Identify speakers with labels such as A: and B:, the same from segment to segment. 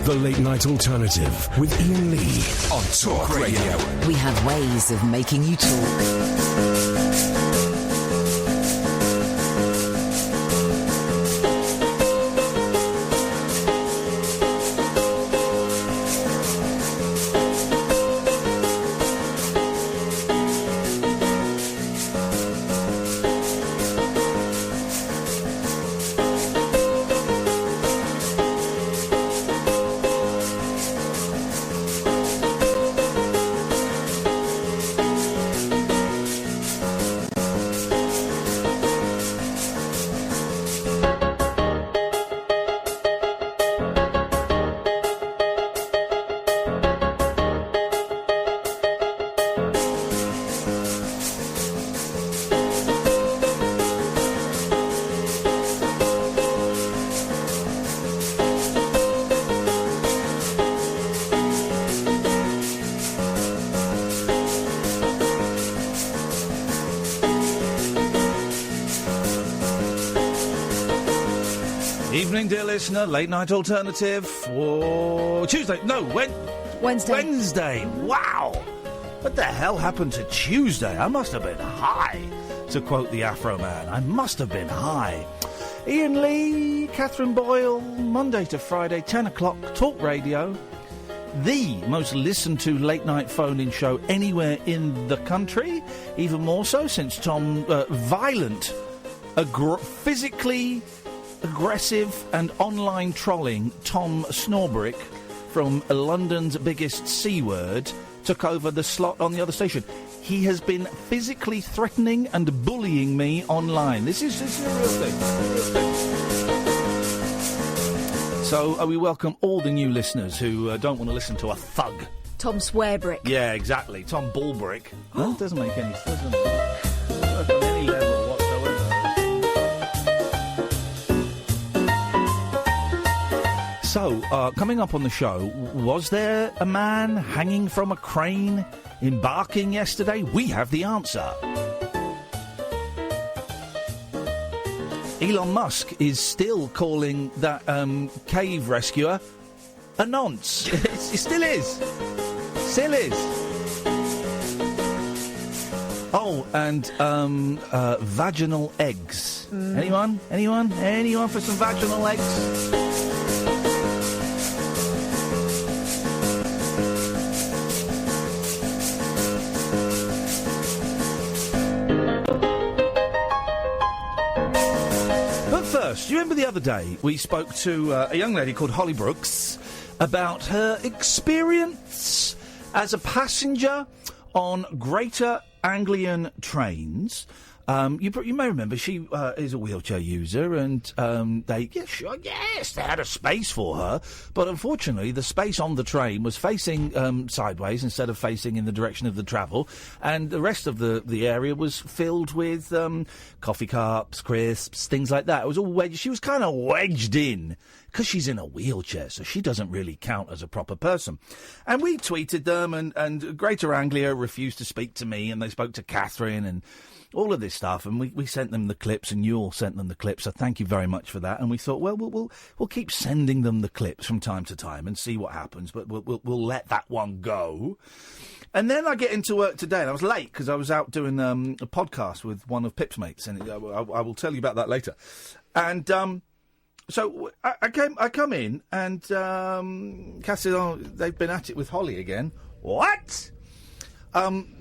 A: The Late Night Alternative with Iain Lee on Talk Radio.
B: We have ways of making you talk.
C: Evening, dear listener. Late Night Alternative for Tuesday. No, Wednesday. Wow. What the hell happened to Tuesday? I must have been high, to quote the Afro Man. I must have been high. Iain Lee, Catherine Boyle, Monday to Friday, 10 o'clock, Talk Radio. The most listened to late night phone-in show anywhere in the country. Even more so since violent, physically aggressive and online trolling Tom Snorbrick from London's biggest C word took over the slot on the other station. He has been physically threatening and bullying me online. This is a real thing. So we welcome all the new listeners who don't want to listen to a thug.
D: Tom Swearbrick.
C: Yeah, exactly. Tom Bullbrick. That doesn't make any sense. Doesn't on any level whatsoever. So, coming up on the show, was there a man hanging from a crane embarking yesterday? We have the answer. Elon Musk is still calling that cave rescuer a nonce. It still is. Still is. Oh, and vaginal eggs. Anyone? Anyone for some vaginal eggs? Do you remember the other day we spoke to a young lady called Hollie Brooks about her experience as a passenger on Greater Anglian trains? You may remember she is a wheelchair user, and they had a space for her, but unfortunately the space on the train was facing sideways instead of facing in the direction of the travel, and the rest of the area was filled with coffee cups, crisps, things like that. It was all wedged. She was kind of wedged in because she's in a wheelchair, so she doesn't really count as a proper person. And we tweeted them, and Greater Anglia refused to speak to me, and they spoke to Catherine and all of this stuff, and we sent them the clips, and you all sent them the clips, so thank you very much for that. And we thought, well, we'll keep sending them the clips from time to time and see what happens, but we'll let that one go. And then I get into work today, and I was late because I was out doing a podcast with one of Pip's mates, and I will tell you about that later. And so I come in, and Cass said, "Oh, they've been at it with Hollie again." What?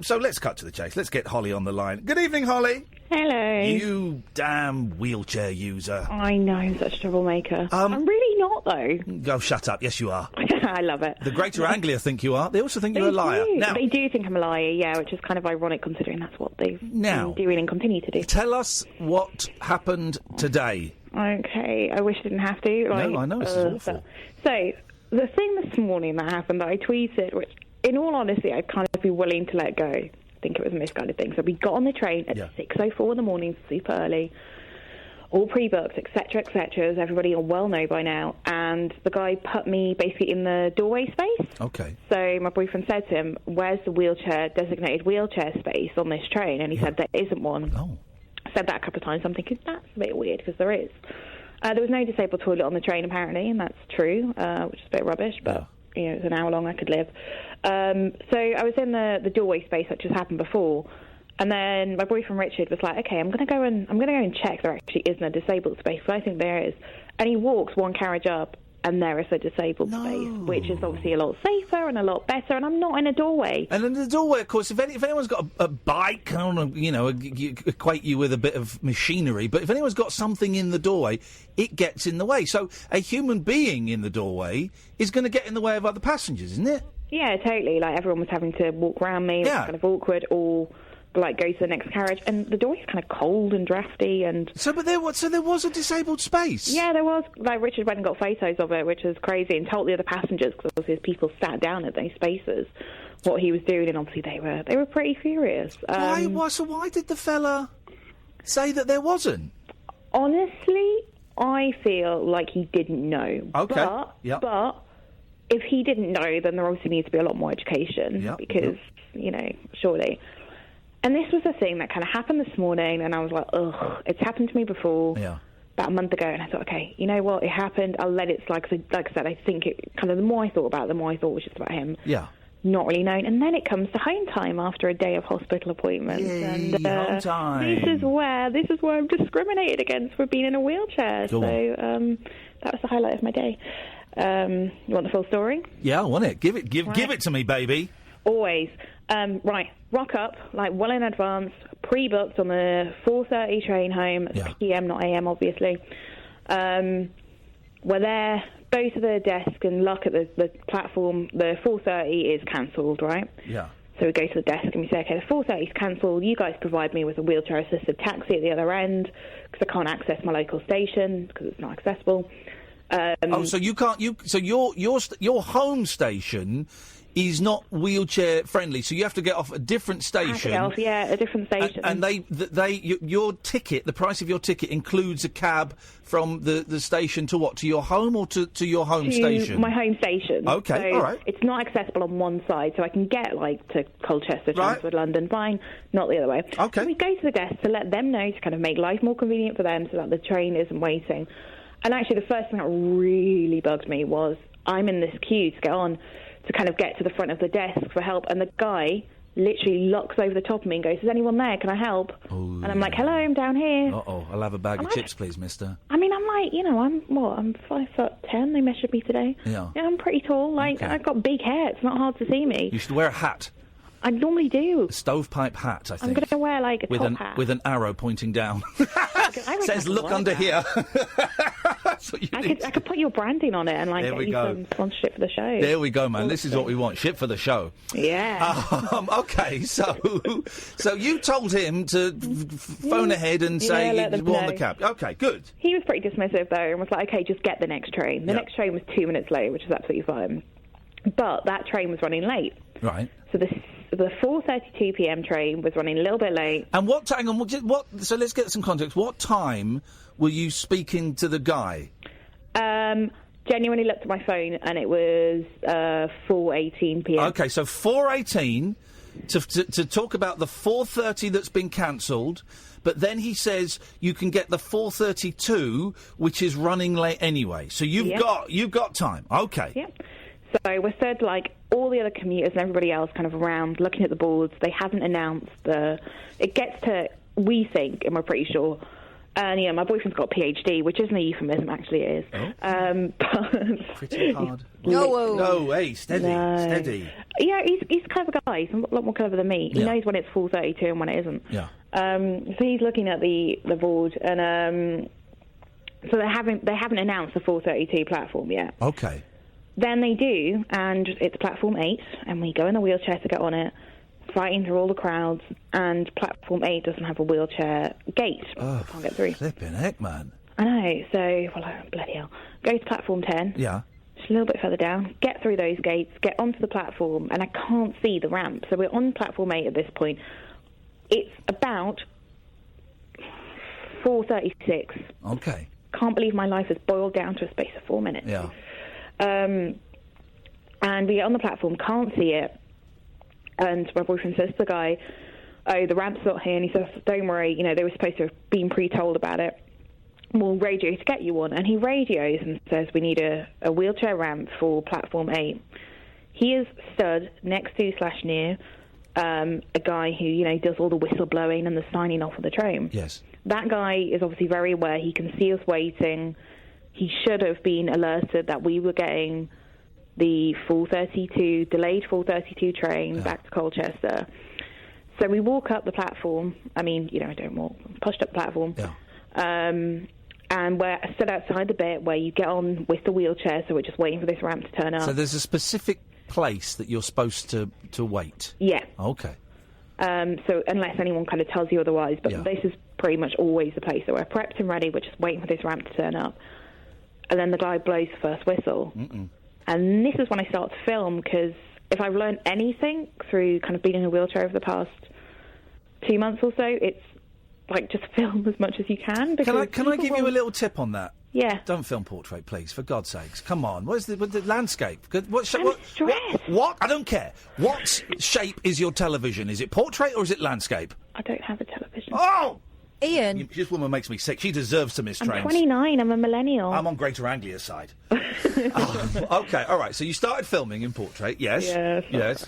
C: So let's cut to the chase. Let's get Hollie on the line. Good evening, Hollie.
E: Hello.
C: You damn wheelchair user.
E: I know, I'm such a troublemaker. I'm really not, though.
C: Go, shut up. Yes, you are.
E: I love it.
C: The Greater Anglia think you are. They also think you're a liar.
E: Now, they do think I'm a liar, yeah, which is kind of ironic considering that's what they've been doing and continue to do.
C: Tell us what happened today.
E: Okay, I wish I didn't have to.
C: No, I know, this is awful.
E: So, the thing this morning that happened that I tweeted, which, in all honesty, I'd kind of be willing to let go. I think it was a misguided thing. So we got on the train at 6:04 in the morning, super early, all pre-booked, etc., as everybody will well know by now. And the guy put me basically in the doorway space.
C: Okay.
E: So my boyfriend said to him, "Where's the designated wheelchair space on this train?" And he said, "There isn't one."
C: Oh.
E: I said that a couple of times. I'm thinking, that's a bit weird, because there is. There was no disabled toilet on the train, apparently, and that's true, which is a bit rubbish, but, you know, it's an hour long, I could live. So I was in the doorway space, which has happened before, and then my boyfriend Richard was like, okay, I'm going to go and check there actually isn't a disabled space, but I think there is. And he walks one carriage up, and there is a disabled space, which is obviously a lot safer and a lot better, and I'm not in a doorway.
C: And in the doorway, of course, if anyone's got a bike, I don't know, you know, you equate you with a bit of machinery, but if anyone's got something in the doorway, it gets in the way. So a human being in the doorway is going to get in the way of other passengers, isn't it?
E: Yeah, totally. Like, everyone was having to walk around me, it was kind of awkward, or like go to the next carriage, and the door is kind of cold and drafty, and
C: so there was a disabled space.
E: Yeah, there was. Like, Richard went and got photos of it, which was crazy, and told the other passengers, because obviously people sat down at those spaces, what he was doing, and obviously they were pretty furious.
C: Why did the fella say that there wasn't?
E: Honestly, I feel like he didn't know.
C: Okay.
E: But if he didn't know, then there obviously needs to be a lot more education, because you know, surely. And this was a thing that kind of happened this morning, and I was like, ugh, it's happened to me before, about a month ago, and I thought, okay, you know what, it happened, I'll let it slide, because like I said, I think it kind of, the more I thought about it, the more I thought it was just about him.
C: Yeah.
E: Not really known. And then it comes to home time after a day of hospital appointments.
C: Yay,
E: and
C: home time.
E: This is where I'm discriminated against for being in a wheelchair.
C: Go on.
E: That was the highlight of my day. You want the full story?
C: Yeah, I want it. Give it to me, baby.
E: Always. Right, rock up, like, well in advance, pre-booked on the 4:30 train home. It's PM, not AM, obviously. We're there, go to the desk and look at the platform. The 4:30 is cancelled, right?
C: Yeah.
E: So we go to the desk and we say, okay, the 4:30 is cancelled. You guys provide me with a wheelchair-assisted taxi at the other end, because I can't access my local station because it's not accessible.
C: So you can't. So your home station is not wheelchair friendly, so you have to get off a different station.
E: A different station.
C: And your ticket, the price of your ticket includes a cab from the station to what? To your home or to your home station?
E: My home station.
C: Okay,
E: so
C: all right.
E: It's not accessible on one side, so I can get like to Colchester, Chelmsford, London, fine, not the other way.
C: Okay.
E: So we go to the desk to let them know, to kind of make life more convenient for them, so that the train isn't waiting. And actually, the first thing that really bugged me was I'm in this queue to get on, to kind of get to the front of the desk for help, and the guy literally locks over the top of me and goes, is anyone there? Can I help?
C: Ooh.
E: And I'm like, hello, I'm down here.
C: Uh-oh, I'll have a bag of chips, please, mister.
E: I mean, I'm like, you know, I'm 5'10", they measured me today.
C: Yeah.
E: I'm pretty tall, like, I've got big hair, it's not hard to see me.
C: You should wear a hat.
E: I normally do.
C: A stovepipe hat, I think.
E: I'm going to wear, like, a top hat.
C: With an arrow pointing down. Says, look under here. That's what you need.
E: I could put your branding on it and, like, get you some sponsorship for the show.
C: There we go, man. This is what we want. Ship for the show.
E: Yeah.
C: Okay, so you told him to phone ahead and say you want the cab. Okay, good.
E: He was pretty dismissive, though, and was like, okay, just get the next train. The next train was 2 minutes late, which is absolutely fine. But that train was running late.
C: Right.
E: So the 4:32 p.m. train was running a little bit late.
C: And what time? So let's get some context. What time were you speaking to the guy?
E: Genuinely looked at my phone, and it was 4:18 p.m.
C: Okay, so 4:18 to talk about the 4:30 that's been cancelled. But then he says you can get the 4:32, which is running late anyway. So you've got time. Okay.
E: Yep. So we're stood like all the other commuters and everybody else kind of around looking at the boards. They haven't announced it gets to, we think, and we're pretty sure. And, you know, my boyfriend's got a PhD, which isn't a euphemism, actually it is.
C: Oh.
E: But
C: pretty hard.
E: No,
C: hey, steady.
E: Yeah, he's a clever guy. He's a lot more clever than me. He knows when it's 4:32 and when it isn't.
C: Yeah.
E: So he's looking at the board, and so they haven't announced the 4:32 platform yet.
C: Okay.
E: Then they do, and it's platform 8, and we go in the wheelchair to get on it, fighting through all the crowds, and platform 8 doesn't have a wheelchair gate.
C: Oh,
E: can't get through.
C: Flipping heck, man.
E: I know, so, well, bloody hell. Go to platform 10.
C: Yeah.
E: Just a little bit further down, get through those gates, get onto the platform, and I can't see the ramp. So we're on platform 8 at this point. It's about 4:36.
C: Okay.
E: Can't believe my life has boiled down to a space of 4 minutes.
C: Yeah.
E: And we get on the platform, can't see it, and my boyfriend says to the guy, oh, the ramp's not here, and he says, don't worry, you know, they were supposed to have been pre-told about it. we'll radio to get you one. And he radios and says, we need a wheelchair ramp for platform 8. He is stood next to / near a guy who, does all the whistle blowing and the signing off of the train.
C: Yes.
E: That guy is obviously very aware. He can see us waiting. He should have been alerted that we were getting the delayed full 32 train back to Colchester. So we walk up the platform. I mean, I don't walk. Pushed up the platform.
C: Yeah.
E: And we're stood outside the bit where you get on with the wheelchair, so we're just waiting for this ramp to turn up.
C: So there's a specific place that you're supposed to wait?
E: Yeah.
C: Okay.
E: So unless anyone kind of tells you otherwise, but this is pretty much always the place. So we're prepped and ready. We're just waiting for this ramp to turn up. And then the guy blows the first whistle.
C: Mm-mm.
E: And this is when I start to film, because if I've learned anything through kind of being in a wheelchair over the past 2 months or so, it's like just film as much as you can.
C: Can I give you a little tip on that?
E: Yeah.
C: Don't film portrait, please, for God's sakes. Come on. What is the landscape? What? I don't care. What shape is your television? Is it portrait or is it landscape?
E: I don't have a television.
C: Oh!
D: Ian.
C: This woman makes me sick. She deserves to miss trains.
E: I'm 29. I'm a millennial.
C: I'm on Greater Anglia side. Okay, all right. So you started filming in portrait, yes?
E: Yes.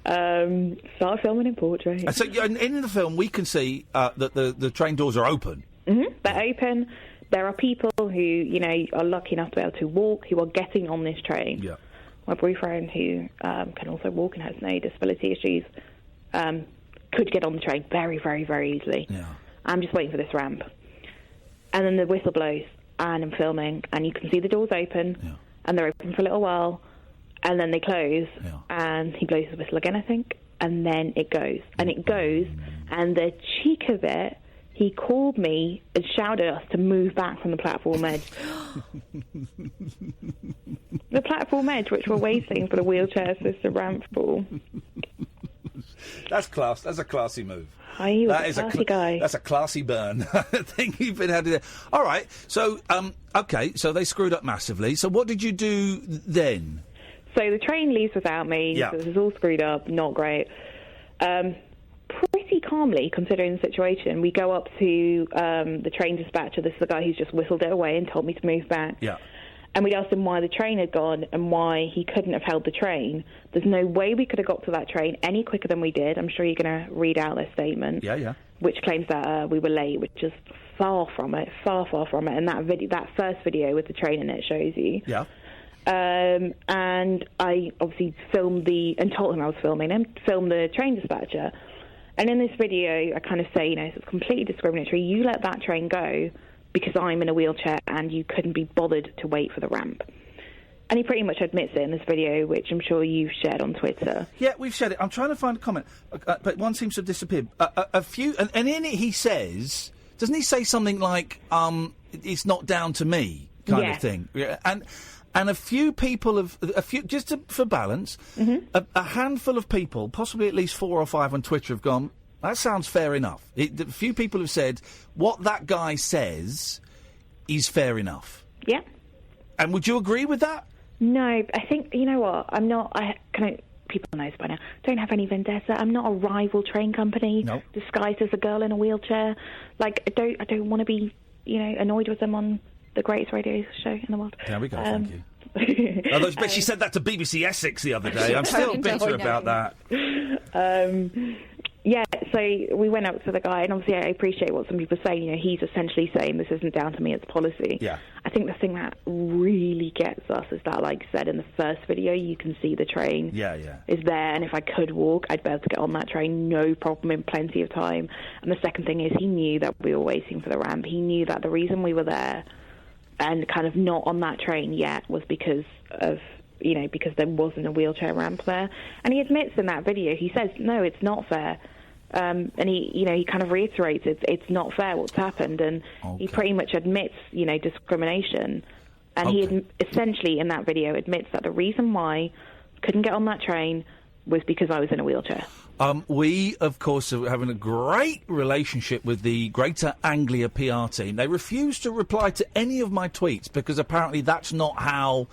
E: Started filming in portrait.
C: So in the film, we can see that the train doors are open.
E: Mm-hmm. They're open. There are people who, are lucky enough to be able to walk, who are getting on this train.
C: Yeah.
E: My boyfriend, who can also walk and has no disability issues, could get on the train very, very, very easily.
C: Yeah.
E: I'm just waiting for this ramp. And then the whistle blows, and I'm filming, and you can see the doors open, and they're open for a little while, and then they close, and he blows his whistle again, I think, and then it goes. And it goes, and the cheek of it, he called me and shouted at us to move back from the platform edge. The platform edge, which we're waiting for the wheelchair assisted ramp for.
C: That's class. That's a classy move.
E: He was a classy guy.
C: That's a classy burn. I think you've been able to do. All right. So, okay. So they screwed up massively. So what did you do then?
E: So the train leaves without me.
C: Yeah.
E: So this is all screwed up. Not great. Pretty calmly, considering the situation, we go up to the train dispatcher. This is the guy who's just whistled it away and told me to move back.
C: Yeah.
E: And we'd asked him why the train had gone and why he couldn't have held the train. There's no way we could have got to that train any quicker than we did. I'm sure you're going to read out their statement.
C: Yeah.
E: Which claims that we were late, which is far from it. And that first video with the train in it shows you.
C: Yeah.
E: And I obviously filmed and told him I was filming him, filmed the train dispatcher. And in this video, I kind of say, it's completely discriminatory. You let that train go because I'm in a wheelchair and you couldn't be bothered to wait for the ramp. And he pretty much admits it in this video, which I'm sure you've shared on Twitter.
C: Yeah, we've shared it. I'm trying to find a comment, but one seems to have disappeared. A few, and in it he says, doesn't he say something like, it's not down to me, kind of thing? Yeah. And a few people for balance, a handful of people, possibly at least 4 or 5 on Twitter, have gone, that sounds fair enough. A few people have said, what that guy says is fair enough.
E: Yeah.
C: And would you agree with that?
E: No, I think, you know what, people know this by now, don't have any vendetta. I'm not a rival train company disguised as a girl in a wheelchair. Like, I don't want to be, annoyed with them on the greatest radio show in the world.
C: There we go, thank you. But she said that to BBC Essex the other day. I'm still bitter about that.
E: Yeah, so we went up to the guy, and obviously I appreciate what some people say. He's essentially saying this isn't down to me, it's policy.
C: Yeah.
E: I think the thing that really gets us is that, like I said, in the first video, you can see the train is there, and if I could walk, I'd be able to get on that train, no problem, in plenty of time. And the second thing is he knew that we were waiting for the ramp. He knew that the reason we were there and kind of not on that train yet was because of, because there wasn't a wheelchair ramp there. And he admits in that video, he says, no, it's not fair. And he kind of reiterates it's not fair what's happened, and he pretty much admits, discrimination. And he essentially in that video admits that the reason why I couldn't get on that train was because I was in a wheelchair.
C: We, of course, are having a great relationship with the Greater Anglia PR team. They refuse to reply to any of my tweets because apparently that's not how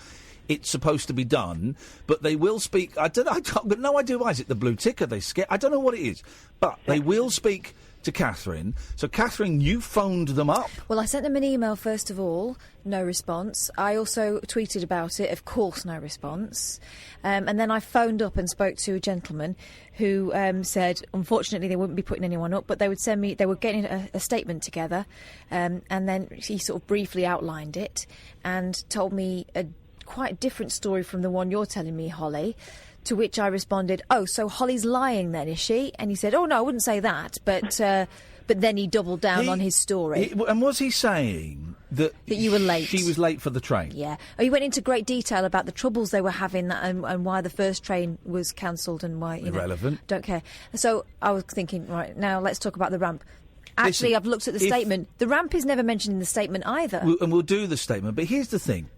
C: it's supposed to be done. But they will speak. I've got no idea why. Is it the blue ticker they scare? I don't know what it is. But they will speak to Katherine. So, Katherine, you phoned them up.
D: Well, I sent them an email first of all, no response. I also tweeted about it, of course, no response. And then I phoned up and spoke to a gentleman who said, unfortunately, they wouldn't be putting anyone up, but they would send me, they were getting a statement together. And then he sort of briefly outlined it and told me a quite different story from the one you're telling me, Hollie. To which I responded, "Oh, so Hollie's lying then, is she?" And he said, "Oh no, I wouldn't say that." But then he doubled down on his story.
C: And was he saying that
D: you were late?
C: She was late for the train.
D: Yeah. Oh, he went into great detail about the troubles they were having and why the first train was cancelled and why
C: irrelevant.
D: Don't care. So I was thinking, right now let's talk about the ramp. Actually, listen, I've looked at the statement. The ramp is never mentioned in the statement either.
C: And we'll do the statement. But here's the thing: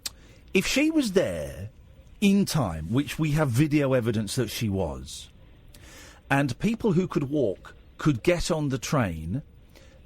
C: if she was there in time, which we have video evidence that she was, and people who could walk could get on the train,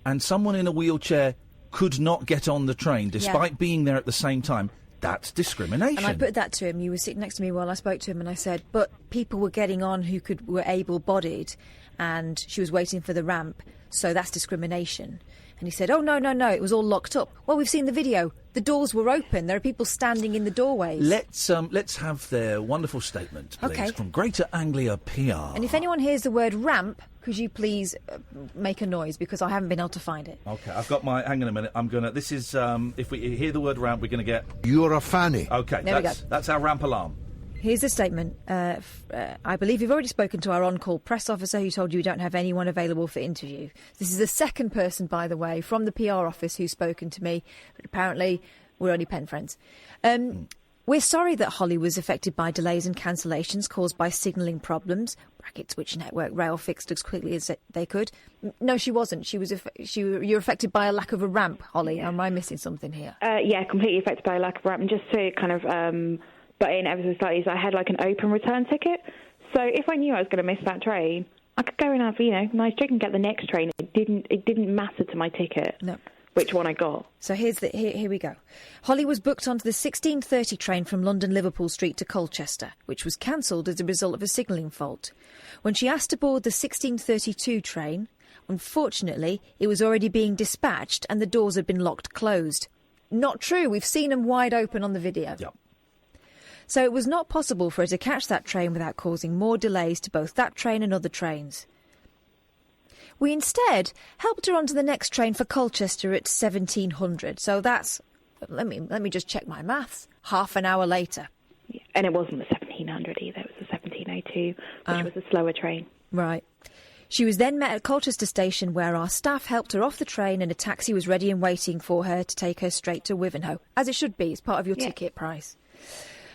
C: and someone in a wheelchair could not get on the train despite being there at the same time, that's discrimination.
D: And I put that to him. You were sitting next to me while I spoke to him, and I said, but people were getting on who were able-bodied, and she was waiting for the ramp, so that's discrimination. And he said, oh, no, it was all locked up. Well, we've seen the video. The doors were open. There are people standing in the doorways.
C: Let's have their wonderful statement, please, from Greater Anglia PR.
D: And if anyone hears the word ramp, could you please make a noise, because I haven't been able to find it.
C: OK, I've got my... Hang on a minute. I'm going to... This is... if we hear the word ramp, we're going to get...
F: You're a fanny.
C: OK, that's our ramp alarm.
D: Here's the statement. I believe you've already spoken to our on-call press officer who told you don't have anyone available for interview. This is the second person, by the way, from the PR office who's spoken to me. But apparently, we're only pen friends. We're sorry that Hollie was affected by delays and cancellations caused by signalling problems, brackets which Network Rail fixed as quickly as they could. No, she wasn't. You're affected by a lack of a ramp, Hollie. Am I missing something here?
E: Yeah, completely affected by a lack of a ramp. And just to kind of... But in ever so slightly, I had like an open return ticket. So if I knew I was going to miss that train, I could go and have, nice drink and get the next train. It didn't matter to my ticket.
D: No.
E: Which one I got.
D: So here we go. Hollie was booked onto the 16:30 train from London Liverpool Street to Colchester, which was cancelled as a result of a signalling fault. When she asked to board the 16:32 train, unfortunately, it was already being dispatched and the doors had been locked closed. Not true. We've seen them wide open on the video.
C: Yep.
D: So it was not possible for her to catch that train without causing more delays to both that train and other trains. We instead helped her onto the next train for Colchester at 1700. So that's, let me just check my maths, half an hour later.
E: And it wasn't the 1700 either, it was the 1702, which was a slower train.
D: Right. She was then met at Colchester station where our staff helped her off the train and a taxi was ready and waiting for her to take her straight to Wivenhoe, as it should be, as part of your ticket price.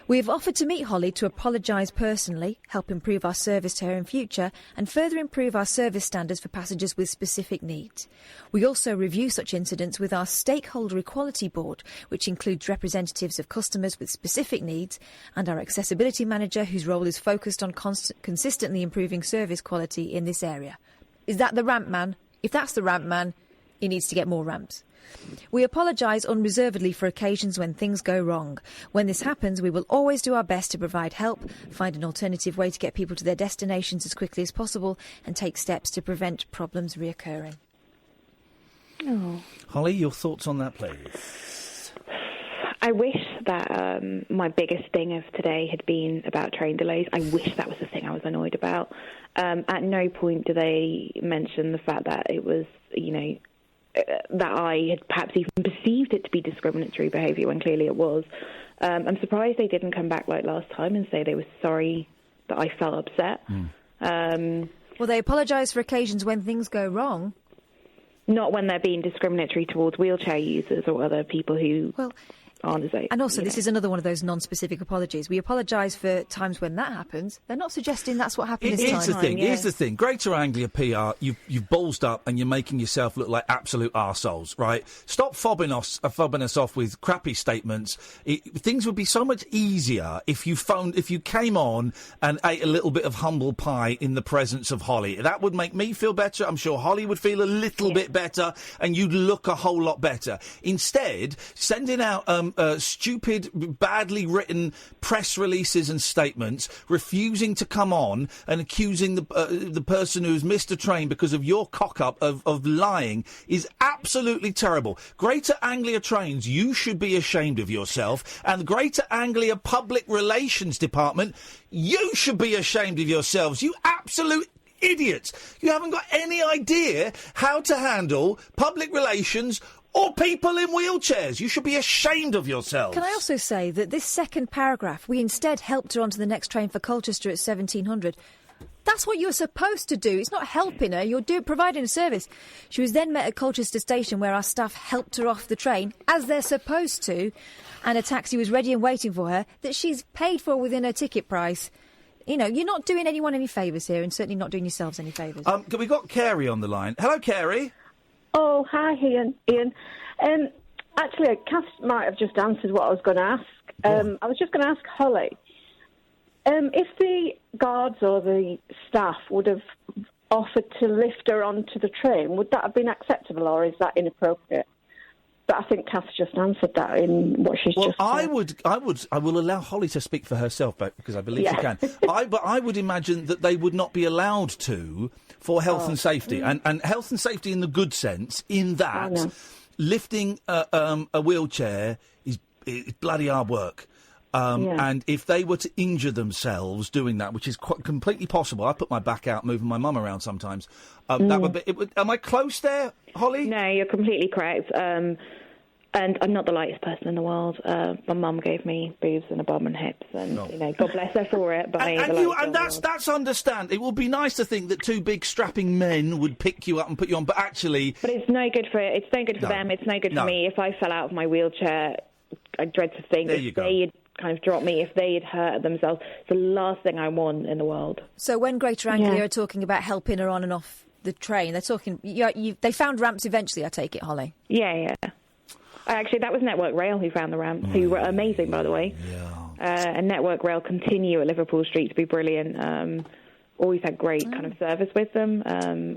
D: We have offered to meet Hollie to apologise personally, help improve our service to her in future and further improve our service standards for passengers with specific needs. We also review such incidents with our Stakeholder Equality Board, which includes representatives of customers with specific needs, and our Accessibility Manager, whose role is focused on consistently improving service quality in this area. Is that the ramp man? If that's the ramp man, he needs to get more ramps. We apologise unreservedly for occasions when things go wrong. When this happens, we will always do our best to provide help, find an alternative way to get people to their destinations as quickly as possible, and take steps to prevent problems reoccurring.
E: Oh.
C: Hollie, your thoughts on that, please?
E: I wish that my biggest sting of today had been about train delays. I wish that was the thing I was annoyed about. At no point do they mention the fact that it was, that I had perhaps even perceived it to be discriminatory behaviour when clearly it was. I'm surprised they didn't come back like last time and say they were sorry that I felt upset.
D: Well, they apologise for occasions when things go wrong.
E: Not when they're being discriminatory towards wheelchair users or other people who aren't as...
D: And also, this is another one of those non-specific apologies. We apologise for times when that happens. They're not suggesting that's what happened this time.
C: Here's the thing. Greater Anglia PR, you've ballsed up and you're making yourself look like absolute arseholes, right? Stop fobbing us off with crappy statements. Things would be so much easier if you came on and ate a little bit of humble pie in the presence of Hollie. That would make me feel better. I'm sure Hollie would feel a little bit better and you'd look a whole lot better. Instead, sending out stupid, badly written press releases and statements, refusing to come on and accusing the person who's missed a train because of your cock-up of lying is absolutely terrible. Greater Anglia Trains, you should be ashamed of yourself. And the Greater Anglia Public Relations Department, you should be ashamed of yourselves. You absolute idiots. You haven't got any idea how to handle public relations or people in wheelchairs. You should be ashamed of yourselves.
D: Can I also say that this second paragraph, we instead helped her onto the next train for Colchester at 1700. That's what you're supposed to do. It's not helping her, you're providing a service. She was then met at Colchester station where our staff helped her off the train, as they're supposed to, and a taxi was ready and waiting for her that she's paid for within her ticket price. You know, you're not doing anyone any favours here, and certainly not doing yourselves any favours.
C: We've got Carey on the line. Hello, Carey.
F: Oh, hi, Ian. Actually, Cass might have just answered what I was going to ask. I was just going to ask Hollie, if the guards or the staff would have offered to lift her onto the train, would that have been acceptable, or is that inappropriate? But I think Cass just answered that in what she's just said.
C: I will allow Hollie to speak for herself, because I believe she can. But I would imagine that they would not be allowed to for health and safety, and health and safety in the good sense, in that lifting a wheelchair is bloody hard work. And if they were to injure themselves doing that, which is completely possible, I put my back out moving my mum around sometimes. That would be. Am I close there, Hollie?
E: No, you're completely correct. And I'm not the lightest person in the world. My mum gave me boobs and a bum and hips, and you know, God bless her for it. But
C: that's understand. It would be nice to think that two big strapping men would pick you up and put you on, but actually,
E: it's no good for them. It's no good for me. If I fell out of my wheelchair, I dread to think if they had kind of dropped me, if they had hurt themselves, it's the last thing I want in the world.
D: So when Greater Anglia are talking about helping her on and off the train, they're talking. They found ramps eventually. I take it, Hollie.
E: Yeah. Actually, that was Network Rail who found the ramps, who were amazing, by the way. Yeah. And Network Rail continue at Liverpool Street to be brilliant. Always had great kind of service with them.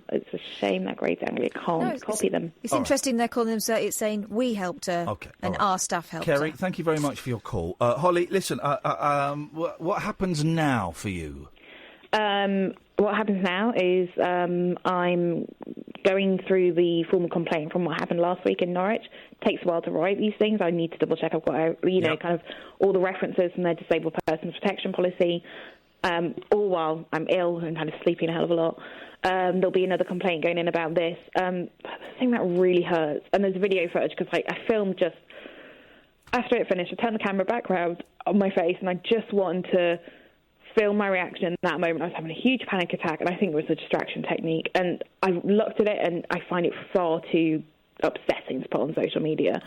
E: It's a shame that Greater Anglia can't copy them.
D: It's interesting they're calling them, it's saying we helped her and our staff helped her.
C: Carey, thank you very much for your call. Hollie, listen, what happens now for you?
E: What happens now is I'm going through the formal complaint from what happened last week in Norwich. It takes a while to write these things. I need to double check I've got, kind of all the references from their disabled persons protection policy. All while I'm ill and kind of sleeping a hell of a lot. There'll be another complaint going in about this. The thing that really hurts, and there's video footage because I filmed just after it finished. I turned the camera back round on my face, and I just wanted to film my reaction in that moment. I was having a huge panic attack, and I think it was a distraction technique. And I looked at it, and I find it far too upsetting to put on social media.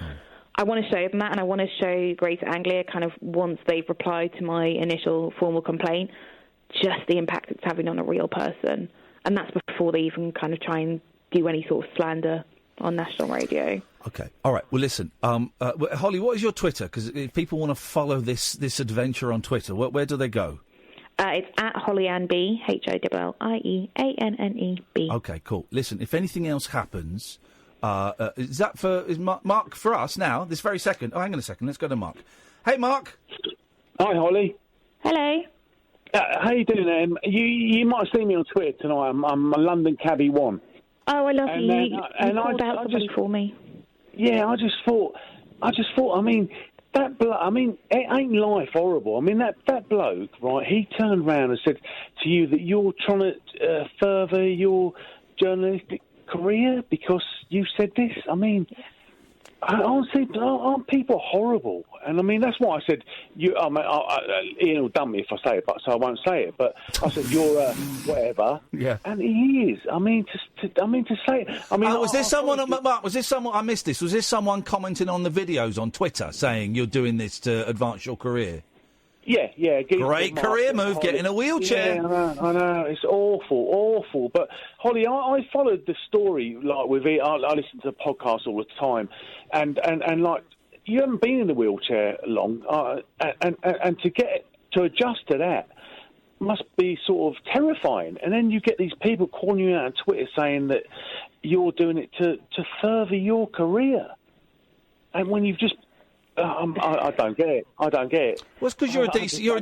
E: I want to show them that, and I want to show Greater Anglia kind of once they've replied to my initial formal complaint, just the impact it's having on a real person. And that's before they even kind of try and do any sort of slander on national radio.
C: Okay. All right. Well, listen, Hollie, what is your Twitter? Because if people want to follow this adventure on Twitter, where do they go?
E: It's at HollieAnnB, HollieAnnEB.
C: Okay, cool. Listen, if anything else happens, is Mark for us now, this very second? Oh, hang on a second. Let's go to Mark. Hey, Mark.
G: Hi, Hollie.
E: Hello.
G: How you doing? You might have seen me on Twitter tonight. I'm a London Cabbie 1.
E: Oh, I love you. You called out somebody for me.
G: Yeah, I just thought. I mean, it ain't life horrible. I mean, that bloke, right? He turned round and said to you that you're trying to further your journalistic career because you said this. I mean, honestly, aren't people horrible? And I mean, that's why I said Ian will dump me if I say it, so I won't say it. But I said you're whatever. Yeah. And he is. I mean, to say it. I mean,
C: was this someone? Mark, was this someone? I missed this. Was this someone commenting on the videos on Twitter saying you're doing this to advance your career?
G: Yeah.
C: Great career move, getting a wheelchair.
G: Yeah, I know. It's awful. But, Hollie, I followed the story, like, with it. I listen to podcasts all the time. And like, you haven't been in the wheelchair long. And to adjust to that must be sort of terrifying. And then you get these people calling you out on Twitter saying that you're doing it to further your career. And when you've just I don't get it. I don't get it.
C: Well, it's because you're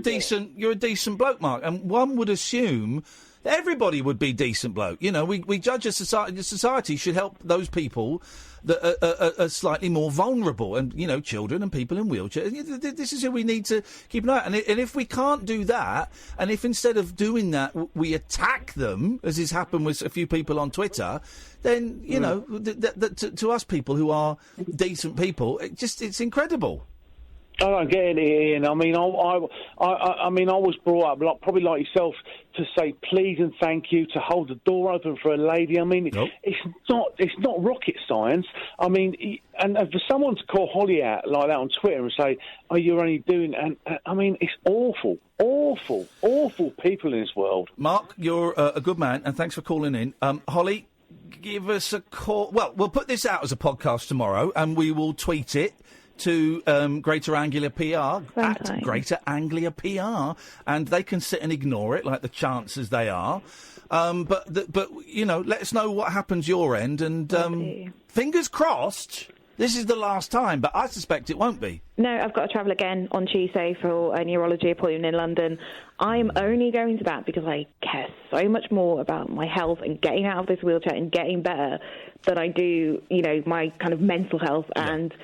C: a decent bloke, Mark, and one would assume that everybody would be decent bloke. You know, we judge a society. The society should help those people that are slightly more vulnerable, and you know, children and people in wheelchairs. This is who we need to keep an eye on. And if we can't do that, and if instead of doing that we attack them, as has happened with a few people on Twitter, then you know, to us people who are decent people, it's incredible.
G: I don't get it, Ian. I mean, I was brought up, probably like yourself, to say please and thank you, to hold the door open for a lady. I mean, it's not rocket science. I mean, and for someone to call Hollie out like that on Twitter and say, "Oh, you're only doing," and I mean, it's awful people in this world.
C: Mark, you're a good man, and thanks for calling in. Hollie, give us a call. Well, we'll put this out as a podcast tomorrow, and we will tweet it to Greater Anglia PR, at Greater Anglia PR, and they can sit and ignore it like the chances they are. But you know, let us know what happens your end, and fingers crossed this is the last time, but I suspect it won't be.
E: No, I've got to travel again on Tuesday for a neurology appointment in London. I'm only going to that because I care so much more about my health and getting out of this wheelchair and getting better than I do, you know, my kind of mental health and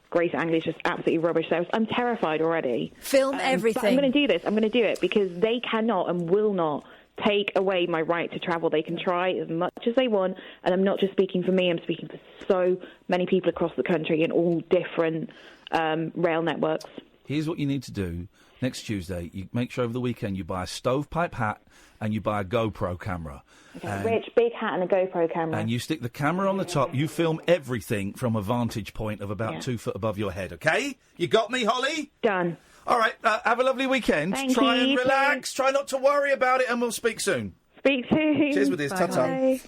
E: Greater Anglia is just absolutely rubbish. So I'm terrified already.
D: Film everything.
E: But I'm going to do this. I'm going to do it because they cannot and will not take away my right to travel. They can try as much as they want. And I'm not just speaking for me. I'm speaking for so many people across the country in all different rail networks.
C: Here's what you need to do. Next Tuesday, you make sure over the weekend you buy a stovepipe hat and you buy a GoPro camera.
E: Okay, rich, big hat and a GoPro camera.
C: And you stick the camera on the top. You film everything from a vantage point of about 2 foot above your head, OK? You got me, Hollie?
E: Done.
C: All right, have a lovely weekend.
E: Thank
C: Try
E: you.
C: and relax. Try not to worry about it, and we'll speak soon.
E: Speak soon.
C: Cheers with this. Ta-ta.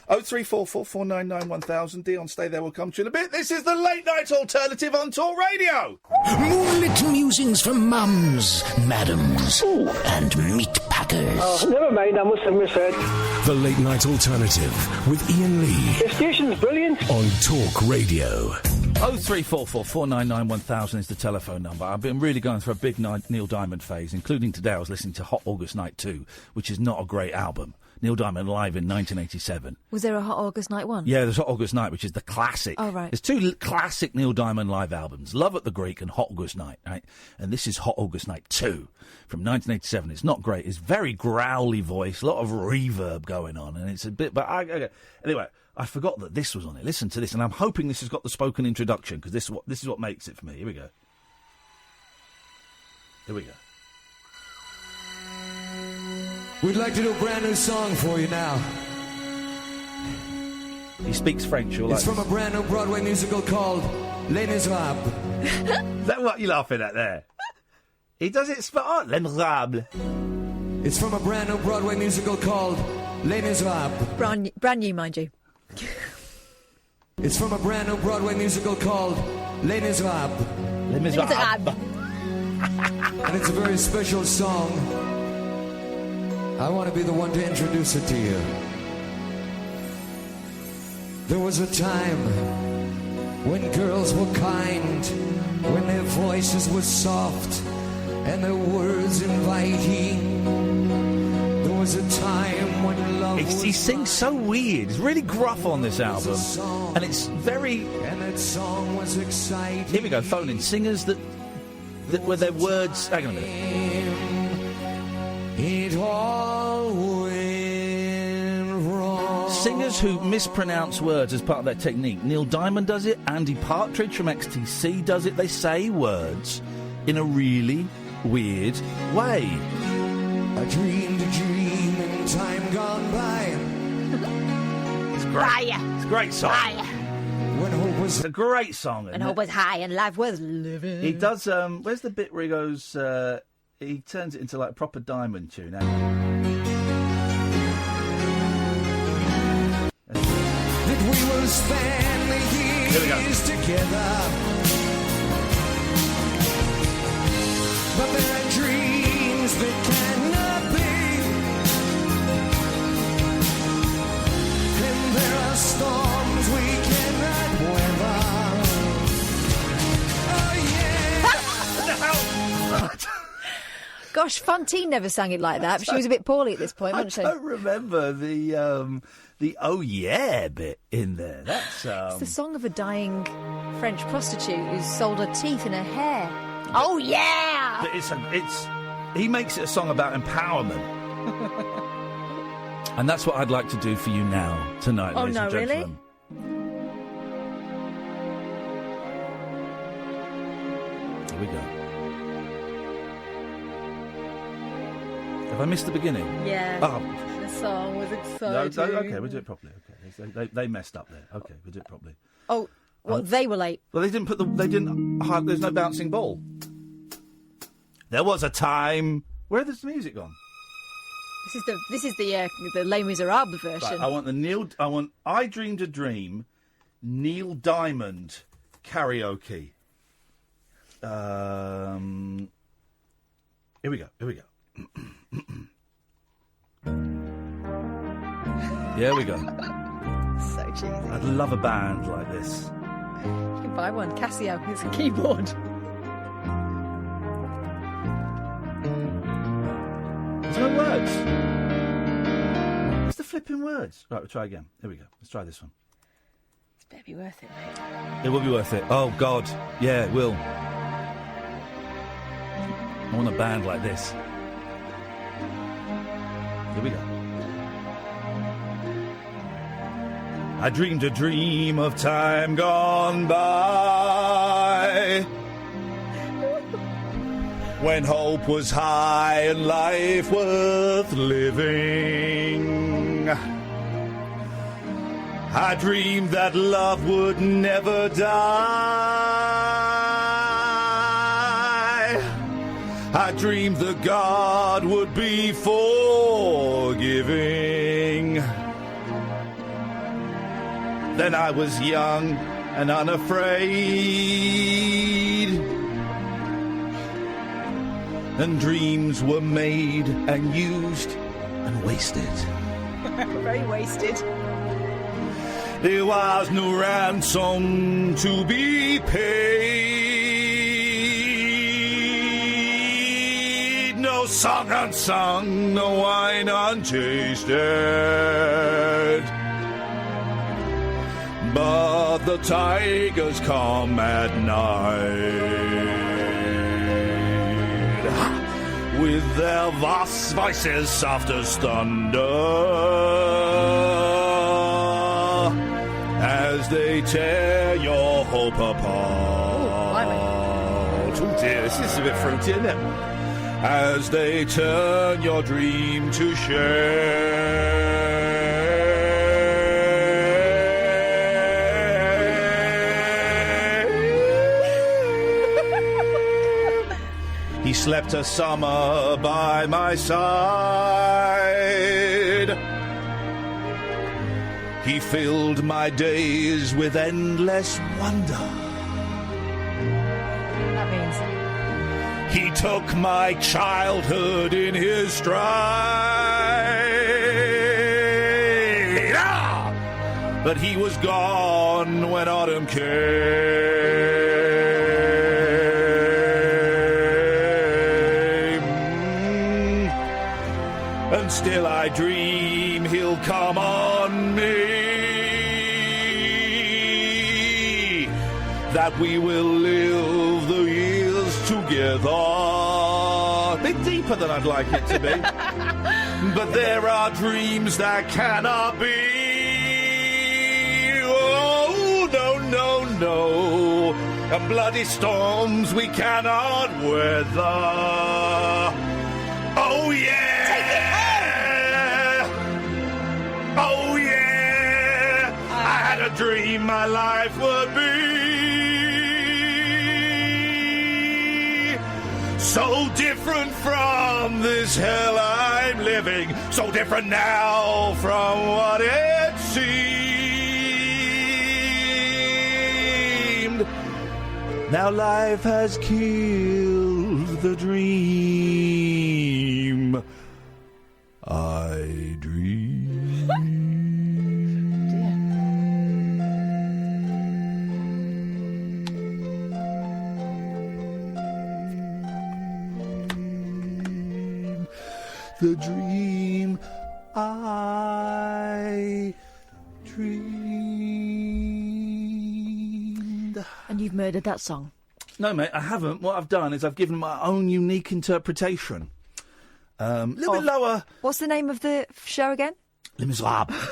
C: 03444991000. Dion, stay there. We'll come to you in a bit. This is the Late Night Alternative on Talk Radio.
A: Moonlit musings from mums, madams, and meat packers.
H: Oh, never mind, I must have misheard.
A: The Late Night Alternative with Iain Lee.
H: The station's brilliant.
A: On Talk Radio.
C: 03444991000 is the telephone number. I've been really going through a big Neil Diamond phase, including today I was listening to Hot August Night 2, which is not a great album. Neil Diamond live in 1987.
D: Was there a Hot August Night one?
C: Yeah, there's Hot August Night, which is the classic.
D: Oh, right.
C: There's two classic Neil Diamond live albums, Love at the Greek and Hot August Night, right? And this is Hot August Night 2 from 1987. It's not great. It's very growly voice, a lot of reverb going on, and it's a bit... But anyway, I forgot that this was on it. Listen to this, and I'm hoping this has got the spoken introduction, because this is what makes it for me. Here we go. Here we go.
I: We'd like to do a brand new song for you now.
C: He speaks French.
I: It's from a brand new Broadway musical called Les Misérables.
C: Is that what you're laughing at there? He does it spot on. Les Misérables.
I: It's from a brand new Broadway musical called Les Misérables.
D: Brand new, mind you.
I: It's from a brand new Broadway musical called Les Misérables.
C: Les Misérables.
I: And it's a very special song. I want to be the one to introduce it to you. There was a time when girls were kind, when their voices were soft and their words inviting. There was a time when love was...
C: He sings so weird. It's really gruff on this album. And it's very...
I: And that song was exciting.
C: Here we go, phone in. Singers that were their words... Hang on a minute.
I: It all went wrong.
C: Singers who mispronounce words as part of their technique. Neil Diamond does it. Andy Partridge from XTC does it. They say words in a really weird way.
I: I dreamed a dream in time gone by.
C: It's great. It's a great song.
I: When hope was...
C: It's a great song.
D: And hope was high and life was living.
C: He does... where's the bit where he goes... he turns it into like a proper Diamond tune.
I: That we will spend the years together. But there are dreams that cannot be. And there are storms we cannot weather. Oh yeah.
D: gosh, Fantine never sang it like that. But she was a bit poorly at this point, wasn't she?
C: I don't remember the oh yeah bit in there. That's
D: It's the song of a dying French prostitute who sold her teeth and her hair. Oh yeah!
C: He makes it a song about empowerment. And that's what I'd like to do for you now, tonight, ladies and gentlemen.
D: Really?
C: Here we go. Have I missed the beginning?
D: Yeah.
C: Oh.
D: The song was
C: No,
D: exciting.
C: okay, we'll do it properly. Okay, they messed up there. Okay, we'll do it properly.
D: Oh, well, they were late.
C: Well, there's no bouncing ball. There was a time. Where has the music gone?
D: This is the Les Misérables version.
C: Right, I want I Dreamed a Dream, Neil Diamond karaoke. Here we go. Here we go.
D: So cheesy.
C: I'd love a band like this.
D: You can buy one. Casio. It's a keyboard.
C: There's no words. What's the flipping words? Right, we'll try again. Here we go. Let's try this one.
D: It's better be worth it, mate.
C: It will be worth it. Oh, God. Yeah, it will. I want a band like this. Here we go. I dreamed a dream of time gone by, when hope was high and life worth living. I dreamed that love would never die. I dreamed that God would be forgiving. Then I was young and unafraid, and dreams were made and used and wasted.
D: Very wasted.
C: There was no ransom to be paid, no song unsung, no wine untasted. But the tigers come at night, with their vast voices soft as thunder, as they tear your hope apart. Oh dear, this is a bit fruity, isn't it? As they turn your dream to shame. He slept a summer by my side. He filled my days with endless wonder.
D: That means
C: he took my childhood in his stride. But he was gone when autumn came. And still I dream he'll come on me, that we will live the years together. A bit deeper than I'd like it to be. But there are dreams that cannot be. Oh, no, no, no. And bloody storms we cannot weather. Oh, yeah. Oh yeah, I had a dream my life would be so different from this hell I'm living, so different now from what it seemed. Now life has killed the dream I dreamed. the dream I dreamed.
D: And you've murdered that song?
C: No, mate, I haven't. What I've done is I've given my own unique interpretation. A little bit lower.
D: What's the name of the show again?
C: Les Misérables.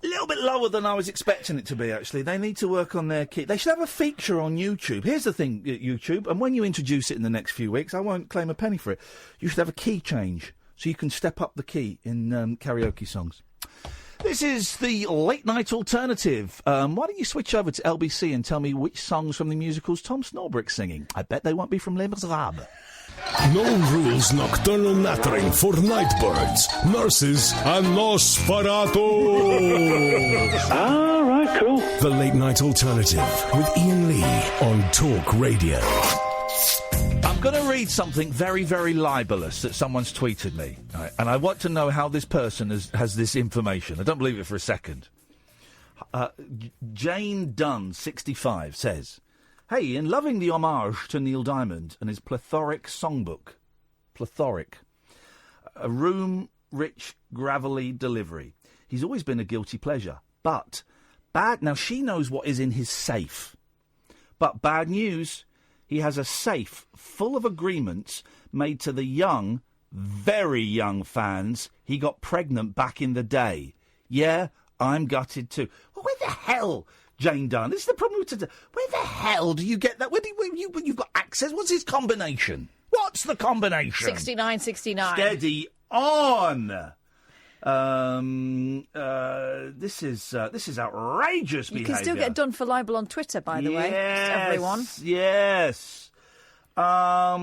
C: A little bit lower than I was expecting it to be, actually. They need to work on their key. They should have a feature on YouTube. Here's the thing, YouTube, and when you introduce it in the next few weeks, I won't claim a penny for it. You should have a key change, so you can step up the key in karaoke songs. This is the Late Night Alternative. Why don't you switch over to LBC and tell me which songs from the musicals Tom Snorbrick's singing? I bet they won't be from Les Misérables.
A: No rules nocturnal nattering for nightbirds, nurses, and Nosferatu.
G: All right, cool.
A: The Late Night Alternative with Iain Lee on Talk Radio.
C: I'm going to read something very, very libelous that someone's tweeted me, right? And I want to know how this person has this information. I don't believe it for a second. Jane Dunn, 65, says, "Hey, Ian, loving the homage to Neil Diamond and his plethoric songbook. Plethoric. A room-rich, gravelly delivery. He's always been a guilty pleasure. But bad... Now, she knows what is in his safe. But bad news, he has a safe full of agreements made to the young, very young fans he got pregnant back in the day. Yeah, I'm gutted too." Well, where the hell... Jane Dunn. This is the problem with today. Where the hell do you get that? When you've got access, what's his combination? What's the combination?
D: 6969.
C: Steady on. This is outrageous behaviour.
D: You can still get done for libel on Twitter, by the way. Just everyone.
C: Yes. What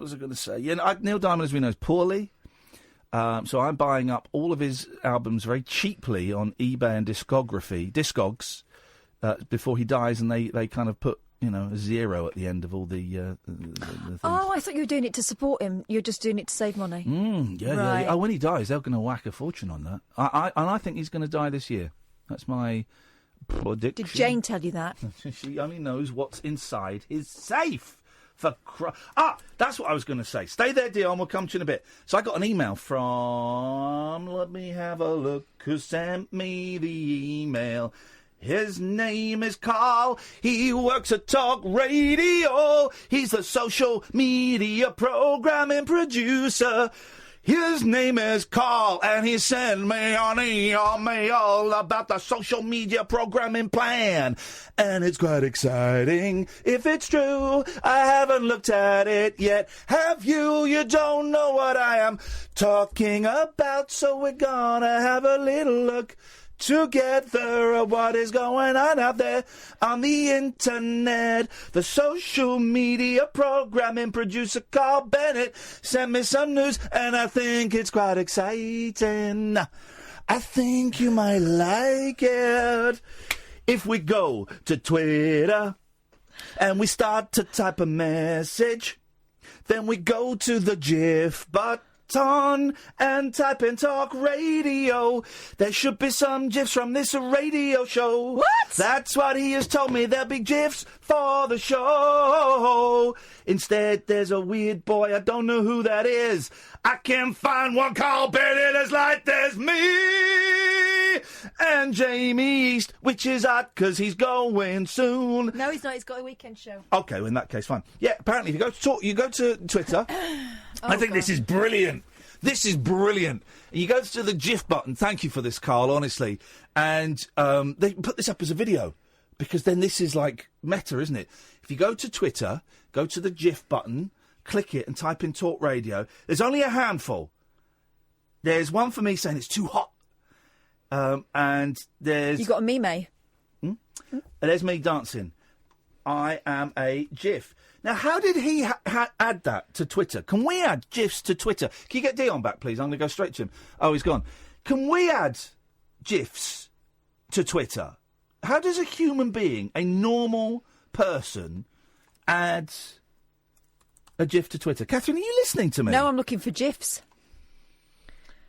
C: was I going to say? Yeah, Neil Diamond, as we know, is poorly. So I'm buying up all of his albums very cheaply on eBay and Discogs, before he dies, and they kind of put, a zero at the end of all the things.
D: Oh, I thought you were doing it to support him. You're just doing it to save money.
C: Yeah,
D: right.
C: Yeah. Oh, when he dies, they're going to whack a fortune on that. I think he's going to die this year. That's my prediction.
D: Did Jane tell you that?
C: She only knows what's inside his safe. That's what I was going to say. Stay there, Dion. We'll come to you in a bit. So I got an email from... Let me have a look. Who sent me the email? His name is Carl. He works at Talk Radio. He's the social media programming producer. His name is Carl, and he sent me an email about the social media programming plan. And it's quite exciting, if it's true. I haven't looked at it yet. Have you? You don't know what I am talking about, so we're gonna have a little look together at what is going on out there on the internet. The social media programming producer Carl Bennett sent me some news, and I think it's quite exciting. I think you might like it. If we go to Twitter and we start to type a message, then we go to the GIF button and type in Talk Radio. There should be some GIFs from this radio show.
D: What?
C: That's what he has told me. There'll be GIFs for the show. Instead, there's a weird boy. I don't know who that is. I can't find one Carl Bennett as light as me. And Jamie East, which is odd because he's going soon.
D: No, he's not. He's got a weekend show.
C: Okay, well, in that case, fine. Yeah, apparently, if you go to Twitter. I think this is brilliant. This is brilliant. You go to the GIF button. Thank you for this, Carl, honestly. And they put this up as a video, because then this is like meta, isn't it? If you go to Twitter, go to the GIF button, click it and type in Talk Radio. There's only a handful. There's one for me saying it's too hot. And there's...
D: You got a meme?
C: There's me dancing. I am a GIF. Now, how did he add that to Twitter? Can we add GIFs to Twitter? Can you get Dion back, please? I'm going to go straight to him. Oh, he's gone. Can we add GIFs to Twitter? How does a human being, a normal person, add a GIF to Twitter? Catherine, are you listening to me?
D: No, I'm looking for GIFs.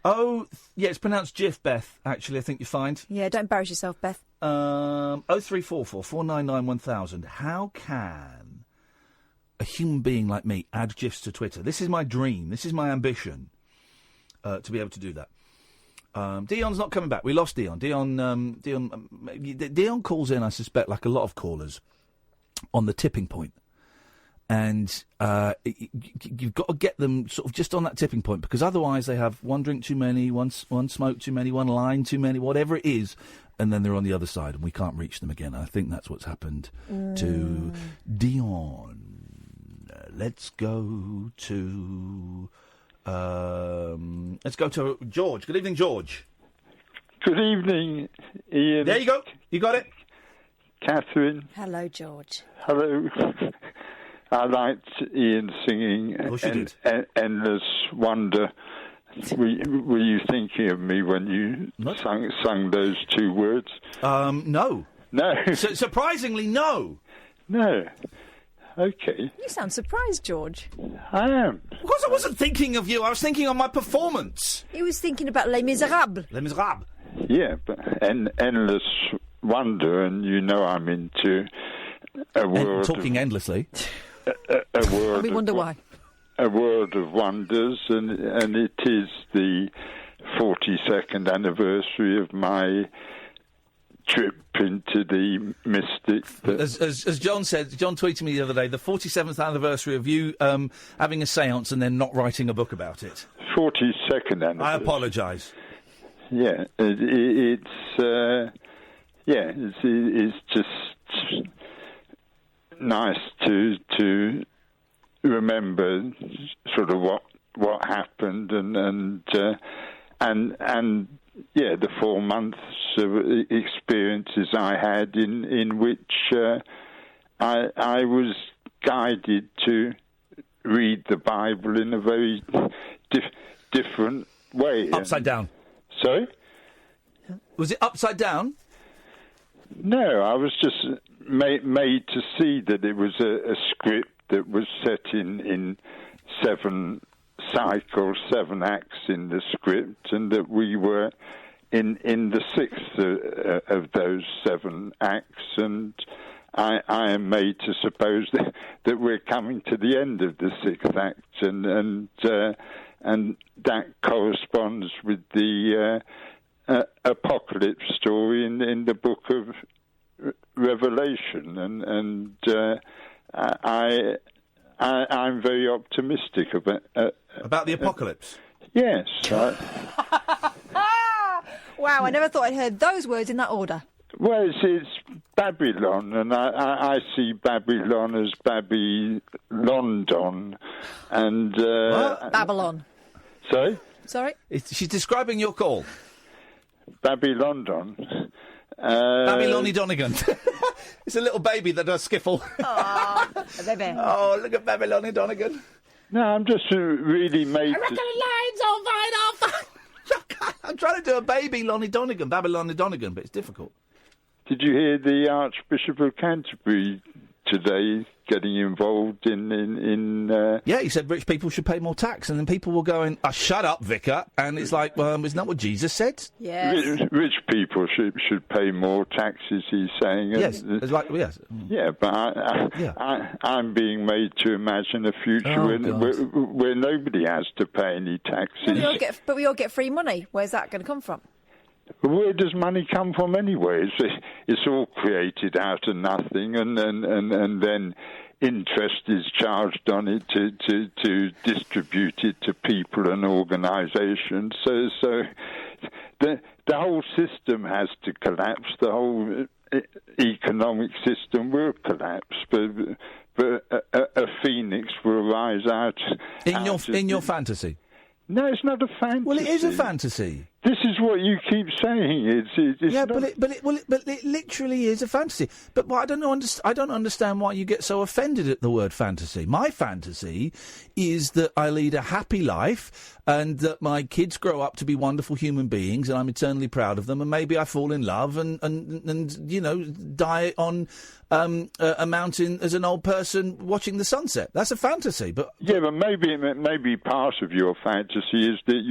C: Oh, yeah, it's pronounced GIF, Beth, actually. I think you find.
D: Yeah, don't embarrass yourself, Beth.
C: 0344 499 1000. How can a human being like me add GIFs to Twitter. This is my dream. This is my ambition, to be able to do that. Dion's not coming back. We lost Dion. Dion calls in, I suspect, like a lot of callers, on the tipping point. And you've got to get them sort of just on that tipping point, because otherwise they have one drink too many, one smoke too many, one line too many, whatever it is, and then they're on the other side and we can't reach them again. I think that's what's happened to Dion. Let's go to George. Good evening, George.
J: Good evening, Ian.
C: There you go. You got it.
J: Catherine.
D: Hello, George.
J: Hello. I liked Ian singing Endless Wonder. Were you thinking of me when you sung those two words?
C: No.
J: No.
C: Surprisingly, no.
J: No. Okay.
D: You sound surprised, George.
J: I am.
C: Of course I wasn't thinking of you. I was thinking of my performance.
D: He was thinking about Les Misérables.
C: Les Misérables.
J: Yeah, but Endless Wonder, and you know I'm into a world
C: talking endlessly.
J: A world.
D: We wonder why.
J: A world of wonders, and it is the 42nd anniversary of my trip into the mystic.
C: As John said, John tweeted me the other day, the 47th anniversary of you having a séance and then not writing a book about it.
J: 42nd anniversary.
C: I apologise.
J: Yeah, it's just nice to remember sort of what happened and the 4 months of experiences I had in which I was guided to read the Bible in a very different way.
C: Upside down.
J: Sorry?
C: Was it upside down?
J: No, I was just made to see that it was a script that was set in 7 cycles, 7 acts in the script, and that we were in the 6th of those 7 acts, and I am made to suppose that we're coming to the end of the 6th act, and that corresponds with the apocalypse story in the book of Revelation, and I'm very optimistic about
C: the apocalypse.
J: Yes.
D: Wow, I never thought I'd heard those words in that order.
J: Well, it's Babylon, and I see Babylon as Babylondon, and
D: Babylon.
J: Sorry?
C: She's describing your call.
J: Babylondon.
C: Babylonny Donegan. It's a little baby that does skiffle.
D: Oh, baby.
C: Oh, look at Babylonny Donegan.
J: No, I'm just really made.
C: I reckon the line's all right off. I'm trying to do a baby Lonnie Donegan, Babylonny Donegan, but it's difficult.
J: Did you hear the Archbishop of Canterbury today getting involved in
C: Yeah, he said rich people should pay more tax, and then people were going, shut up, Vicar, and it's like, isn't that what Jesus said?
D: Yes.
J: Rich people should pay more taxes, he's saying.
C: Yes, it's like, yes.
J: Yeah, but I'm being made to imagine a future where nobody has to pay any taxes.
D: But we all get free money. Where's that going to come from?
J: Where does money come from anyway? It's all created out of nothing, and then interest is charged on it to distribute it to people and organisations. So the whole system has to collapse. The whole economic system will collapse. But a phoenix will rise out.
C: In your fantasy?
J: No, it's not a fantasy.
C: Well, it is a fantasy.
J: This is what you keep saying.
C: But it literally is a fantasy. But I don't understand why you get so offended at the word fantasy. My fantasy is that I lead a happy life and that my kids grow up to be wonderful human beings, and I'm eternally proud of them. And maybe I fall in love and die on a mountain as an old person watching the sunset. That's a fantasy. But maybe part of your fantasy is that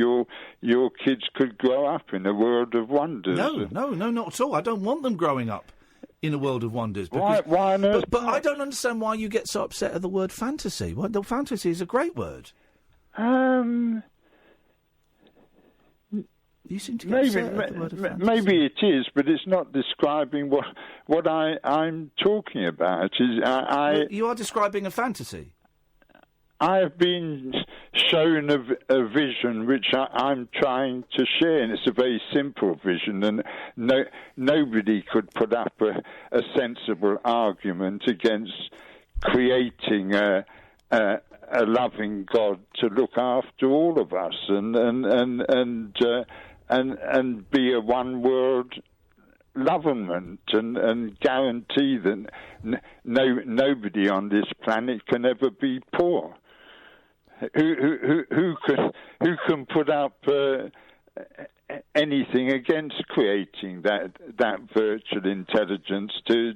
C: your kids could grow up in a world of wonders. No, not at all. I don't want them growing up in a world of wonders.
J: Why on earth?
C: But I don't understand why you get so upset at the word fantasy. Well, the fantasy is a great word. You seem to get upset at the word of fantasy.
J: Maybe it is, but it's not describing what I'm talking about.
C: You are describing a fantasy.
J: I have been shown a vision which I'm trying to share, and it's a very simple vision, and nobody could put up a sensible argument against creating a loving God to look after all of us and be a one world government and guarantee that nobody on this planet can ever be poor. Who can put up anything against creating that virtual intelligence to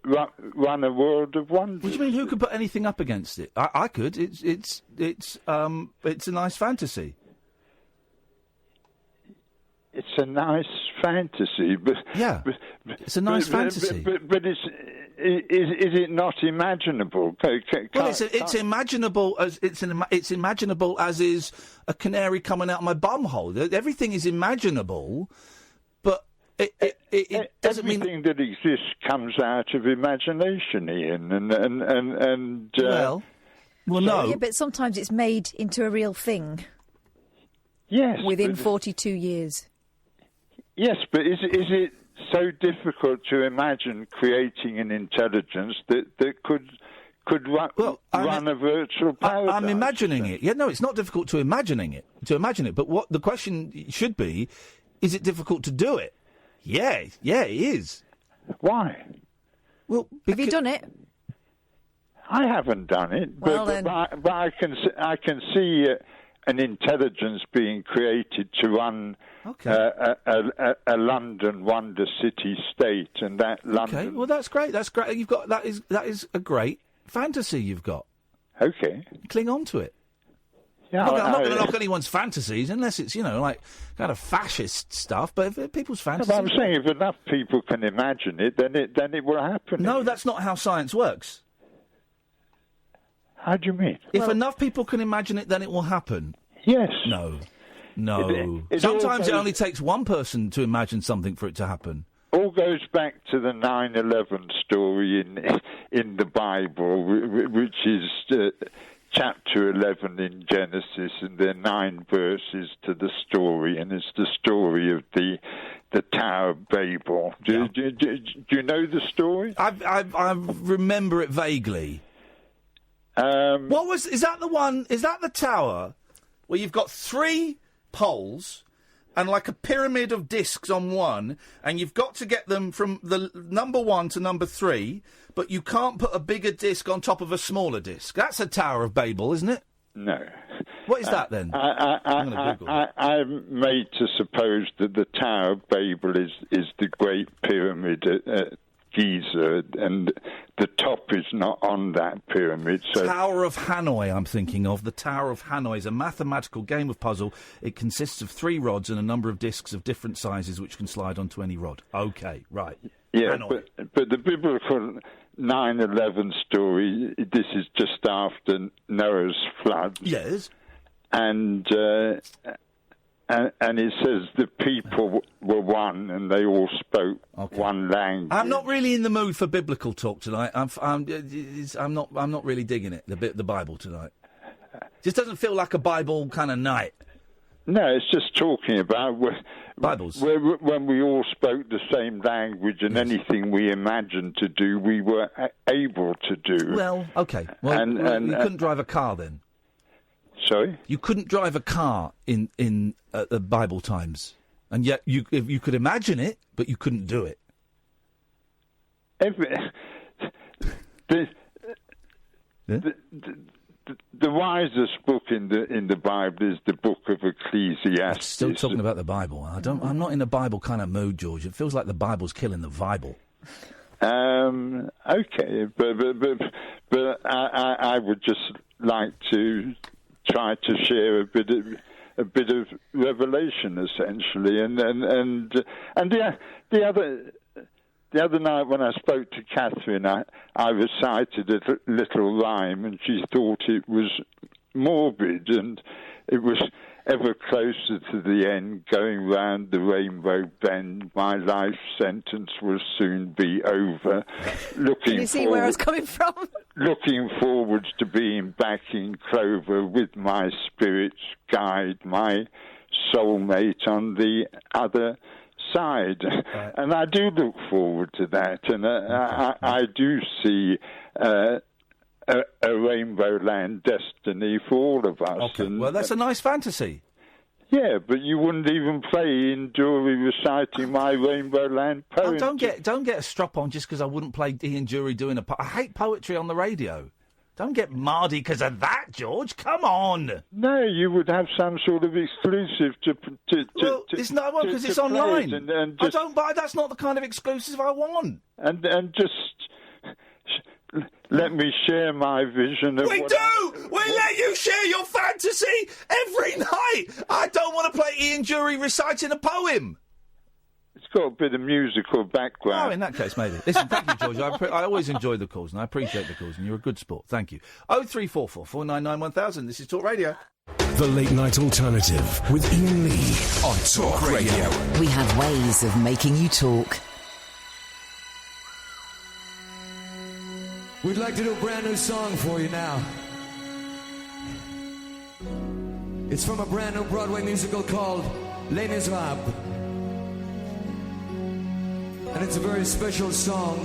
J: run a world of wonders?
C: What do you mean? Who could put anything up against it? I could. It's a nice fantasy.
J: It's a nice fantasy, but
C: yeah, it's a nice fantasy.
J: But is it not imaginable?
C: Well, it's imaginable as it's imaginable as is a canary coming out of my bumhole. Everything is imaginable, but it doesn't mean
J: everything that exists comes out of imagination, Ian, and
C: well, no.
D: Yeah, but sometimes it's made into a real thing.
J: Yes,
D: within 42 years.
J: Yes, but is it so difficult to imagine creating an intelligence that could run a virtual paradise?
C: I'm imagining it. Yeah, no, it's not difficult to imagine it. But what the question should be: is it difficult to do it? Yeah, it is.
J: Why?
C: Well,
D: have you done it?
J: I haven't done it,
D: well,
J: but I can see an intelligence being created to run a London wonder city state, and that London.
C: Okay, well that's great. That's great. You've got that is a great fantasy you've got.
J: Okay,
C: cling on to it.
J: Yeah,
C: I'm not going to knock anyone's fantasies unless it's like kind of fascist stuff. But if people's fantasies,
J: I'm saying if enough people can imagine it, then it will happen.
C: No, that's not how science works.
J: How do you mean?
C: If enough people can imagine it, then it will happen.
J: Yes.
C: No.
J: It
C: Sometimes it only takes one person to imagine something for it to happen.
J: All goes back to the 9/11 story in the Bible, which is chapter 11 in Genesis, and there are 9 verses to the story, and it's the story of the Tower of Babel. Do you know the story?
C: I remember it vaguely. Is that the one? Is that the tower where you've got 3 poles and like a pyramid of discs on one, and you've got to get them from the number 1 to number 3, but you can't put a bigger disc on top of a smaller disc? That's a Tower of Babel, isn't it?
J: No.
C: What is that then?
J: I'm made to suppose that the Tower of Babel is the Great Pyramid at Giza, and the top is not on that pyramid. So
C: Tower of Hanoi, I'm thinking of. The Tower of Hanoi is a mathematical game of puzzle. It consists of 3 rods and a number of discs of different sizes which can slide onto any rod. Okay, right.
J: Yeah,
C: Hanoi.
J: but the biblical 9/11 story, this is just after Noah's flood.
C: Yes.
J: And it says the people were one, and they all spoke one language.
C: I'm not really in the mood for biblical talk tonight. I'm not really digging it. The Bible tonight. Just doesn't feel like a Bible kind of night.
J: No, it's just talking about
C: Bibles.
J: When we all spoke the same language, and anything we imagined to do, we were able to do.
C: Well, okay. Well, you couldn't drive a car then.
J: Sorry?
C: You couldn't drive a car in the Bible times, and yet you could imagine it, but you couldn't do it.
J: The wisest book in the Bible is the book of Ecclesiastes.
C: Still talking about the Bible. I'm not in a Bible kind of mood, George. It feels like the Bible's killing the Bible.
J: Okay, but I would just like to try to share a bit of revelation, essentially, and the the other night when I spoke to Katherine, I recited a little rhyme, and she thought it was morbid, and it was ever closer to the end, going round the rainbow bend. My life sentence will soon be over.
D: Can you see where I was coming from?
J: Looking forward to being back in Clover with my spirit's guide, my soulmate on the other side. Right. And I do look forward to that, and I do see a Rainbow Land destiny for all of us.
C: Okay. Well, that's a nice fantasy.
J: Yeah, but you wouldn't even play Ian Dury reciting my Rainbow Land poem.
C: Oh, don't get a strop on just because I wouldn't play Ian Dury doing I hate poetry on the radio. Don't get mardy because of that, George. Come on.
J: No, you would have some sort of exclusive
C: it's not because it's online. And just, I don't. But that's not the kind of exclusive I want.
J: And just let me share my vision of
C: We let you share your fantasy every night. I don't want to play Ian Dury reciting a poem.
J: It's got a bit of musical background.
C: Oh, in that case, maybe. Listen, thank you, George. I always enjoy the calls, and I appreciate the calls, and you're a good sport. Thank you. 0344 499 1000. This is Talk Radio.
A: The Late Night Alternative with Iain Lee on Talk Radio.
B: We have ways of making you talk.
I: We'd like to do a brand new song for you now. It's from a brand new Broadway musical called Les Misérables. And it's a very special song.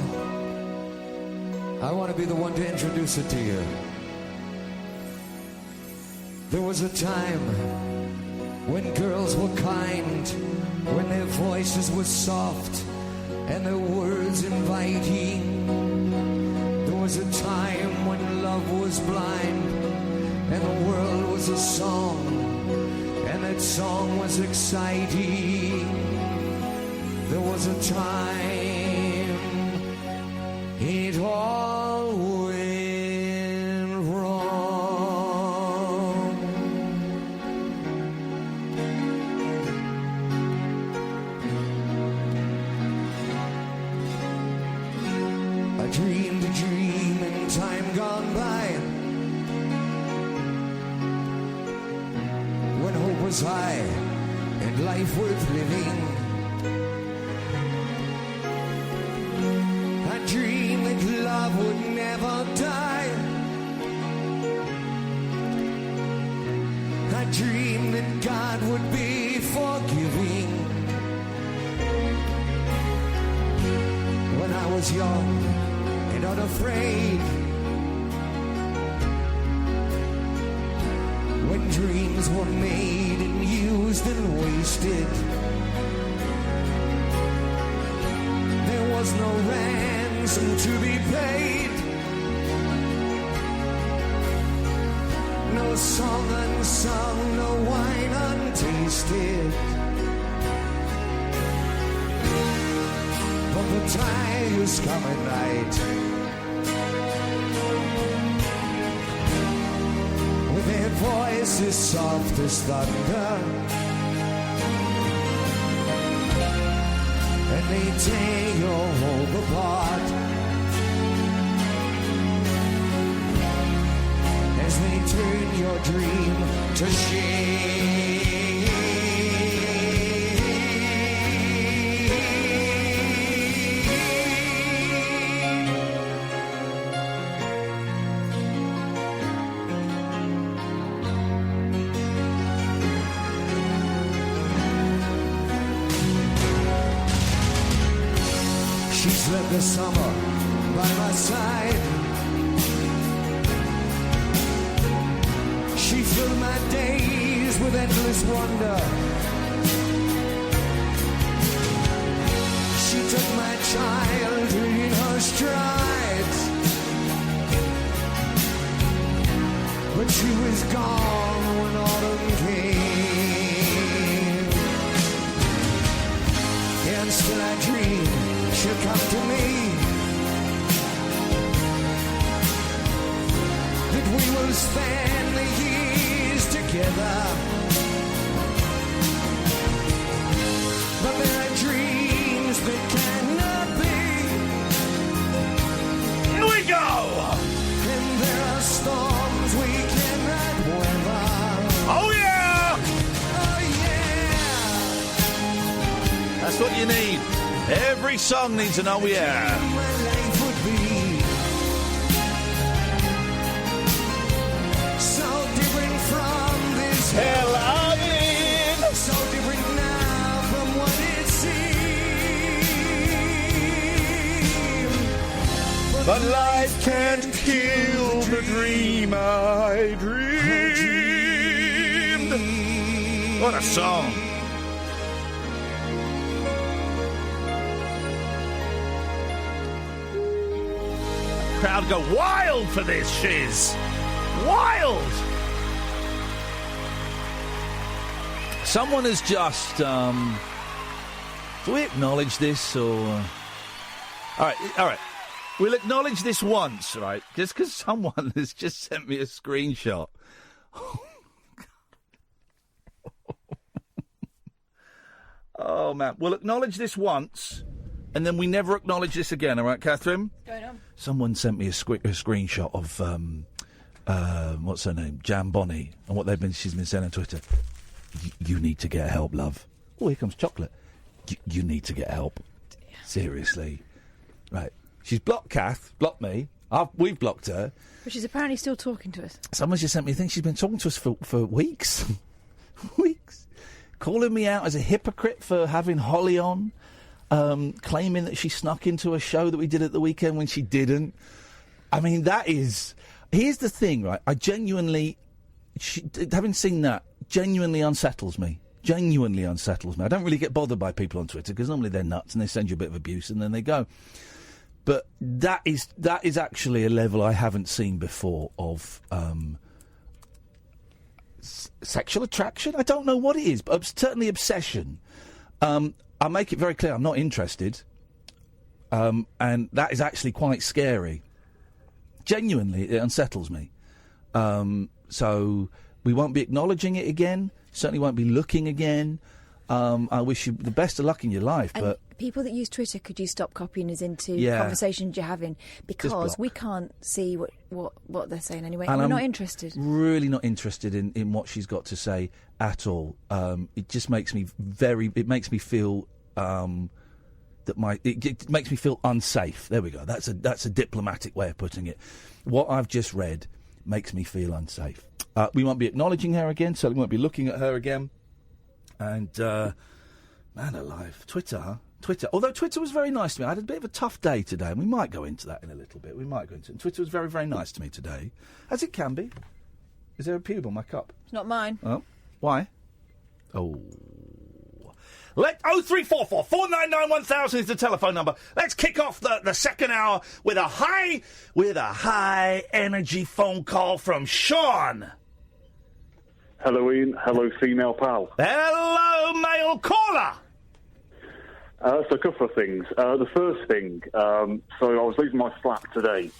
I: I want to be the one to introduce it to you. There was a time when girls were kind, when their voices were soft and their words inviting. There was a time when love was blind and the world was a song, and that song was exciting. There was a time it all went wrong. I dreamed a dream in time gone by, when hope was high and life worth living. I dreamed that love would never die. I dreamed that God would be forgiving. When I was young and unafraid, when dreams were made and used and wasted, there was no ransom to be paid, no song unsung, no wine untasted. But the time is coming night, with their voices soft as thunder, and they tear your hope apart as they turn your dream to shame. She's left the summer by my side. She filled my days with endless wonder. She took my childhood in her strides, but she was gone when autumn came. And still I dream she'll come to me, that we will spend the years together. But there are dreams that cannot be,
C: what you need. Every song needs an oh yeah.
I: So different from this
C: hell I'm in.
I: So different now from what it seemed.
C: But life can't kill the dream I dreamed. What a song. Crowd go wild for this shiz. Wild. Someone has just, do we acknowledge this or? All right. We'll acknowledge this once, right? Just because someone has just sent me a screenshot. Oh, man. We'll acknowledge this once, and then we never acknowledge this again, all right, Catherine?
D: What's going on?
C: Someone sent me a screenshot of, what's her name? Jan Bonny, and what she's been saying on Twitter. You need to get help, love. Oh, here comes chocolate. You need to get help. Seriously. Right. She's blocked Kath, blocked me. We've blocked her.
D: But she's apparently still talking to us.
C: Someone's just sent me a thing. She's been talking to us for weeks. Weeks. Calling me out as a hypocrite for having Hollie on. Claiming that she snuck into a show that we did at the weekend when she didn't. I mean, that is... Here's the thing, right? I genuinely... having seen that, genuinely unsettles me. Genuinely unsettles me. I don't really get bothered by people on Twitter because normally they're nuts and they send you a bit of abuse and then they go... But that is actually a level I haven't seen before of sexual attraction. I don't know what it is, but certainly obsession. I make it very clear I'm not interested, and that is actually quite scary. Genuinely, it unsettles me. So we won't be acknowledging it again. Certainly won't be looking again. I wish you the best of luck in your life, but...
D: People that use Twitter, could you stop copying us into conversations you're having? Because we can't see what they're saying anyway, and we're not interested.
C: Really not interested in what she's got to say at all. It just makes me it makes me feel it makes me feel unsafe. There we go. That's a diplomatic way of putting it. What I've just read makes me feel unsafe. We won't be acknowledging her again, so we won't be looking at her again. And man alive, Twitter, huh? Twitter. Although Twitter was very nice to me. I had a bit of a tough day today, and we might go into that in a little bit. And Twitter was very, very nice to me today, as it can be. Is there a pube on my cup?
D: It's not mine.
C: Oh, why? Oh. 0344 499 1000 is the telephone number. Let's kick off the second hour with a high energy phone call from Sean.
G: Hello, Ian. Hello, female pal.
C: Hello, male caller.
G: So a couple of things. The first thing, so I was leaving my flat today,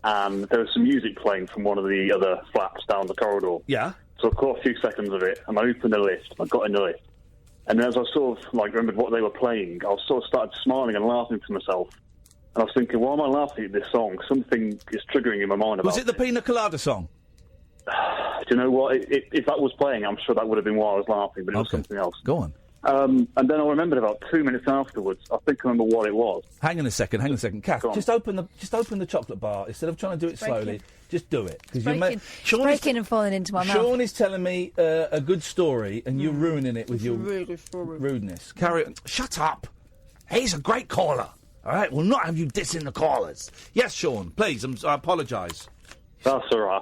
G: and there was some music playing from one of the other flats down the corridor.
C: Yeah.
G: So I caught a few seconds of it, and I opened the lift. I got in the lift. And then as I sort of remembered what they were playing, I sort of started smiling and laughing to myself. And I was thinking, why am I laughing at this song? Something is triggering in my mind about it.
C: Was it the Pina Colada song?
G: Do you know what? If that was playing, I'm sure that would have been why I was laughing, but it was something else.
C: Go on.
G: And then I remembered about 2 minutes afterwards. I think I remember what it was.
C: Hang on a second. Kath, just open the chocolate bar instead of trying to do it slowly. Just do it because
D: you're breaking and falling into my mouth.
C: Sean is telling me a good story, and you're ruining it with your rudeness. Carry on. Shut up. He's a great caller. All right, we'll not have you dissing the callers. Yes, Sean, please. I apologise.
G: That's all right.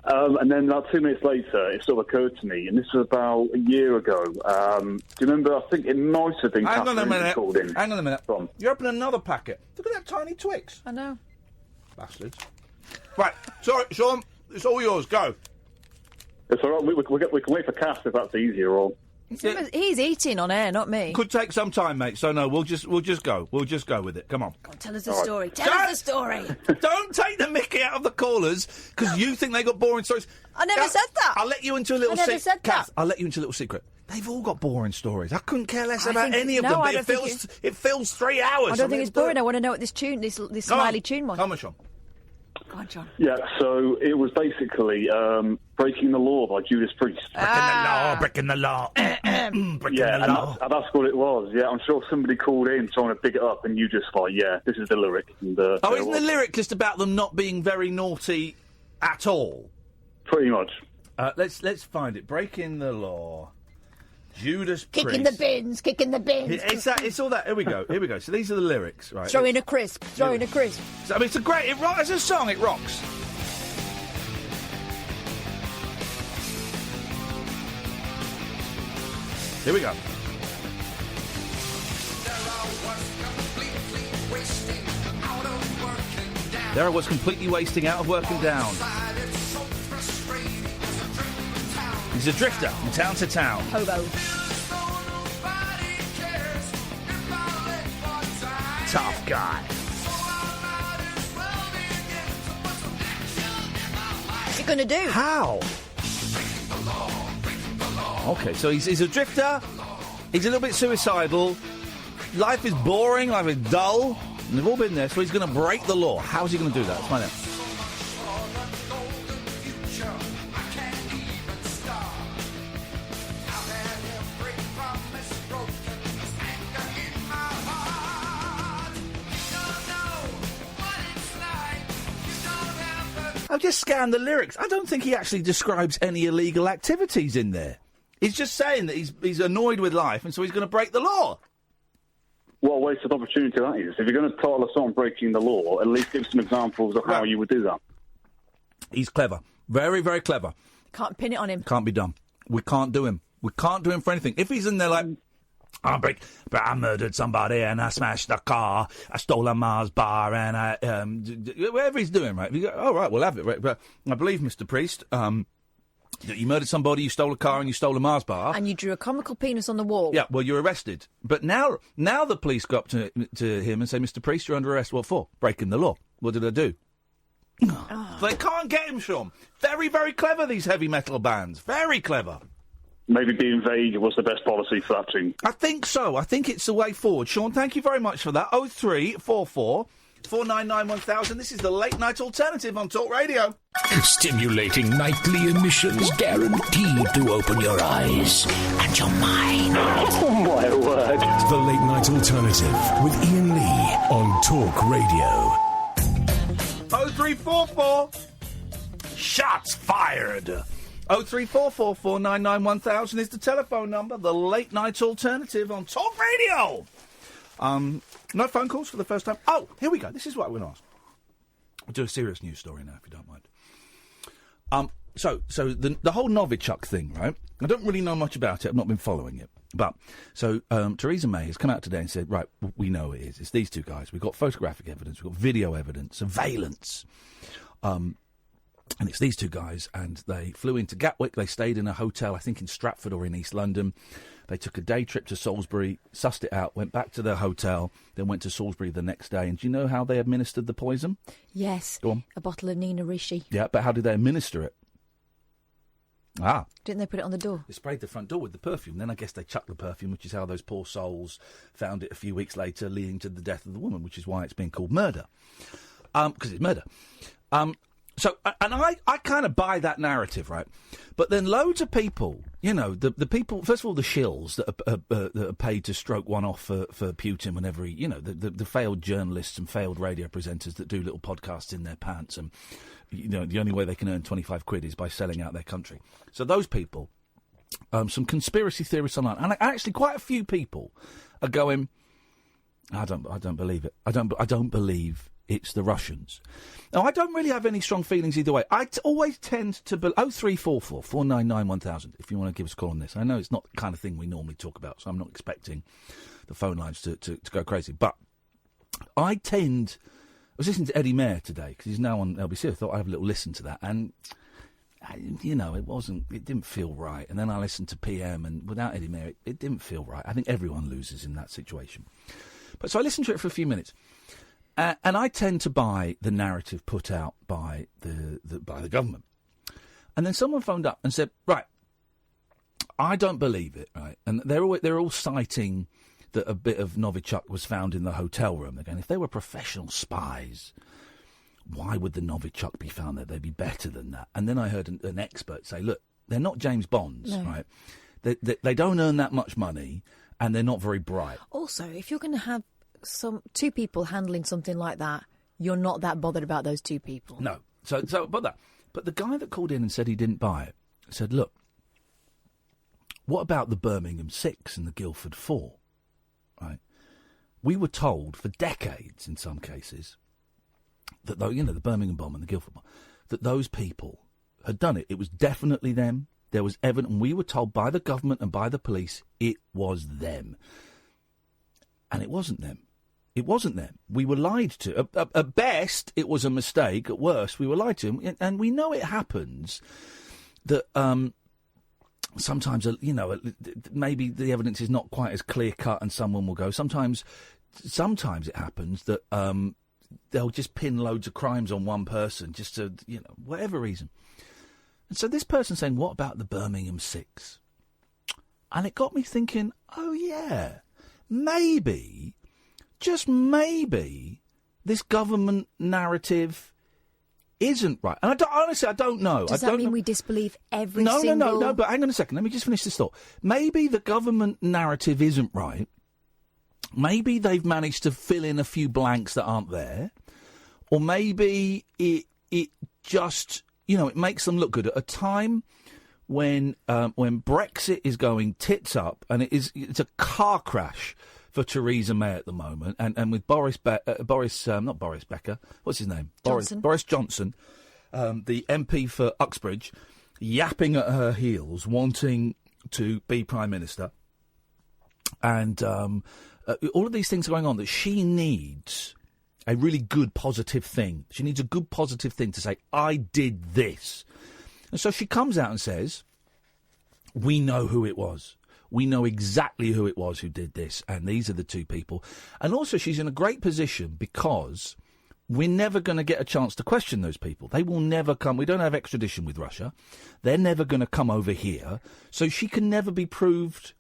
G: And then about 2 minutes later, it sort of occurred to me, and this was about a year ago. Do you remember? I think it might have been Catherine who called in.
C: Hang on a minute. You're opening another packet. Look at that tiny Twix.
D: I know.
C: Bastards. Right. Sorry, Sean. It's all yours. Go.
G: It's all right. We can wait for Kath if that's easier. Or
D: he's eating on air, not me.
C: Could take some time, mate. So no, we'll just go. We'll just go with it. Come on.
D: Go on, tell us the story. Tell us the story.
C: Don't take the mickey out of the callers because you think they got boring stories.
D: I never said that.
C: I'll let you into a little secret.
D: I never said that.
C: I'll let you into a little secret. They've all got boring stories. I couldn't care less about any of them. But it fills 3 hours.
D: I don't think it's boring. I want to know what this smiley tune was.
C: Come on, Sean.
D: Go on, John.
K: Yeah, so it was basically Breaking the Law by Judas Priest.
C: Breaking the law.
K: And that's what it was. Yeah, I'm sure somebody called in trying to pick it up, and you just like, yeah, this is the lyric. And,
C: isn't the lyric just about them not being very naughty at all?
K: Pretty much.
C: Let's find it. Breaking the Law. Judas Priest.
D: Kick in the bins.
C: It's all that. Here we go. So these are the lyrics, right?
D: Throw in a crisp.
C: So, I mean, it's a great. As a song, it rocks. Here we go. There I was completely wasting out of working down. He's a drifter from town to town.
D: Hobo.
C: Tough guy.
D: What's he going to do?
C: How? Okay, so he's a drifter. He's a little bit suicidal. Life is boring. Life is dull. And they've all been there, so he's going to break the law. How's he going to do that? Let's find out. I've just scanned the lyrics. I don't think he actually describes any illegal activities in there. He's just saying that he's annoyed with life, and so he's going to break the law.
K: What a wasted opportunity that is. If you're going to title a song Breaking the Law, at least give some examples of how you would do that.
C: He's clever. Very, very clever.
D: Can't pin it on him.
C: Can't be done. We can't do him. We can't do him for anything. If he's in there like, I murdered somebody and I smashed the car, I stole a Mars bar and I, whatever he's doing, right? You go, oh, right, we'll have it, right? But I believe, Mr. Priest, you murdered somebody, you stole a car and you stole a Mars bar.
D: And you drew a comical penis on the wall.
C: Yeah, well, you're arrested. But now the police go up to him and say, Mr. Priest, you're under arrest. What for? Breaking the law. What did I do? Oh. They can't get him, Sean. Very, very clever, these heavy metal bands. Very clever.
K: Maybe being vague was the best policy for that team.
C: I think so. I think it's the way forward. Sean, thank you very much for that. 0344 499 1000. This is the Late Night Alternative on Talk Radio.
A: Stimulating nightly emissions guaranteed to open your eyes and your mind.
H: Oh, my word.
A: The Late Night Alternative with Iain Lee on Talk Radio.
C: 0344 Shots fired. 0344 499 1000 is the telephone number. The Late Night Alternative on Talk Radio. No phone calls for the first time. Oh, here we go. This is what I'm going to ask. We'll do a serious news story now, if you don't mind. So the whole Novichok thing, right? I don't really know much about it. I've not been following it. But, so, Theresa May has come out today and said, right, we know it is. It's these two guys. We've got photographic evidence. We've got video evidence, surveillance. And it's these two guys, and they flew into Gatwick. They stayed in a hotel, I think in Stratford or in East London. They took a day trip to Salisbury, sussed it out, went back to their hotel, then went to Salisbury the next day. And do you know how they administered the poison?
D: Yes.
C: Go on.
D: A bottle of Nina Rishi.
C: Yeah, but how did they administer it?
D: Didn't they put it on the door?
C: They sprayed the front door with the perfume. Then I guess they chucked the perfume, which is how those poor souls found it a few weeks later, leading to the death of the woman, which is why it's been called murder. Because it's murder. So, and I kind of buy that narrative, right? But then loads of people, you know, the people, first of all, the shills that are paid to stroke one off for Putin whenever he, you know, the failed journalists and failed radio presenters that do little podcasts in their pants, and, you know, the only way they can earn 25 quid is by selling out their country. So those people, some conspiracy theorists online, and actually quite a few people are going, I don't believe it. I don't believe it's the Russians. Now, I don't really have any strong feelings either way. I always tend to... 0344 499 1000, if you want to give us a call on this. I know it's not the kind of thing we normally talk about, so I'm not expecting the phone lines to go crazy. But I tend... I was listening to Eddie Mair today, because he's now on LBC. I thought I'd have a little listen to that. And, you know, it didn't feel right. And then I listened to PM, and without Eddie Mair, it didn't feel right. I think everyone loses in that situation. But so I listened to it for a few minutes. And I tend to buy the narrative put out by the government. And then someone phoned up and said, right, I don't believe it, right? And they're all citing that a bit of Novichok was found in the hotel room. They're going, if they were professional spies, why would the Novichok be found there? They'd be better than that. And then I heard an expert say, look, they're not James Bonds, right? They don't earn that much money, and they're not very bright.
D: Also, if you're going to have two people handling something like that, you're not that bothered about those two people.
C: No. So but the guy that called in and said he didn't buy it said, look, what about the Birmingham 6 and the Guildford 4? Right? We were told for decades, in some cases, that the Birmingham bomb and the Guildford bomb, that those people had done it. It was definitely them. There was evidence, and we were told by the government and by the police it was them. And it wasn't them. It wasn't them. We were lied to. At best, it was a mistake. At worst, we were lied to. And we know it happens that sometimes, maybe the evidence is not quite as clear-cut and someone will go. Sometimes it happens that they'll just pin loads of crimes on one person just to, whatever reason. And so this person saying, what about the Birmingham 6? And it got me thinking, oh, yeah, maybe, just maybe, this government narrative isn't right. And honestly, I don't know.
D: Does that mean we disbelieve every single...
C: No, but hang on a second. Let me just finish this thought. Maybe the government narrative isn't right. Maybe they've managed to fill in a few blanks that aren't there. Or maybe it just... it makes them look good at a time when Brexit is going tits up, and it's a car crash for Theresa May at the moment, and with Boris Becker, what's his name?
D: Johnson.
C: Boris Johnson, the MP for Uxbridge, yapping at her heels, wanting to be Prime Minister, and all of these things going on that she needs. A really good positive thing. She needs a good positive thing to say, I did this. And so she comes out and says, we know who it was. We know exactly who it was who did this. And these are the two people. And also she's in a great position because we're never going to get a chance to question those people. They will never come. We don't have extradition with Russia. They're never going to come over here. So she can never be proved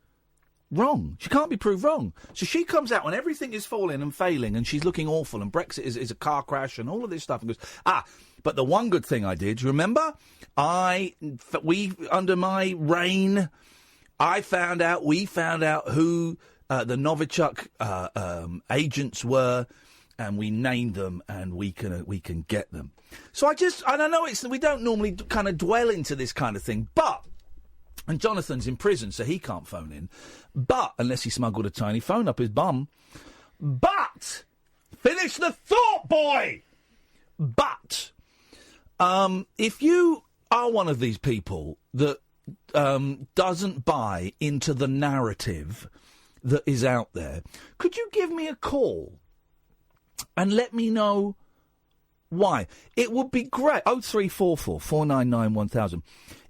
C: wrong. She can't be proved wrong. So she comes out when everything is falling and failing and she's looking awful and Brexit is a car crash and all of this stuff and goes, but the one good thing I did, remember? Under my reign, we found out who the Novichok agents were, and we named them, and we can get them. So I don't know, we don't normally kind of dwell into this kind of thing, but... And Jonathan's in prison, so he can't phone in. But, unless he smuggled a tiny phone up his bum. But, finish the thought, boy! But, if you are one of these people that doesn't buy into the narrative that is out there, could you give me a call and let me know why? It would be great. 0344 499 1000.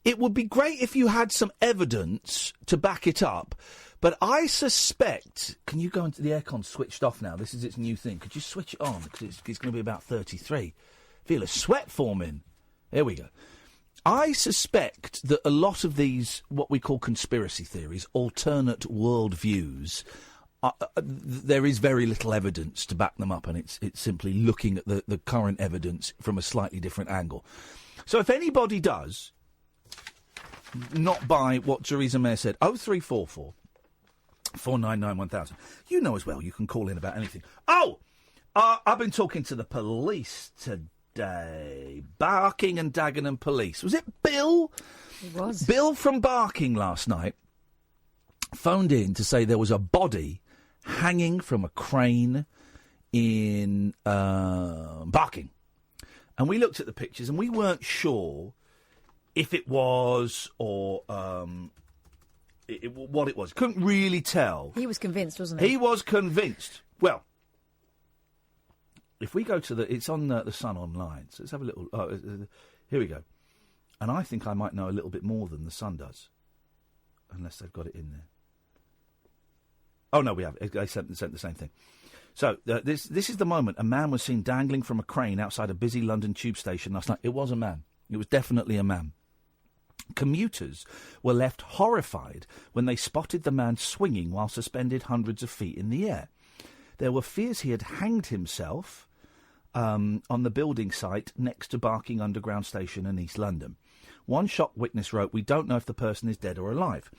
C: It would be great if you had some evidence to back it up, but I suspect... Can you go into the aircon switched off now? This is its new thing. Could you switch it on? Because it's going to be about 33. Feel a sweat forming. There we go. I suspect that a lot of these, what we call conspiracy theories, alternate worldviews, there is very little evidence to back them up, and it's simply looking at the current evidence from a slightly different angle. So if anybody does... not buy what Theresa May said. 0344 499 1000. You know as well, you can call in about anything. I've been talking to the police today. Barking and Dagenham Police. Was it Bill?
D: It was.
C: Bill from Barking last night phoned in to say there was a body hanging from a crane in Barking. And we looked at the pictures and we weren't sure if it was or what it was. Couldn't really tell.
D: He was convinced, wasn't he?
C: He was convinced. Well, if we go to it's on the Sun online, so let's have a little... here we go. And I think I might know a little bit more than the Sun does, unless they've got it in there. Oh, no, we have. They sent the same thing. So, this is the moment. A man was seen dangling from a crane outside a busy London tube station last night. It was a man. It was definitely a man. Commuters were left horrified when they spotted the man swinging while suspended hundreds of feet in the air. There were fears he had hanged himself, on the building site next to Barking Underground Station in East London. One shocked witness wrote, "We don't know if the person is dead or alive."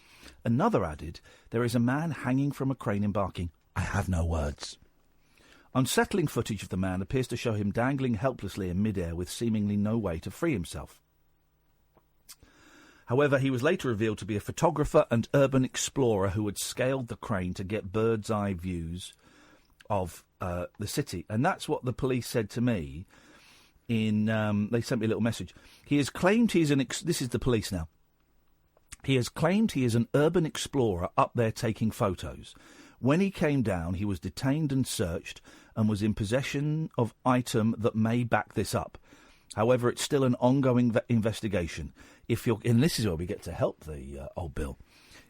C: Another added, "There is a man hanging from a crane in Barking. I have no words." Unsettling footage of the man appears to show him dangling helplessly in midair with seemingly no way to free himself. However, he was later revealed to be a photographer and urban explorer who had scaled the crane to get bird's-eye views of the city. And that's what the police said to me. They sent me a little message. He has claimed he is this is the police now. He has claimed he is an urban explorer up there taking photos. When he came down, he was detained and searched and was in possession of item that may back this up. However, it's still an ongoing investigation. And this is where we get to help the old Bill.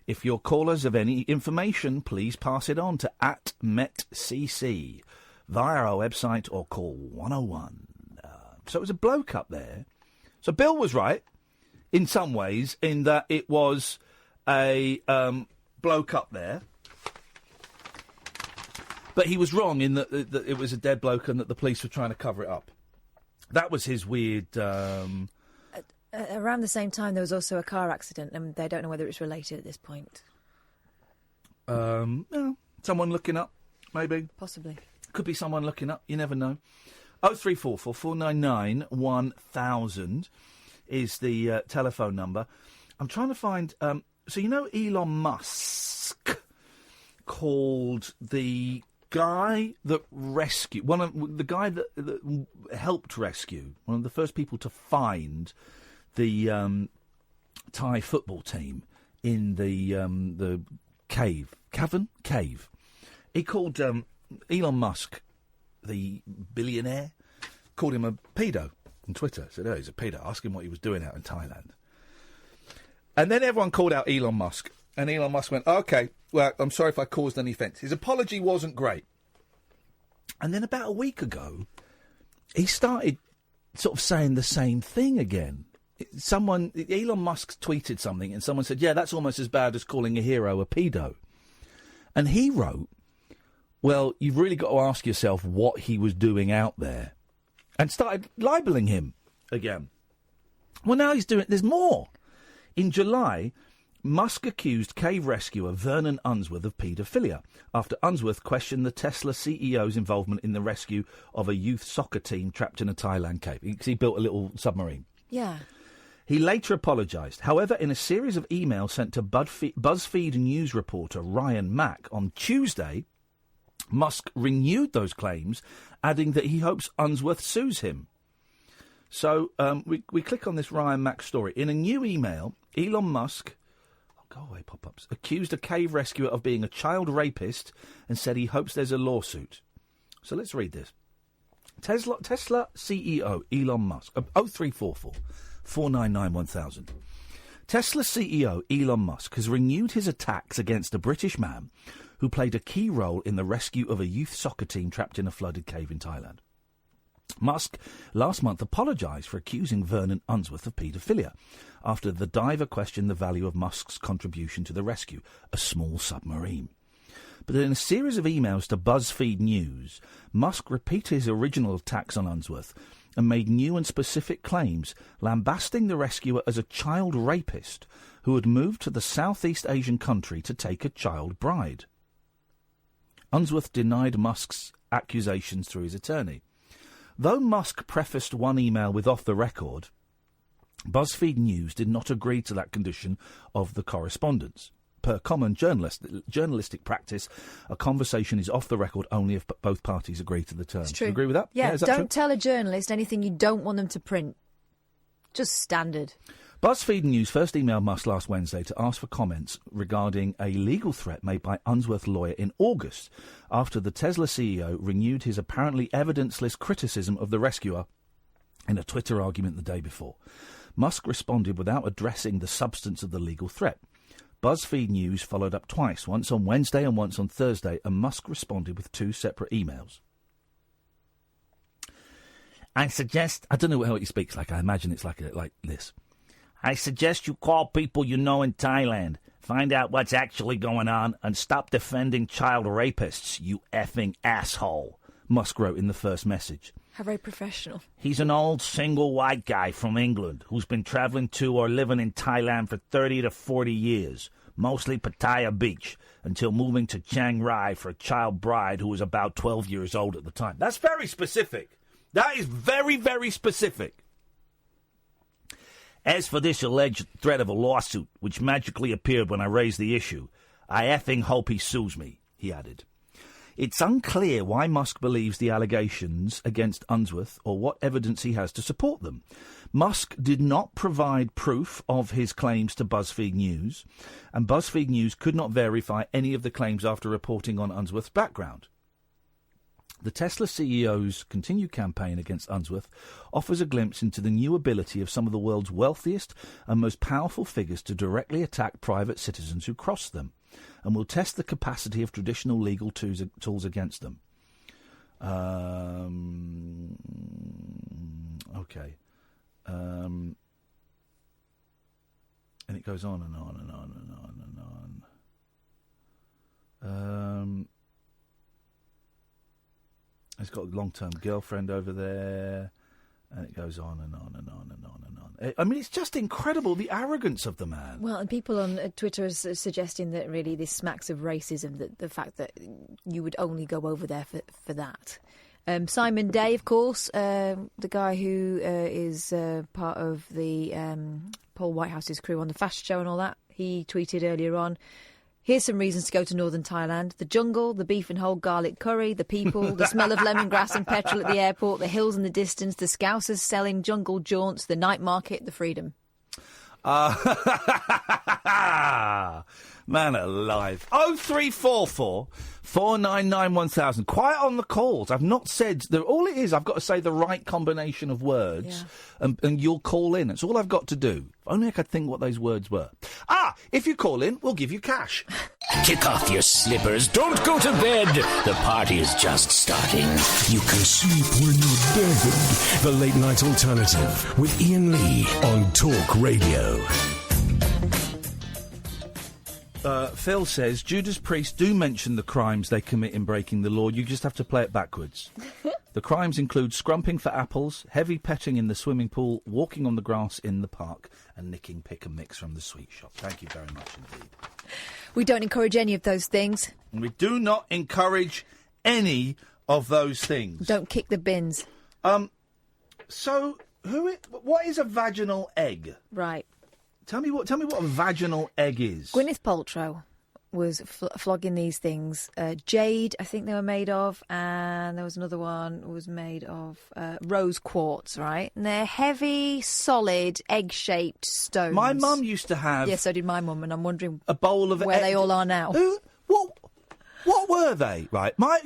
C: If your callers have any information, please pass it on to @METCC via our website or call 101. So it was a bloke up there. So Bill was right in some ways in that it was a bloke up there. But he was wrong in that it was a dead bloke and that the police were trying to cover it up. That was his weird...
D: Around the same time, there was also a car accident, and they don't know whether it's related at this point.
C: Someone looking up, maybe.
D: Possibly. Could
C: be someone looking up, you never know. 0344 499 1000 is the telephone number. I'm trying to find... so you know Elon Musk called the guy that rescued... the guy that helped rescue, one of the first people to find the Thai football team in the cave. Cave. He called Elon Musk, the billionaire, called him a pedo on Twitter. Said, "Oh, he's a pedo." Ask him what he was doing out in Thailand. And then everyone called out Elon Musk. And Elon Musk went, "OK, well, I'm sorry if I caused any offence." His apology wasn't great. And then about a week ago, he started sort of saying the same thing again. Elon Musk tweeted something and someone said, "Yeah, that's almost as bad as calling a hero a pedo." And he wrote, "Well, you've really got to ask yourself what he was doing out there," and started libelling him again. Well, now he's doing... There's more. In July, Musk accused cave rescuer Vernon Unsworth of paedophilia after Unsworth questioned the Tesla CEO's involvement in the rescue of a youth soccer team trapped in a Thailand cave. He built a little submarine.
D: Yeah.
C: He later apologised. However, in a series of emails sent to BuzzFeed news reporter Ryan Mack on Tuesday, Musk renewed those claims, adding that he hopes Unsworth sues him. So we click on this Ryan Mack story. In a new email, Elon Musk... Go away, pop-ups. Accused a cave rescuer of being a child rapist and said he hopes there's a lawsuit. So let's read this. Tesla CEO Elon Musk. 0344 499 1000. Tesla CEO Elon Musk has renewed his attacks against a British man who played a key role in the rescue of a youth soccer team trapped in a flooded cave in Thailand. Musk last month apologised for accusing Vernon Unsworth of paedophilia after the diver questioned the value of Musk's contribution to the rescue, a small submarine. But in a series of emails to BuzzFeed News, Musk repeated his original attacks on Unsworth and made new and specific claims, lambasting the rescuer as a child rapist who had moved to the Southeast Asian country to take a child bride. Unsworth denied Musk's accusations through his attorney. Though Musk prefaced one email with "off the record," BuzzFeed News did not agree to that condition of the correspondence. Per common journalistic practice, a conversation is off the record only if both parties agree to the terms.
D: It's true.
C: You agree with that?
D: Yeah,
C: is that
D: don't
C: true?
D: tell a journalist anything you don't want them to print. Just standard.
C: BuzzFeed News first emailed Musk last Wednesday to ask for comments regarding a legal threat made by Unsworth's lawyer in August after the Tesla CEO renewed his apparently evidenceless criticism of the rescuer in a Twitter argument the day before. Musk responded without addressing the substance of the legal threat. BuzzFeed News followed up twice, once on Wednesday and once on Thursday, and Musk responded with two separate emails. I don't know how he speaks like. I imagine it's like this. I suggest you call people you know in Thailand, find out what's actually going on, and stop defending child rapists, you effing asshole. Musk wrote in the first message.
D: How very professional.
C: He's an old single white guy from England who's been travelling to or living in Thailand for 30 to 40 years, mostly Pattaya Beach, until moving to Chiang Rai for a child bride who was about 12 years old at the time. That's very specific. That is very, very specific. As for this alleged threat of a lawsuit, which magically appeared when I raised the issue, I effing hope he sues me, he added. It's unclear why Musk believes the allegations against Unsworth or what evidence he has to support them. Musk did not provide proof of his claims to BuzzFeed News, and BuzzFeed News could not verify any of the claims after reporting on Unsworth's background. The Tesla CEO's continued campaign against Unsworth offers a glimpse into the new ability of some of the world's wealthiest and most powerful figures to directly attack private citizens who cross them, and will test the capacity of traditional legal tools against them. Okay. And it goes on and on and on and on and on. He's got a long-term girlfriend over there, and it goes on and on and on and on and on. I mean, it's just incredible, the arrogance of the man.
D: Well, and people on Twitter are suggesting that really this smacks of racism, the fact that you would only go over there for that. Simon Day, of course, the guy who is part of the Paul Whitehouse's crew on the Fast Show and all that, he tweeted earlier on, here's some reasons to go to northern Thailand. The jungle, the beef and whole garlic curry, the people, the smell of lemongrass and petrol at the airport, the hills in the distance, the scousers selling jungle jaunts, the night market, the freedom.
C: Man alive. 0344 499 1000. Quiet on the calls. I've not said... all it is, I've got to say the right combination of words, and you'll call in. That's all I've got to do. If only I could think what those words were. If you call in, we'll give you cash.
A: Kick off your slippers. Don't go to bed. The party is just starting. You can sleep when you're dead.
L: The Late Night Alternative with Iain Lee on Talk Radio.
C: Phil says, Judas Priest do mention the crimes they commit in breaking the law. You just have to play it backwards. The crimes include scrumping for apples, heavy petting in the swimming pool, walking on the grass in the park, and nicking pick and mix from the sweet shop. Thank you very much indeed.
D: We don't encourage any of those things.
C: And we do not encourage any of those things.
D: Don't kick the bins.
C: So, what is a vaginal egg?
D: Right.
C: Tell me what a vaginal egg is.
D: Gwyneth Paltrow was flogging these things. Jade, I think they were made of, and there was another one was made of rose quartz, right? And they're heavy, solid, egg-shaped stones.
C: My mum used to have...
D: Yes, so did my mum, and I'm wondering
C: a bowl of
D: where they all are now.
C: What were they, right? My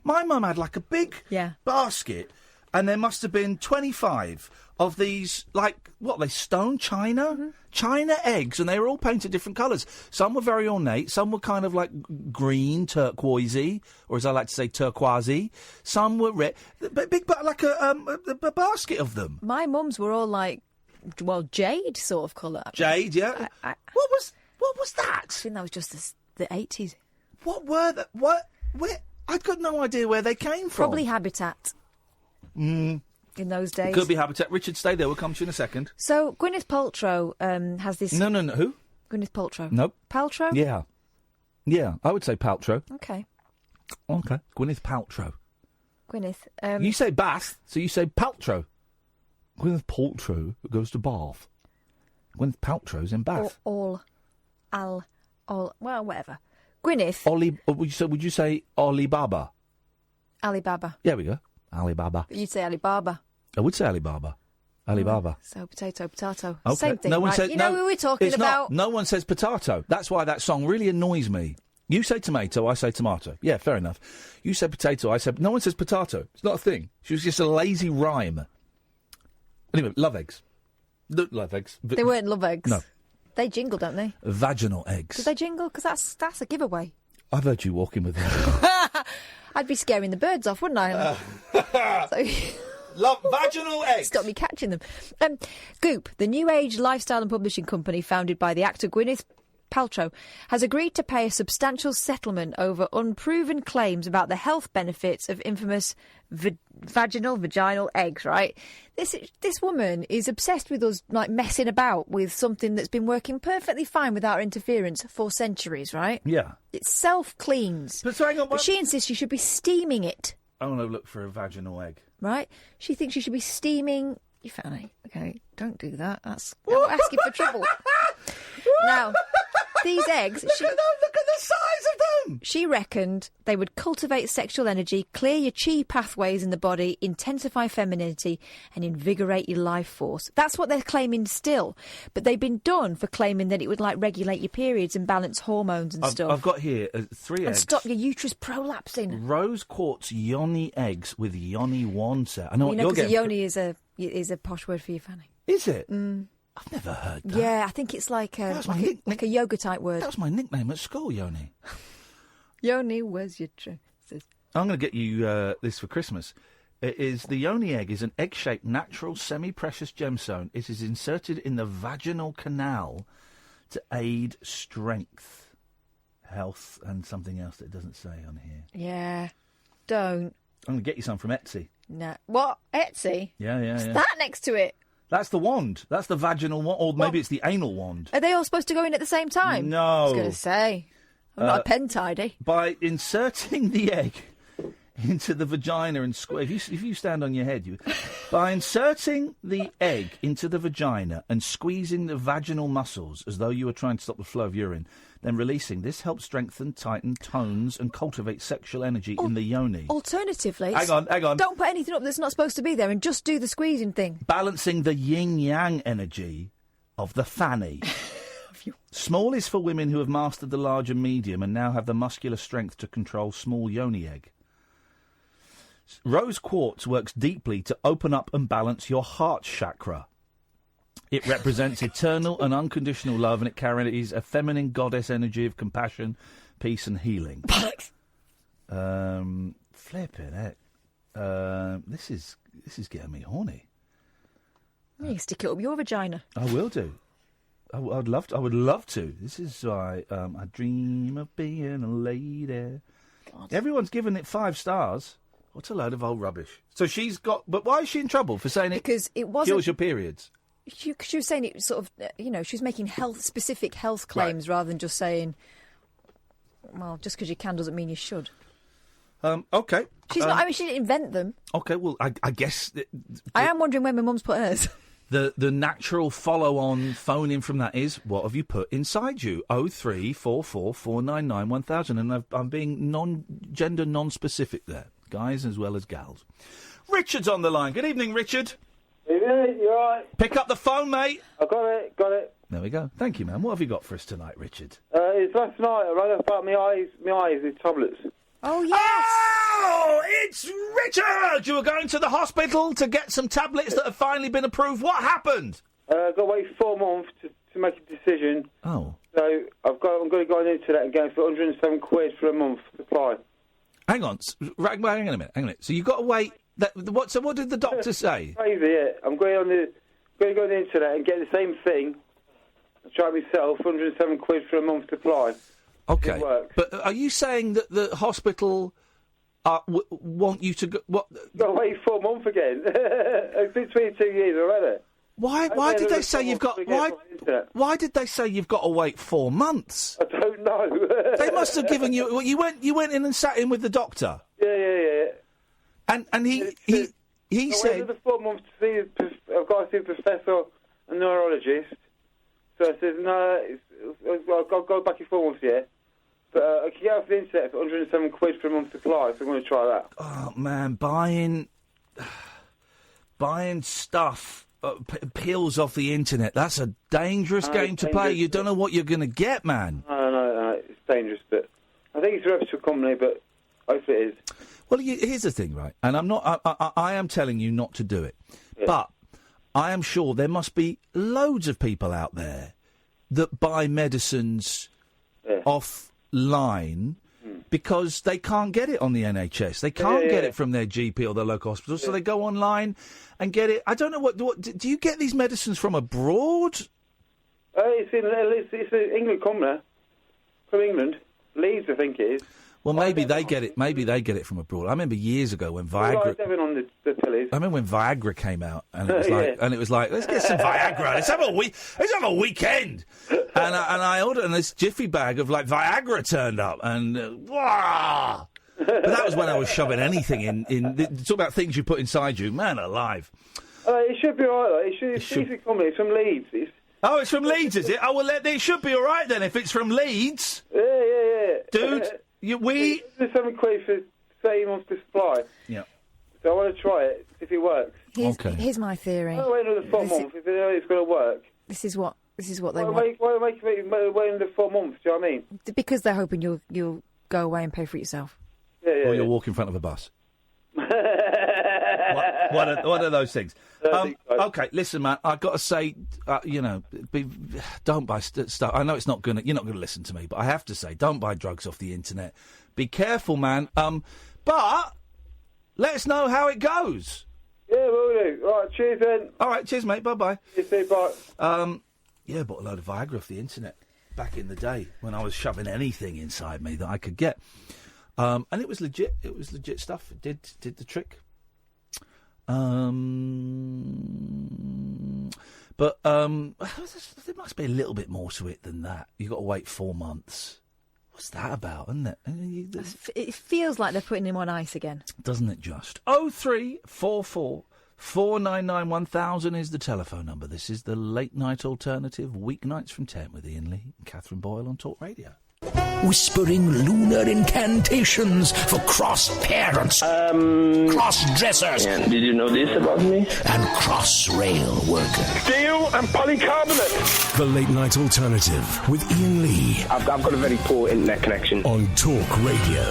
C: mum had like a big basket, and there must have been 25 of these, like, what, they stone china? Mm-hmm. China eggs, and they were all painted different colours. Some were very ornate, some were kind of like green, turquoisey, or as I like to say, turquoisey. Some were red, but big, but like a basket of them.
D: My mum's were all like, well, jade sort of colour.
C: Jade, yeah. What was that?
D: I think that was just the 80s.
C: What were that? Where? I've got no idea where they came from.
D: Probably Habitat. In those days.
C: Could be Habitat. Richard, stay there. We'll come to you in a second.
D: So, Gwyneth Paltrow has this...
C: No. Who?
D: Gwyneth Paltrow.
C: Nope.
D: Paltrow?
C: Yeah. Yeah, I would say Paltrow.
D: Okay.
C: Gwyneth Paltrow.
D: Gwyneth.
C: You say Bath, so you say Paltrow. Gwyneth Paltrow goes to Bath. Gwyneth Paltrow's in Bath.
D: Well, whatever. Gwyneth...
C: Would you say Alibaba?
D: Alibaba.
C: There we go. Alibaba.
D: You'd say Alibaba.
C: I would say Alibaba. Alibaba.
D: So potato.
C: Okay.
D: Same thing,
C: no one
D: right?
C: says,
D: you know who we're talking about?
C: No one says potato. That's why that song really annoys me. You say tomato, I say tomato. Yeah, fair enough. You say potato, I say... No one says potato. It's not a thing. She was just a lazy rhyme. Anyway, love eggs. Love eggs.
D: They weren't love eggs.
C: No.
D: They jingle, don't they?
C: Vaginal eggs.
D: Do they jingle? Because that's a giveaway.
C: I've heard you walking with them.
D: I'd be scaring the birds off, wouldn't I?
C: Love vaginal eggs.
D: Stop me catching them. Goop, the new age lifestyle and publishing company founded by the actor Gwyneth Paltrow has agreed to pay a substantial settlement over unproven claims about the health benefits of infamous vaginal eggs, right? This woman is obsessed with us, like, messing about with something that's been working perfectly fine without our interference for centuries, right?
C: Yeah.
D: It self-cleans.
C: But, so hang on,
D: but she insists you should be steaming it.
C: I want to look for a vaginal egg.
D: Right? She thinks you should be steaming your fanny. Okay, don't do that. That's asking for trouble. Now, these eggs...
C: Look at the size of them!
D: She reckoned they would cultivate sexual energy, clear your chi pathways in the body, intensify femininity and invigorate your life force. That's what they're claiming still. But they've been done for claiming that it would, like, regulate your periods and balance hormones and stuff.
C: I've got here 3 eggs.
D: And stop your uterus prolapsing.
C: Rose quartz yoni eggs with yoni wand set. I know what you're getting.
D: Yoni is a posh word for your fanny.
C: Is it?
D: Mm.
C: I've never heard that.
D: Yeah, I think it's like a yoga type word.
C: That was my nickname at school, Yoni.
D: Yoni, where's your truth?
C: I'm going to get you this for Christmas. The yoni egg is an egg-shaped, natural, semi-precious gemstone. It is inserted in the vaginal canal to aid strength, health, and something else that it doesn't say on here.
D: Yeah, don't.
C: I'm going to get you some from Etsy.
D: No. What? Etsy?
C: Yeah.
D: What's that next to it?
C: That's the wand. That's the vaginal wand, or maybe it's the anal wand.
D: Are they all supposed to go in at the same time?
C: No.
D: I was going to say. I'm not a pen tidy.
C: By inserting the egg into the vagina and if you stand on your head, by inserting the egg into the vagina and squeezing the vaginal muscles as though you were trying to stop the flow of urine, then releasing, this helps strengthen, tighten, tones and cultivate sexual energy in the yoni.
D: Alternatively,
C: hang on.
D: Don't put anything up that's not supposed to be there and just do the squeezing thing.
C: Balancing the yin-yang energy of the fanny. Small is for women who have mastered the large and medium and now have the muscular strength to control small yoni egg. Rose quartz works deeply to open up and balance your heart chakra. It represents eternal and unconditional love, and it carries a feminine goddess energy of compassion, peace and healing. Flipping it. This is getting me horny.
D: You stick it up your vagina.
C: I will do. I would love to. This is why I dream of being a lady. God. Everyone's given it 5 stars. What a load of old rubbish. So she's got... But why is she in trouble for saying
D: because it wasn't...
C: kills your periods?
D: She was saying it sort of... she was making specific health claims rather than just saying, well, just because you can doesn't mean you should.
C: OK.
D: She's not... I mean, she didn't invent them.
C: OK, well, I guess...
D: I am wondering when my mum's put hers.
C: The natural follow-on phone-in from that is, what have you put inside you? 0344 499 1000. And I'm being gender non-specific there, guys as well as gals. Richard's on the line. Good evening, Richard.
M: Evening, you all right?
C: Pick up the phone, mate.
M: I got it.
C: There we go. Thank you, man. What have you got for us tonight, Richard?
M: It's last night. I read about my eyes with tablets.
D: Oh, yes.
C: Oh, it's Richard! You were going to the hospital to get some tablets that have finally been approved. What happened?
M: I've got to wait 4 months to make a decision.
C: Oh.
M: So I'm going to go on the internet and go for 107 quid for a month supply.
C: Hang on. Hang on a minute. So you've got to wait... So what did the doctor say?
M: Crazy, yeah. I'm going to go on the internet and get the same thing. I'll try it myself, 107 quid for a month supply.
C: OK. But are you saying that the hospital want you to go... What?
M: Got to wait 4 months again. It's been 22 years already.
C: Why did they say you've got... Why did they say you've got to wait 4 months?
M: I don't know.
C: They must have given you... Well, you went in and sat in with the doctor?
M: Yeah.
C: And he said...
M: I waited 4 months to see... I've got to see a professor, a neurologist. So I said, no, I've got to go back in 4 months, yeah. But I can get off the internet for 107 quid for a month supply, so I'm going to try that.
C: Oh, man, buying stuff, pills off the internet, that's a dangerous game to play. You don't know what you're going to get, man.
M: No, it's dangerous, but I think it's a reputable company, but hopefully it is.
C: Well, here's the thing, right? And I am telling you not to do it. Yeah. But I am sure there must be loads of people out there that buy medicines offline because they can't get it on the NHS. They can't get it from their GP or their local hospital, so they go online and get it. I don't know what do you get these medicines from abroad?
M: It's an England commoner. From England. Leeds, I think it is.
C: Well, maybe they get it. Maybe they get it from abroad. I remember years ago when Viagra.
M: On the pillies.
C: I remember when Viagra came out, and it was like, let's get some Viagra. Let's have a weekend. And I ordered, and this jiffy bag of like Viagra turned up, and wow. But that was when I was shoving anything in. Talk about things you put inside you, man alive.
M: It should be all right. It's from Leeds.
C: Oh, it's from Leeds, is it? Oh, well, it should be all right then if it's from Leeds.
M: Yeah.
C: Dude.
M: There's £7 for 30 months to supply.
C: Yeah.
M: So I want to try it, if it works.
D: Here's my theory.
M: Why wait another 4 months if they know it's going to work?
D: This is what they want.
M: Why make wait another 4 months? Do you know what I mean?
D: Because they're hoping you'll go away and pay for it yourself.
C: Or you'll walk in front of a bus. One of those things. Okay, listen, man. I've got to say, don't buy stuff. I know you're not going to listen to me, but I have to say, don't buy drugs off the internet. Be careful, man. But let us know how it goes.
M: Yeah, will do. All right, cheers then.
C: All right, cheers, mate. Bye.
M: Bye.
C: Yeah, I bought a load of Viagra off the internet back in the day when I was shoving anything inside me that I could get. And it was legit. It was legit stuff. It did the trick. But there must be a little bit more to it than that. You've got to wait 4 months. What's that about, isn't it?
D: It feels like they're putting him on ice again.
C: Doesn't it just? 0344 499 1000 is the telephone number. This is the Late Night Alternative, weeknights from 10 with Iain Lee and Katherine Boyle on Talk Radio.
A: Whispering lunar incantations for cross-parents, cross-dressers.
H: Yeah. Did you know this about me?
A: And cross-rail workers.
H: Steel and polycarbonate.
L: The Late Night Alternative with Iain Lee.
H: I've got a very poor internet connection.
L: On Talk Radio.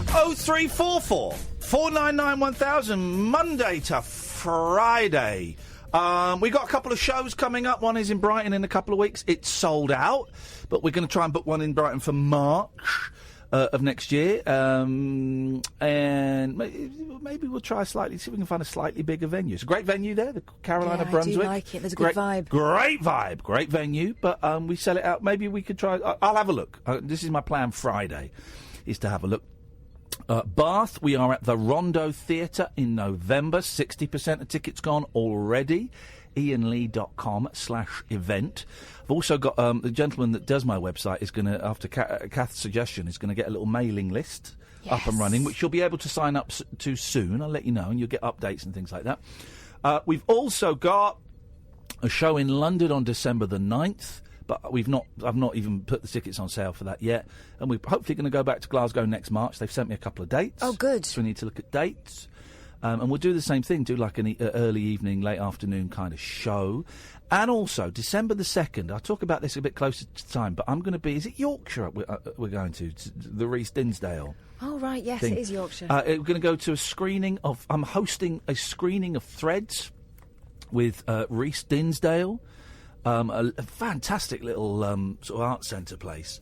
C: 0344 499 1000, Monday to Friday. We've got a couple of shows coming up. One is in Brighton in a couple of weeks. It's sold out, but we're going to try and book one in Brighton for March of next year. And maybe we'll try see if we can find a slightly bigger venue. It's a great venue there, the Carolina Brunswick.
D: I do like it. There's a good vibe.
C: Great vibe. Great venue, but we sell it out. Maybe we could try. I'll have a look. This is my plan Friday, is to have a look. Bath, we are at the Rondo Theatre in November. 60% of tickets gone already. IanLee.com/event. I've also got the gentleman that does my website is going to, after Kath's suggestion, is going to get a little mailing list up and running, which you'll be able to sign up to soon. I'll let you know, and you'll get updates and things like that. We've also got a show in London on December the 9th. But I've not even put the tickets on sale for that yet. And we're hopefully going to go back to Glasgow next March. They've sent me a couple of dates.
D: Oh, good.
C: So we need to look at dates. And we'll do the same thing, do like an early evening, late afternoon kind of show. And also, December the 2nd, I'll talk about this a bit closer to time, but I'm going to be, is it Yorkshire we're going to the Reece Dinsdale?
D: Oh, right, yes,
C: thing.
D: It is Yorkshire.
C: We're going to go to I'm hosting a screening of Threads with Reece Dinsdale. A fantastic little sort of art centre place.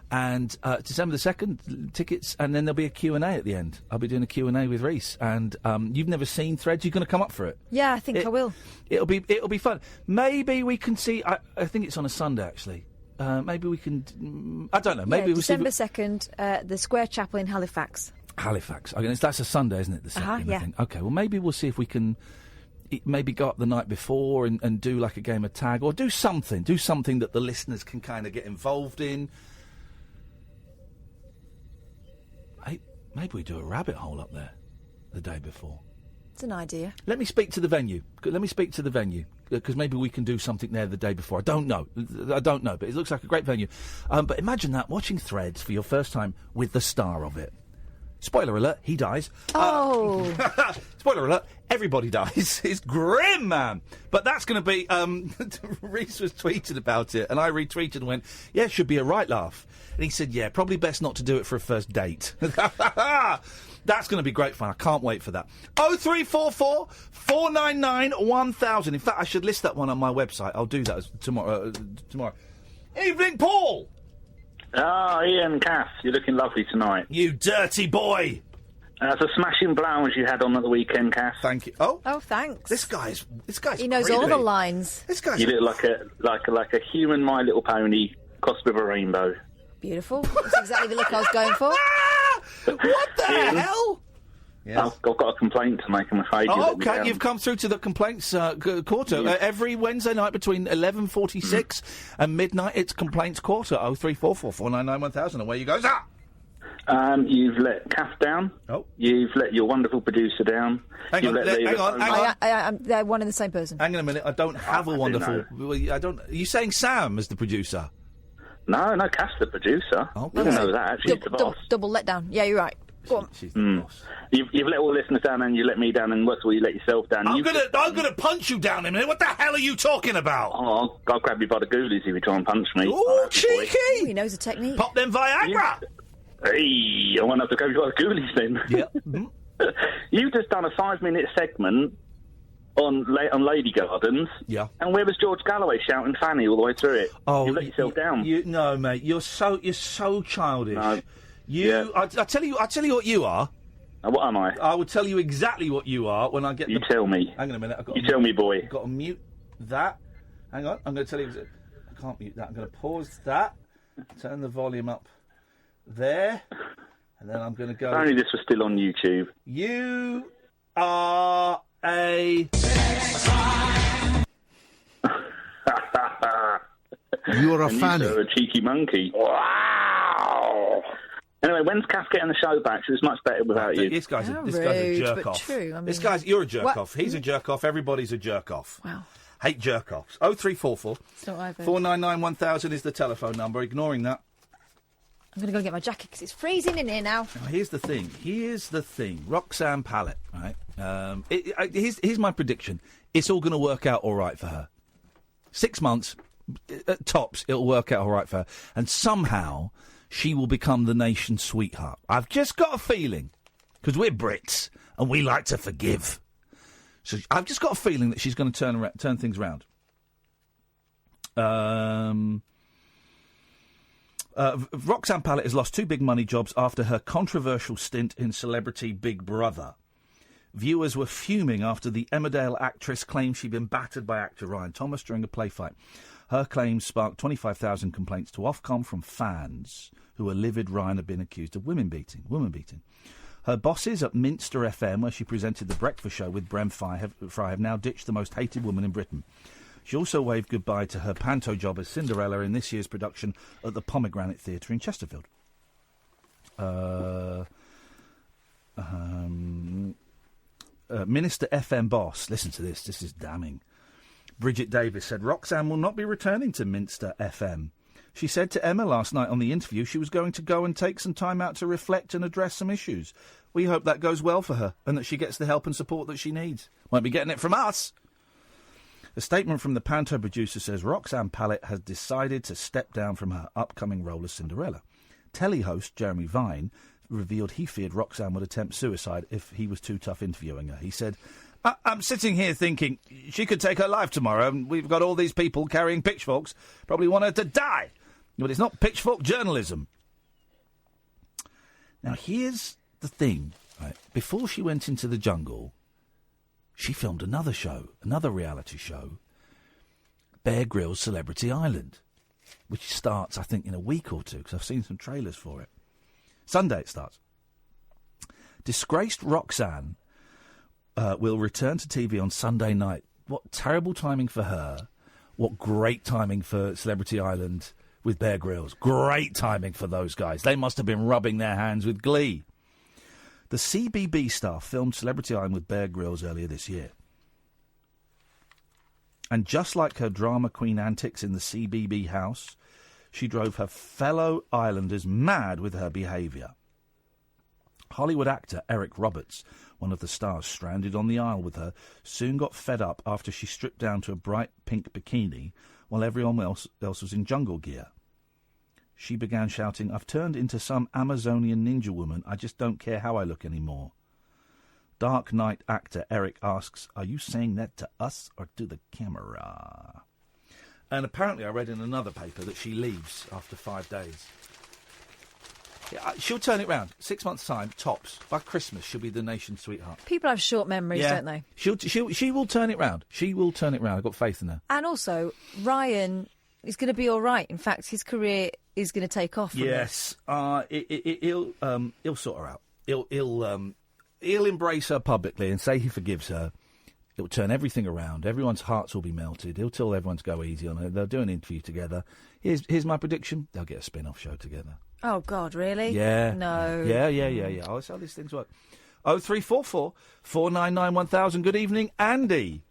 C: And December the 2nd, tickets, and then there'll be a Q&A at the end. I'll be doing a Q&A with Reece. And you've never seen Threads. You're going to come up for it?
D: Yeah, I think I will.
C: It'll be fun. Maybe we can see... I think it's on a Sunday, actually. Maybe we can... I don't know. Maybe we'll
D: December 2nd, the Square Chapel in Halifax.
C: Halifax. Okay, that's a Sunday, isn't it? The 2nd,
D: yeah.
C: I think. Okay, well, maybe we'll see if we can... Maybe go up the night before and do like a game of tag, or do something that the listeners can kind of get involved in. Maybe we do a rabbit hole up there the day before.
D: It's an idea.
C: Let me speak to the venue. Because maybe we can do something there the day before. I don't know, but it looks like a great venue. But imagine that, watching Threads for your first time with the star of it. Spoiler alert, he dies.
D: Oh.
C: Spoiler alert, everybody dies. It's grim, man. But that's going to be... Reece was tweeted about it, and I retweeted and went, yeah, it should be a right laugh. And he said, yeah, probably best not to do it for a first date. That's going to be great fun. I can't wait for that. 0344 499 1000. In fact, I should list that one on my website. I'll do that tomorrow. Evening, Paul!
K: Ah, Iain, Kath, you're looking lovely tonight.
C: You dirty boy!
N: That's a smashing blouse you had on at the weekend, Kath.
C: Thank you. Oh,
D: thanks.
C: This guy's.
D: He knows all the lines.
C: This guy's.
N: You look like a human My Little Pony crossed with a rainbow.
D: Beautiful. That's exactly the look I was going for.
C: What the hell?
N: Yes. I've got a complaint to make, I'm afraid.
C: Okay, you've come through to the complaints quarter.
N: Yeah.
C: Every Wednesday night between 11:46 and midnight, it's complaints quarter. 03444991000. Away you go.
N: You've let Kath down.
C: Oh.
N: You've let your wonderful producer down.
C: Hang on.
D: They're one and the same person.
C: Hang on a minute. I don't have a wonderful. I don't. Are you saying Sam as the producer?
N: No, Kath's the producer.
C: Oh,
N: you don't know that. She's the boss.
D: Double letdown. Yeah, you're right. Go on.
C: She's the boss.
N: You've let all the listeners down, and you let me down, and worst of all, you let yourself down.
C: I'm gonna punch you down in a minute. What the hell are you talking about?
N: Oh, I'll grab you by the ghoulies if you try and punch me.
C: Oh, cheeky!
D: He knows the technique.
C: Pop them Viagra.
N: Hey, I won't have to grab you by the ghoulies then.
C: Yeah.
N: You've just done a 5-minute segment on Lady Gardens.
C: Yeah.
N: And where was George Galloway shouting Fanny all the way through it?
C: Oh,
N: you let yourself down.
C: No, mate. You're so childish.
N: No.
C: I tell you what you are.
N: What am I?
C: I will tell you exactly what you are when I get.
N: You tell me.
C: Hang on a minute.
N: Tell me, boy.
C: I've got to mute that. Hang on. I'm going to tell you. I can't mute that. I'm going to pause that. Turn the volume up there, and then I'm going to go.
N: If only this was still on YouTube.
C: You are a.
O: You're a fanny.
N: You're a cheeky monkey. Wow. Anyway, when's Kath getting the show back? She was much better without you.
C: This guy's a jerk off.
D: True. I mean,
C: You're a jerk off. He's a jerk off. Everybody's a jerk off.
D: Wow.
C: Hate jerk offs. 0344
D: It's not I've
C: 499 1000 is the telephone number. Ignoring that.
D: I'm going to go get my jacket because it's freezing in here now.
C: Now, here's the thing. Roxanne Pallett, right? Here's my prediction. It's all going to work out all right for her. 6 months, at tops, it'll work out all right for her. And somehow, she will become the nation's sweetheart. I've just got a feeling, because we're Brits, and we like to forgive. So I've just got a feeling that she's going to turn things around. Roxanne Pallett has lost 2 big money jobs after her controversial stint in Celebrity Big Brother. Viewers were fuming after the Emmerdale actress claimed she'd been battered by actor Ryan Thomas during a play fight. Her claims sparked 25,000 complaints to Ofcom from fans who were livid Ryan had been accused of woman beating. Her bosses at Minster FM, where she presented the breakfast show with Brem Fry, have now ditched the most hated woman in Britain. She also waved goodbye to her panto job as Cinderella in this year's production at the Pomegranate Theatre in Chesterfield. Minister FM boss, listen to this is damning. Bridget Davis said Roxanne will not be returning to Minster FM. She said to Emma last night on the interview she was going to go and take some time out to reflect and address some issues. We hope that goes well for her and that she gets the help and support that she needs. Won't be getting it from us. A statement from the panto producer says Roxanne Pallett has decided to step down from her upcoming role as Cinderella. Telly host Jeremy Vine revealed he feared Roxanne would attempt suicide if he was too tough interviewing her. He said, I'm sitting here thinking she could take her life tomorrow and we've got all these people carrying pitchforks, probably want her to die. But it's not pitchfork journalism. Now, here's the thing. Right? Before she went into the jungle, she filmed another show, another reality show, Bear Grylls Celebrity Island, which starts, I think, in a week or two, because I've seen some trailers for it. Sunday it starts. Disgraced Roxanne will return to TV on Sunday night. What terrible timing for her. What great timing for Celebrity Island with Bear Grylls. Great timing for those guys. They must have been rubbing their hands with glee. The CBB staff filmed Celebrity Island with Bear Grylls earlier this year. And just like her drama queen antics in the CBB house, she drove her fellow islanders mad with her behaviour. Hollywood actor Eric Roberts, one of the stars stranded on the Isle with her, soon got fed up after she stripped down to a bright pink bikini while everyone else was in jungle gear. She began shouting, "I've turned into some Amazonian ninja woman. I just don't care how I look anymore." Dark Knight actor Eric asks, "Are you saying that to us or to the camera?" And apparently I read in another paper that she leaves after 5 days. She'll turn it round. 6 months' time, tops. By Christmas, she'll be the nation's sweetheart.
D: People have short memories, don't they?
C: She will turn it round. She will turn it round. I've got faith in her.
D: And also, Ryan is going to be all right. In fact, his career is going to take off from this.
C: He'll sort her out. He'll embrace her publicly and say he forgives her. It'll turn everything around. Everyone's hearts will be melted. He'll tell everyone to go easy on her. They'll do an interview together. Here's my prediction. They'll get a spin-off show together.
D: Oh, God, really?
C: Yeah.
D: No.
C: Yeah. Oh, that's how these things work. 0344 499 1000. Good evening, Andy.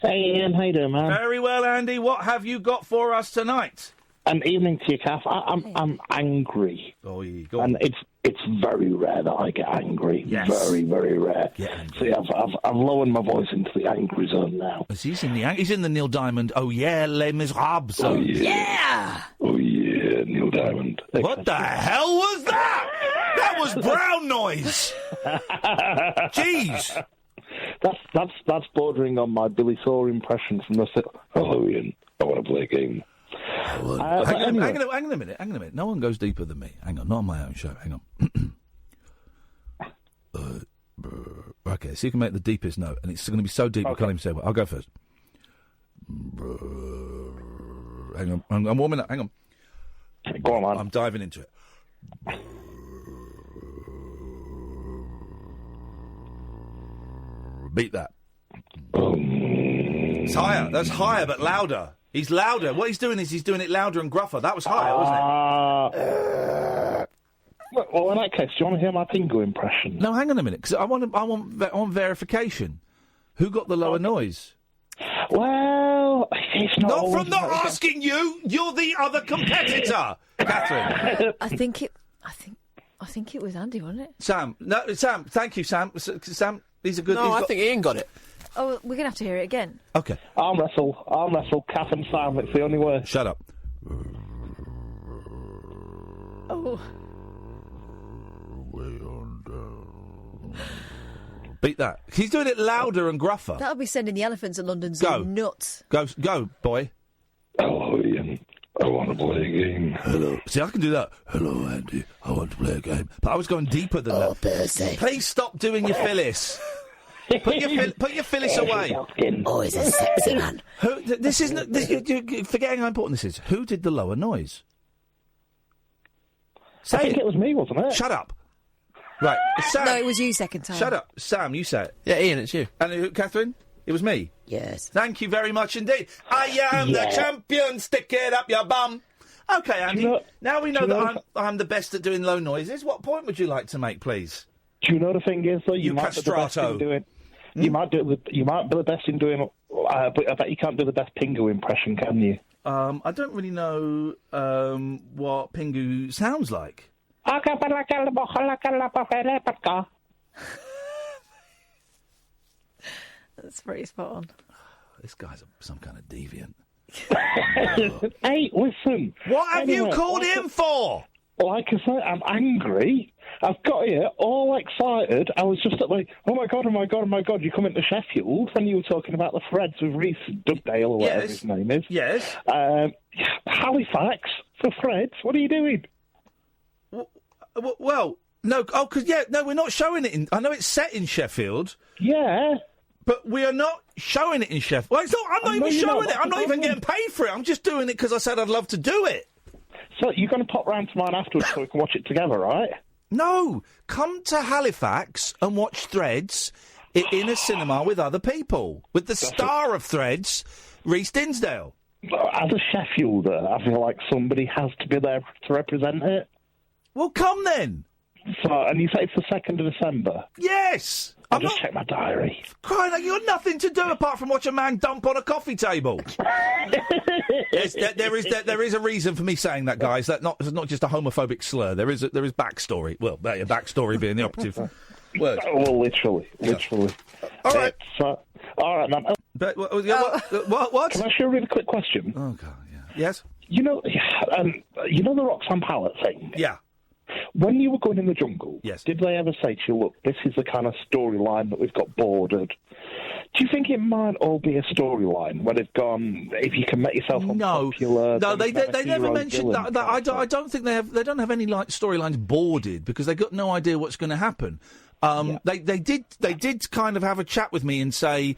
P: Hey, Ian. How you doing, man?
C: Very well, Andy. What have you got for us tonight?
P: Evening to you, Kath. I'm angry.
C: Oh, yeah. Go on.
P: And it's very rare that I get angry.
C: Yes.
P: Very, very rare. See, I've lowered my voice into the angry zone now.
C: He's in the Neil Diamond. Oh yeah, Les Misérables zone.
P: Oh, yeah. Oh yeah, Neil Diamond.
C: What the hell was that? That was brown noise. Jeez.
P: That's bordering on my Billy Thorpe impression from the. Hello, Ian. I want to play a game.
C: Hang on a minute. No one goes deeper than me. Hang on, not on my own show. Hang on. Okay, so you can make the deepest note, and it's going to be so deep I can't even say what. I'll go first. Hang on, I'm warming up. Hang on.
P: Go on, man.
C: I'm diving into it. Beat that. It's higher. That's higher, but louder. He's louder. What he's doing is he's doing it louder and gruffer. That was higher, wasn't it?
P: Well, in that case, do you want to hear my Pingu impression?
C: No, hang on a minute, because I want verification. Who got the lower noise?
P: Well, it's not.
C: Not asking you. You're the other competitor, Catherine.
D: I think it was Andy, wasn't it?
C: Sam. No, Sam. Thank you, Sam. Sam, these are good.
Q: No, I think Ian got it.
D: Oh, we're going to have to hear it again.
C: Okay.
P: Arm wrestle, Kath and Sam. It's the only way.
C: Shut up.
D: Oh.
C: Beat that. He's doing it louder and gruffer.
D: That'll be sending the elephants at London Zoo nuts.
C: Go, boy.
P: Hello, Ian. I want to play a game.
C: Hello. See, I can do that. Hello, Andy. I want to play a game. But I was going deeper than that.
Q: Percy.
C: Please stop doing your Phyllis. Put your Phyllis away.
Q: Oh, he's a sexy man.
C: This isn't. You're forgetting how important this is. Who did the lower noise?
P: I think it was me, wasn't it?
C: Shut up. Right, Sam.
D: No, it was you second time.
C: Shut up, Sam. You say it.
Q: Yeah, Ian, it's you.
C: And who, Catherine? It was me.
Q: Yes.
C: Thank you very much indeed. I am the champion. Stick it up your bum. Okay, Andy. Now we know that I'm the best at doing low noises. What point would you like to make, please?
P: Do you know the thing is though? You might be the best in doing. You might be the best in doing. But I bet you can't do the best Pingu impression, can you?
C: I don't really know what Pingu sounds like.
D: That's pretty spot on.
C: This guy's some kind of deviant.
P: Hey, listen.
C: What have you called him for?
P: Like I said, I'm angry. I've got here all excited. I was just like, oh my god, you come into Sheffield when you were talking about the threads with Reese Dugdale or whatever his name is.
C: Yes.
P: Halifax for threads. What are you doing?
C: Well, no, we're not showing it I know it's set in Sheffield.
P: Yeah.
C: But we are not showing it in Sheffield. Well, I'm not even showing it. I'm not even getting paid for it. I'm just doing it because I said I'd love to do it.
P: So you're going to pop round to mine afterwards so we can watch it together, right?
C: No. Come to Halifax and watch Threads in a cinema with other people. With the star of Threads, Reese Dinsdale.
P: As a Sheffielder, I feel like somebody has to be there to represent it.
C: Well, come then.
P: So, and you say it's the 2nd of December?
C: Yes.
P: I'll just check my diary.
C: Crying out, you've got nothing to do apart from watch a man dump on a coffee table. Yes, there is a reason for me saying that, guys. It's not just a homophobic slur. There is backstory. Well, backstory being the operative word.
P: Well, literally.
C: All right.
P: All right, man.
C: What?
P: Can I ask you a really quick question?
C: Oh God, yeah. Yes.
P: You know the Roxanne palette thing.
C: Yeah.
P: when you were going in the jungle,
C: yes,
P: did they ever say to you, look, this is the kind of storyline that we've got bordered? Do you think it might all be a storyline when they've gone, if you can make yourself unpopular?
C: No, they never mentioned that. I don't think they don't have any like storylines boarded because they got no idea what's going to happen. They did kind of have a chat with me and say,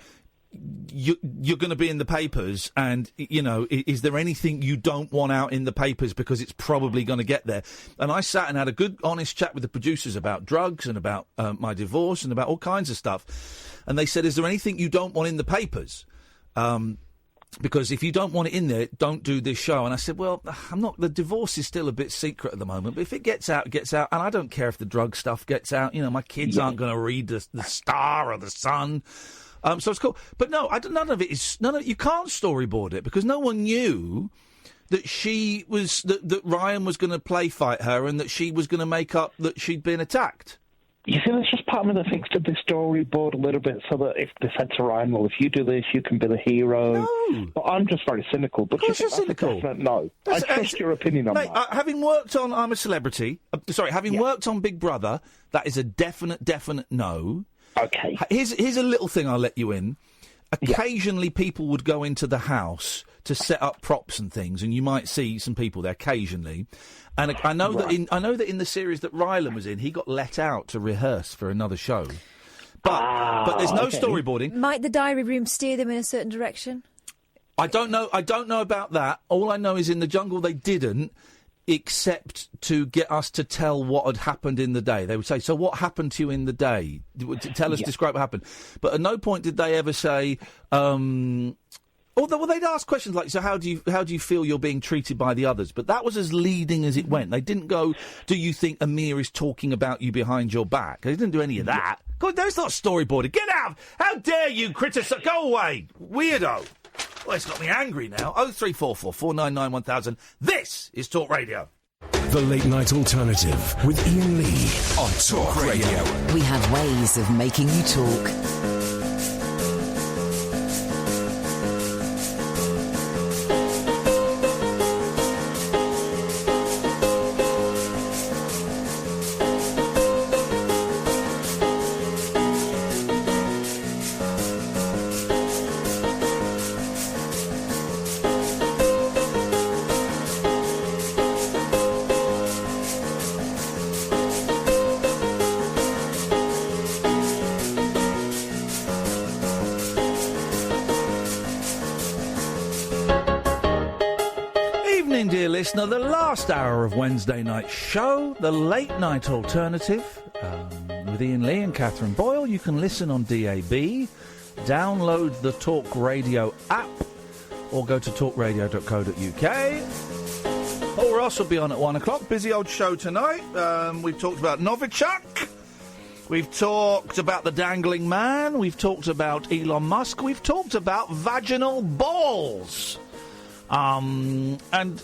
C: you're going to be in the papers, and is there anything you don't want out in the papers because it's probably going to get there? And I sat and had a good, honest chat with the producers about drugs and about my divorce and about all kinds of stuff. And they said, is there anything you don't want in the papers? Because if you don't want it in there, don't do this show. And I said, well, the divorce is still a bit secret at the moment, but if it gets out, it gets out. And I don't care if the drug stuff gets out. My kids aren't going to read the Star or the Sun. So it's cool. But no, you can't storyboard it because no one knew that that Ryan was going to play fight her and that she was going to make up that she'd been attacked.
P: You see, there's just part of me that thinks, did they storyboard a little bit so that if they said to Ryan, well, if you do this, you can be the hero? No. But I'm just very cynical. But
C: of course you're cynical.
P: No. I trust your opinion on
C: mate,
P: that.
C: Having worked on I'm a Celebrity, worked on Big Brother, that is a definite no.
P: Okay.
C: Here's a little thing I'll let you in. Occasionally people would go into the house to set up props and things, and you might see some people there occasionally. And I know that in the series that Rylan was in, he got let out to rehearse for another show. But there's no storyboarding.
D: Might the diary room steer them in a certain direction?
C: I don't know about that. All I know is in the jungle they didn't, except to get us to tell what had happened in the day. They would say, so what happened to you in the day? Tell us, describe what happened. But at no point did they ever say... Although they'd ask questions like, so how do you feel you're being treated by the others? But that was as leading as it went. They didn't go, do you think Amir is talking about you behind your back? They didn't do any of that. God, that's not storyboarded. Get out! How dare you criticise? Go away, weirdo! Well, it's got me angry now. 0344 499 1000. This is Talk Radio.
L: The Late Night Alternative with Iain Lee on Talk Radio.
B: We have ways of making you talk.
C: Listener, the last hour of Wednesday night show, the Late Night Alternative, with Iain Lee and Catherine Boyle. You can listen on DAB, download the Talk Radio app, or go to talkradio.co.uk. Paul Ross will be on at 1 o'clock. Busy old show tonight. We've talked about Novichok. We've talked about the dangling man. We've talked about Elon Musk. We've talked about vaginal balls. And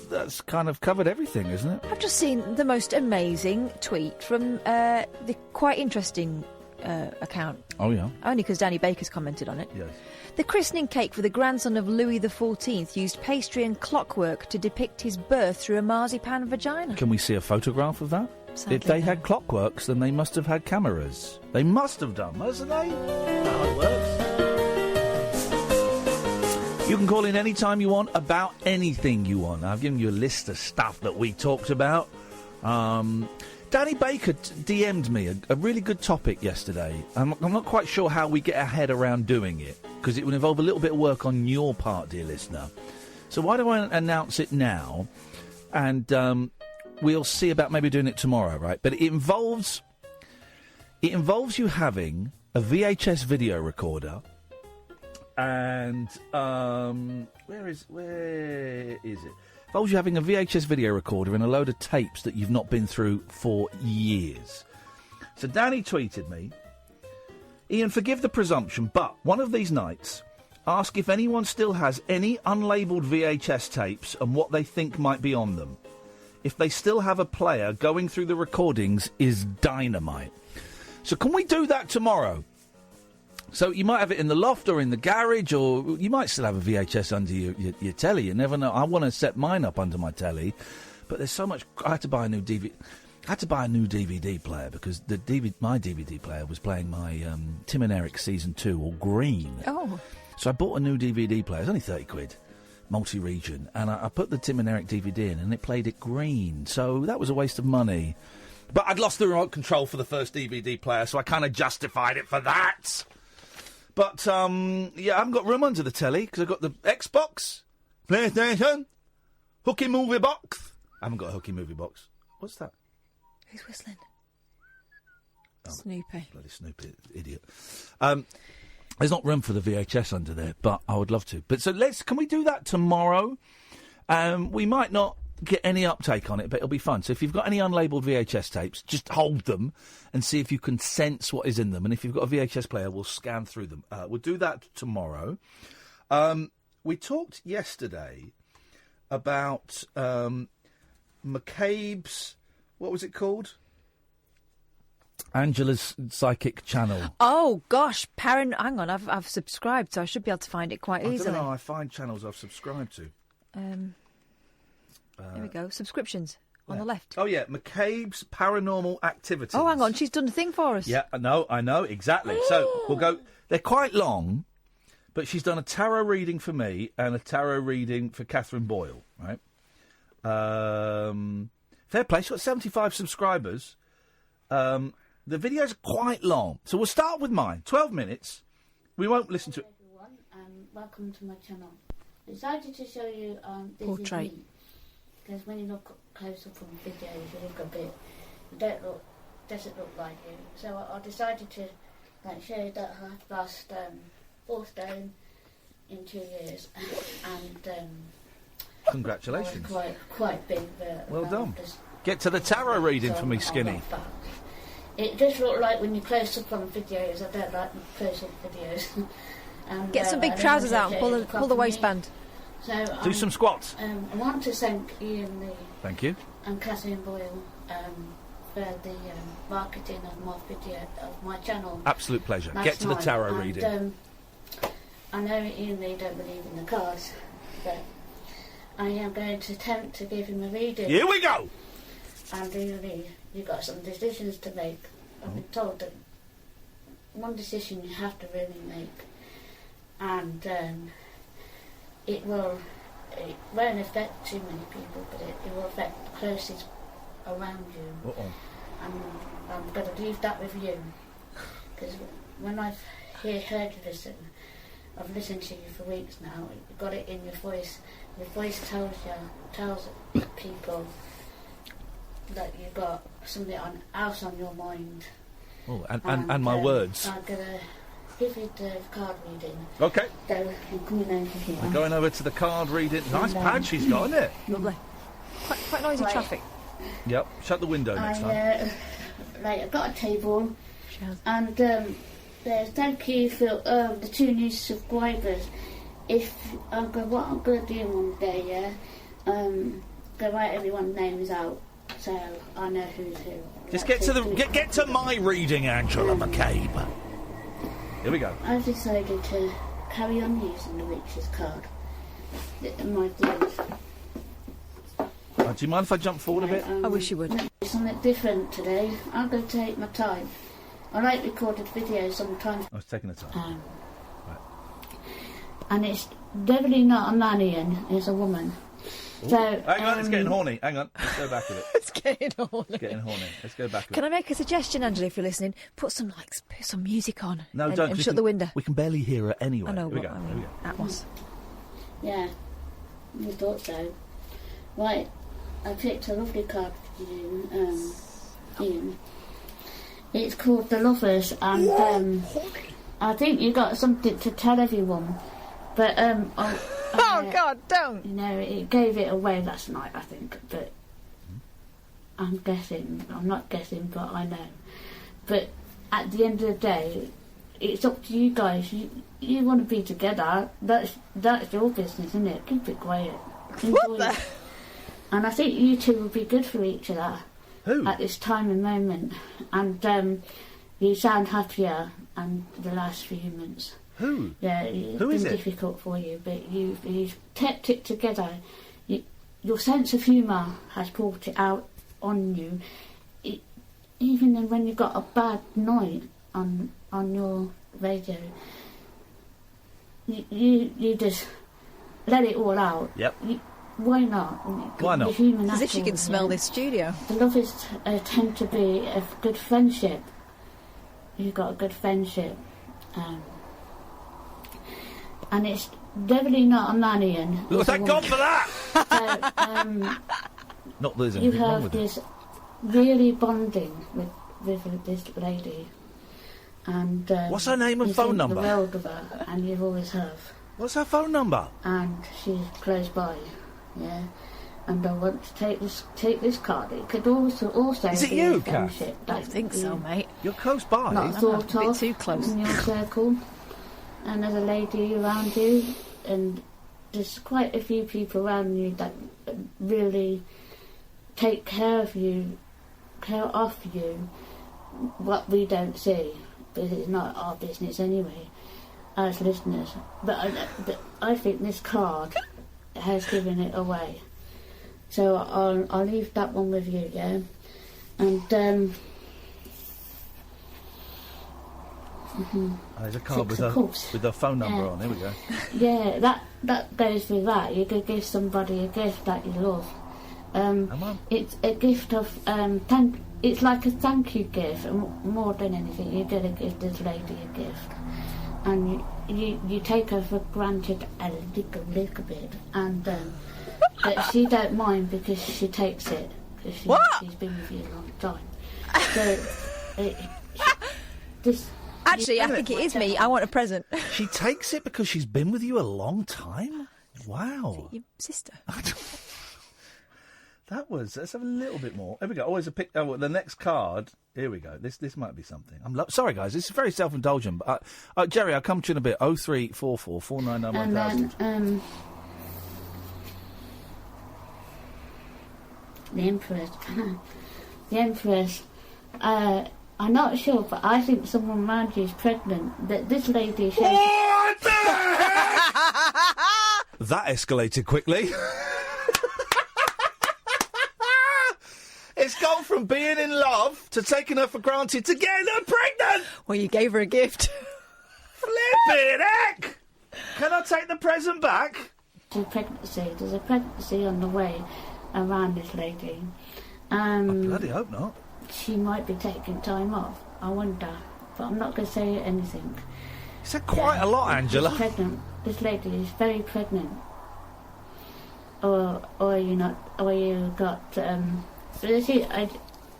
C: that's kind of covered everything, isn't it?
D: I've just seen the most amazing tweet from the quite interesting account.
C: Oh, yeah?
D: Only because Danny Baker's commented on it.
C: Yes.
D: The christening cake for the grandson of Louis XIV used pastry and clockwork to depict his birth through a marzipan vagina.
C: Can we see a photograph of that?
D: Sadly,
C: if they had clockworks, then they must have had cameras. They must have done, mustn't they? That's how it works. You can call in any time you want about anything you want. I've given you a list of stuff that we talked about. Danny Baker DM'd me a really good topic yesterday. I'm not quite sure how we get our head around doing it, because it would involve a little bit of work on your part, dear listener. So why don't I announce it now, and we'll see about maybe doing it tomorrow, right? But it involves you having a VHS video recorder. And where is it? Involves you having a VHS video recorder and a load of tapes that you've not been through for years. So Danny tweeted me, Iain, forgive the presumption, but one of these nights, ask if anyone still has any unlabelled VHS tapes and what they think might be on them. If they still have a player, going through the recordings is dynamite. So can we do that tomorrow? So you might have it in the loft or in the garage, or you might still have a VHS under your telly. You never know. I want to set mine up under my telly, but there's so much. I had to buy a new DVD. I had to buy a new DVD player because my DVD player was playing my Tim and Eric Season 2, or Green.
D: Oh.
C: So I bought a new DVD player. It was only 30 quid, multi-region. And I put the Tim and Eric DVD in, and it played it Green. So that was a waste of money. But I'd lost the remote control for the first DVD player, so I kind of justified it for that. But, yeah, I haven't got room under the telly, because I've got the Xbox, PlayStation, hooky movie box. I haven't got a hooky movie box. What's that?
D: Who's whistling? Snoopy.
C: Bloody Snoopy, idiot. There's not room for the VHS under there, but I would love to. But so can we do that tomorrow? We might not get any uptake on it, but it'll be fun. So if you've got any unlabelled VHS tapes, just hold them and see if you can sense what is in them. And if you've got a VHS player, we'll scan through them. We'll do that tomorrow. We talked yesterday about McCabe's... What was it called? Angela's Psychic Channel.
D: Oh, gosh. Hang on. I've subscribed, so I should be able to find it quite easily.
C: I don't know how I find channels I've subscribed to.
D: Here we go. Subscriptions on the left.
C: Oh, yeah. McCabe's Paranormal Activities.
D: Oh, hang on. She's done a thing for us.
C: Yeah, I know. Exactly. So we'll go... They're quite long, but she's done a tarot reading for me and a tarot reading for Catherine Boyle, right? Fair play. She's got 75 subscribers. The videos are quite long. So we'll start with mine. 12 minutes. We won't listen to it.
R: Everyone, welcome to my channel. I decided to show you this
D: portrait.
R: is me. Because when you look close up on videos, you look a bit... doesn't look like you. So I decided to show you that I've lost 4 stone in 2 years. And...
C: Congratulations.
R: Quite big.
C: Well done. Get to the tarot reading for me, Skinny.
R: It just looked like when you close up on videos. I don't like close up videos. And,
D: get some big trousers out and pull the waistband.
R: So,
C: do some squats.
R: I want to thank Iain Lee.
C: Thank you.
R: And Catherine Boyle for the marketing of my channel.
C: Absolute pleasure. Get to the tarot reading.
R: I know Iain Lee don't believe in the cards, but I am going to attempt to give him a reading.
C: Here we go!
R: And Iain Lee, you've got some decisions to make. I've been told that one decision you have to really make, and it won't affect too many people, but it will affect the closest around you. And I'm going to leave that with you, because when I've heard you listen, I've listened to you for weeks now. You've got it in your voice. Your voice tells people that you've got something else on your mind.
C: Oh, and my words.
R: I'm going to give you the card reading.
C: Okay.
R: So I'm coming over here.
C: We're going over to the card reading. Nice pad she's got, isn't it?
D: Lovely. Quite noisy traffic.
C: Yep. Shut the window next time.
R: I've got a table. And thank you for the 2 new subscribers. What I'm going to do one day, go write everyone's names out so I know who's who.
C: Just get to my reading, Angela McCabe. Here we go.
R: I've decided to carry on using the witch's card. My dears.
C: Do you mind if I jump forward a bit?
D: I wish you would.
R: Something different today. I'm going to take my time. I like recorded videos sometimes.
C: I was taking the time.
R: Right. And it's definitely not a man, Ian. It's a woman.
C: Ooh.
R: So
C: hang on, it's getting horny. Hang on, let's go back with it.
D: It's getting horny.
C: It's getting horny. Let's go back with it.
D: Can I make a suggestion, Angela, if you're listening? Put some music on.
C: No,
D: and,
C: don't.
D: And shut the window.
C: We can barely hear her anyway.
D: I know,
C: Here we go.
D: Atmos.
R: Yeah, you thought so. Right, I picked a lovely card for you, Ian. It's called The Lovers, and I think you got something to tell everyone. But
D: oh God, don't!
R: You know, it gave it away last night, I think. But I'm not guessing, but I know. But at the end of the day, it's up to you guys. You want to be together. That's your business, isn't it? Keep it quiet.
D: What the?
R: And I think you two would be good for each other.
C: Who?
R: At this time and moment. And you sound happier than the last few months.
C: Who?
R: Yeah, it's
C: Who is
R: been
C: it?
R: difficult for you, but you've kept it together. Your sense of humour has brought it out on you even when you've got a bad night on your radio, you just let it all out.
C: Yep.
R: Why not?
C: Why not?
D: As if she can smell this studio.
R: The lovers tend to be a good friendship. You've got a good friendship. And it's definitely not a man, Ian.
C: Well, thank God for that!
R: So,
C: not there's
R: you
C: anything wrong
R: have
C: with
R: this
C: it.
R: really bonding with this lady. And
C: What's her name and
R: you
C: phone
R: think
C: number?
R: the world of her, and you always have.
C: What's her phone number?
R: And she's close by, yeah. And I want to take this card. It could also
C: Is it
R: be
C: you,
R: a
C: Kath?
R: friendship.
D: I think so, mate.
C: You're close by.
R: Not
D: I'm
R: thought
D: a bit
R: of
D: too close.
R: in your circle. And there's a lady around you, and there's quite a few people around you that really take care of you, care of you, what we don't see, because it's not our business anyway, as listeners. But I think this card has given it away. So I'll leave that one with you, yeah? And,
C: There's a card with her phone number on. Here we go.
R: Yeah, that goes with that. You could give somebody a gift that you love. It's a gift of it's like a thank you gift more than anything. You're going to give this lady a gift, and you take her for granted a little bit, and but she don't mind because she takes it because she's been with you a long time. So
D: Actually, I think it is me. I want a present.
C: She takes it because she's been with you a long time? Wow.
D: Your sister.
C: Let's have a little bit more. Here we go. Always the next card. Here we go. This might be something. Sorry, guys. This is very self-indulgent. But Jerry, I'll come to you in a bit. 0344 499 1000.
R: And then, the Empress, I'm not sure, but I think someone around you is pregnant. That this lady shows...
C: What the heck? That escalated quickly. It's gone from being in love to taking her for granted to getting her pregnant.
D: Well, you gave her a gift.
C: Flippin' heck! Can I take the present back?
R: There's a pregnancy on the way around this lady.
C: I bloody hope not.
R: She might be taking time off. I wonder, but I'm not going to say anything.
C: You said quite a lot, Angela.
R: She's pregnant. This lady is very pregnant. Or you're not. Or you got. I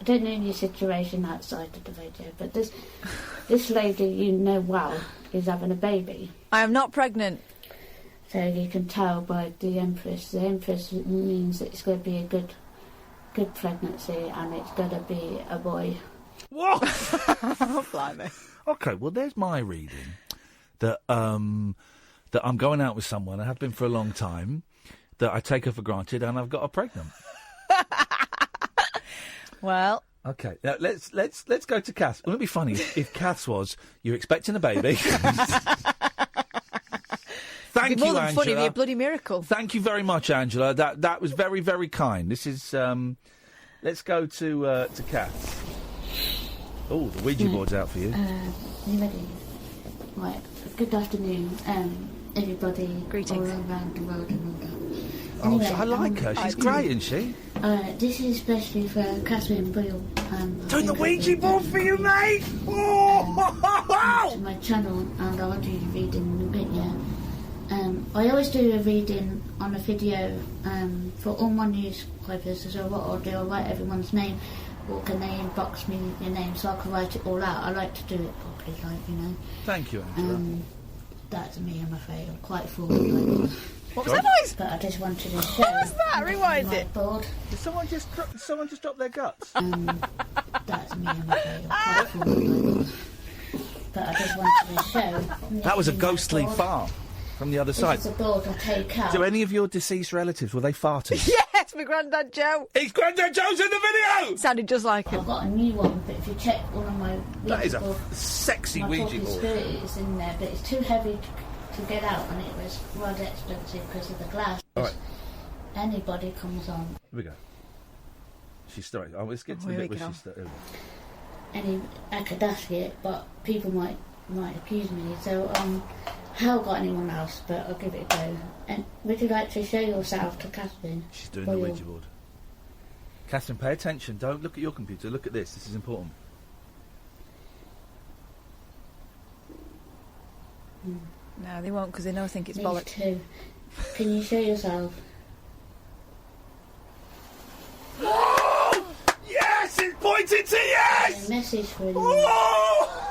R: don't know your situation outside of the radio, but this lady is having a baby.
D: I am not pregnant.
R: So you can tell by the Empress. The Empress means that it's going to be a good pregnancy, and it's going to be a boy.
C: What?
D: Blimey.
C: Okay, well, there's my reading that I'm going out with someone. I have been for a long time. That I take her for granted, and I've got her pregnant.
D: Well.
C: Okay, now let's go to Kath. Wouldn't it be funny if Kath's was you're expecting a baby? Thank you,
D: more than
C: Angela.
D: funny, it'd be a bloody miracle.
C: Thank you very much, Angela. That was very, very kind. This is. Let's go to Kath. Oh, the Ouija board's out for you.
R: You ready? Right. Good afternoon, everybody.
D: Greetings.
R: All around the world and all that.
C: Oh,
R: Anyway,
C: I like her. She's great, isn't she?
R: This is especially for Catherine Boyle.
C: Doing the Ouija board for you, mate. Oh!
R: To my channel, and I'll do the reading in a bit. Yeah. I always do a reading on a video for all my newspapers. So what I'll do, I'll write everyone's name, or can they inbox me your name so I can write it all out. I like to do it properly,
C: Thank you, Angela.
R: That's me, I'm afraid. I'm quite forward.
D: What was that noise?
R: But I just wanted to show.
D: What was that? Rewind it.
R: Board.
C: Did someone just drop their guts?
R: That's me, I'm afraid. I'm quite forward. But I just wanted to show.
C: That was a ghostly fart from the other side.
R: This is a board I take out.
C: Do any of your deceased relatives, were they farting?
D: Yes, my Grandad Joe.
C: It's Grandad Joe's in the video!
D: Sounded just like him.
R: I've got a new one, but if you check one of my...
C: That is a sexy Ouija board.
R: Spirit is in there, but it's too heavy to get out, and it was rather expensive because of the glass.
C: All right.
R: Anybody comes on.
C: Here we go. she's sorry. Oh, let's get to the
D: here
C: bit
D: we
C: where
D: go.
C: she's.
R: And I could ask it, but people might accuse me. So I haven't got anyone else, but I'll give it a go. And would you like to show yourself to Catherine?
C: She's doing the Ouija board. Catherine, pay attention. Don't look at your computer. Look at this. This is important.
D: No, they won't, because they know I think it's
R: Me
D: bollocks.
R: too. Can you show yourself?
C: Yes, it's pointing to yes.
R: A message for you.
C: Oh!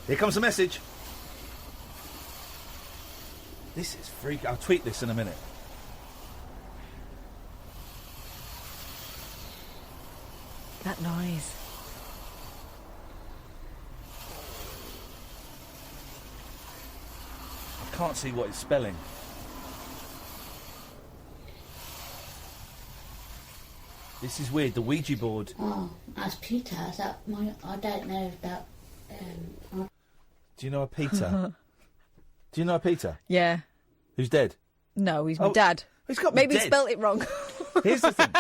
C: Here comes the message. This is freak. I'll tweet this in a minute.
D: That noise.
C: I can't see what it's spelling. This is weird. The Ouija board.
R: Oh, that's Peter. Is that my? I don't know if that.
C: Do you know a Peter? Do you know a Peter?
D: Yeah.
C: Who's dead?
D: No, he's my
C: Oh,
D: dad.
C: he's got me
D: Maybe he
C: dead.
D: spelt it wrong.
C: Here's the thing.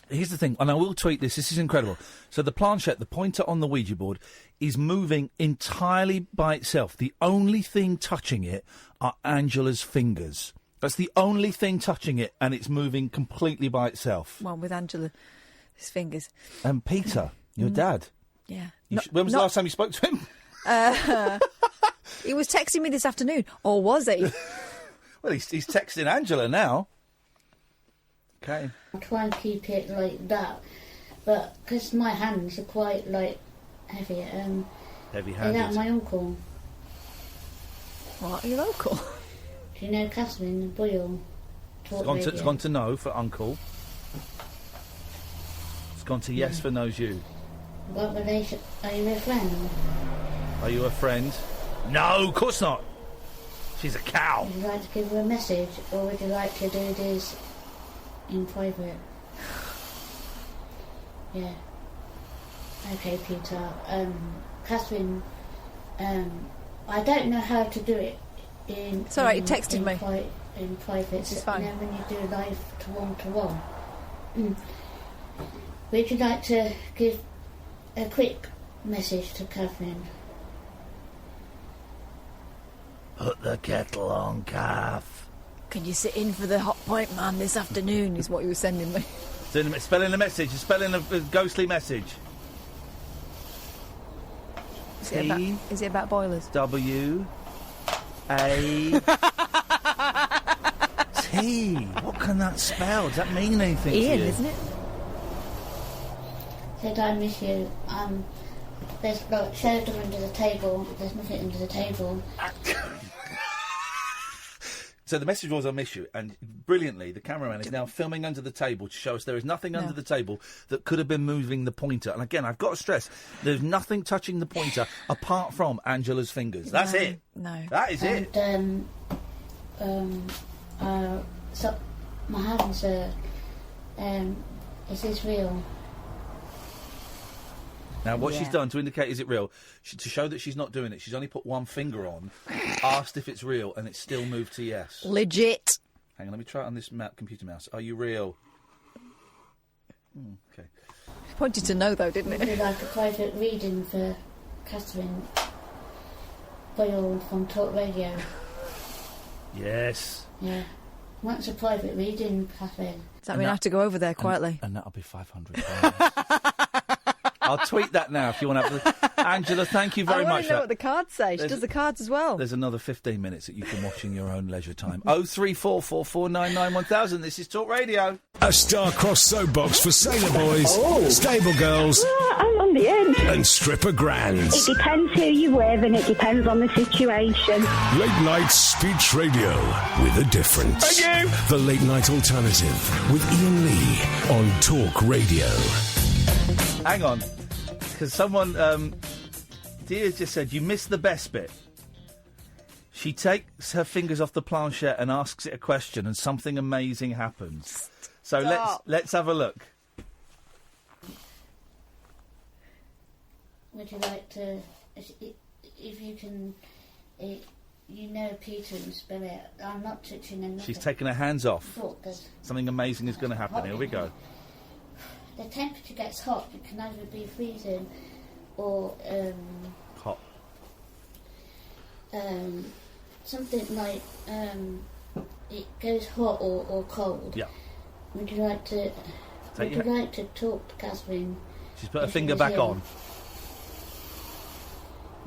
C: Here's the thing, and I will tweet this. This is incredible. So the planchette, the pointer on the Ouija board, is moving entirely by itself. The only thing touching it are Angela's fingers. That's the only thing touching it, and it's moving completely by itself.
D: Well, with Angela's fingers.
C: And Peter, your dad.
D: Yeah.
C: When was the last time you spoke to him?
D: He was texting me this afternoon, or was he?
C: Well, he's texting Angela now. Okay.
R: I'll try and keep it like that, but because my hands are quite like heavy.
C: Heavy-handed.
R: Is that my uncle?
D: What? Your uncle?
R: Do you know Catherine Boyle?
C: It's gone to no for uncle. It's gone to yes for knows you.
R: What relation? Are you a friend?
C: Are you a friend? No, of course not. She's a cow.
R: Would you like to give her a message, or would you like to do this in private? Yeah. Okay, Peter. Catherine, I don't know how to do it in...
D: It's all right, you texted me.
R: In private.
D: It's fine.
R: You know, when you do live to one-to-one. Would you like to give a quick message to Catherine?
C: Put the kettle on, calf.
D: Can you sit in for the hot point man this afternoon, is what he was sending me.
C: Spelling a message. Spelling a ghostly message.
D: Is it about boilers?
C: W A T. What can that spell? Does that mean anything to
D: Ian,
C: you?
D: isn't it?
R: Said I miss you. There's shelter under the table. There's nothing under the table.
C: So the message was, I miss you, and brilliantly, the cameraman is now filming under the table to show us there is nothing under the table that could have been moving the pointer. And again, I've got to stress, there's nothing touching the pointer apart from Angela's fingers. That's it.
D: No.
C: That is it.
R: So my hands are... is this real?
C: Now, what she's done to indicate is it real, to show that she's not doing it, she's only put one finger on, asked if it's real, and it's still moved to yes.
D: Legit.
C: Hang on, let me try it on this computer mouse. Are you real? Okay.
D: Pointed to no, though, didn't
R: Would you
D: it?
R: like a private reading for Catherine Boyle from Talk Radio?
C: Yes.
R: Yeah. What's a private reading, Catherine?
D: Does that mean I have to go over there quietly?
C: And that'll be £500. I'll tweet that now if you want to have Angela, thank you very
D: I
C: much.
D: want to know what the cards say. She does the cards as well.
C: There's another 15 minutes that you can watch in your own leisure time. 03444991000. This is Talk Radio.
L: A star-crossed soapbox for sailor boys, stable girls,
S: I'm on the edge.
L: and stripper grands.
S: It depends who you're with and it depends on the situation.
L: Late night speech radio with a difference.
S: Thank you.
L: The late night alternative with Iain Lee on Talk Radio.
C: Hang on, because someone, Dia just said, you missed the best bit. She takes her fingers off the planchette and asks it a question, and something amazing happens. So let's have a look.
R: Would you like to... If you can... you know Peter and Spirit. I'm not touching anything.
C: She's taken her hands off.
R: Look, there's
C: Something amazing is going to happen.
R: hot
C: Here we
R: in
C: go.
R: The temperature gets hot. It can either be freezing or
C: Hot.
R: Something like it goes hot or cold.
C: Yeah.
R: Would you like to?
C: Take
R: Would you
C: your-
R: like to talk to Catherine?
C: She's put her
R: If
C: finger
R: she's
C: back
R: ill?
C: on.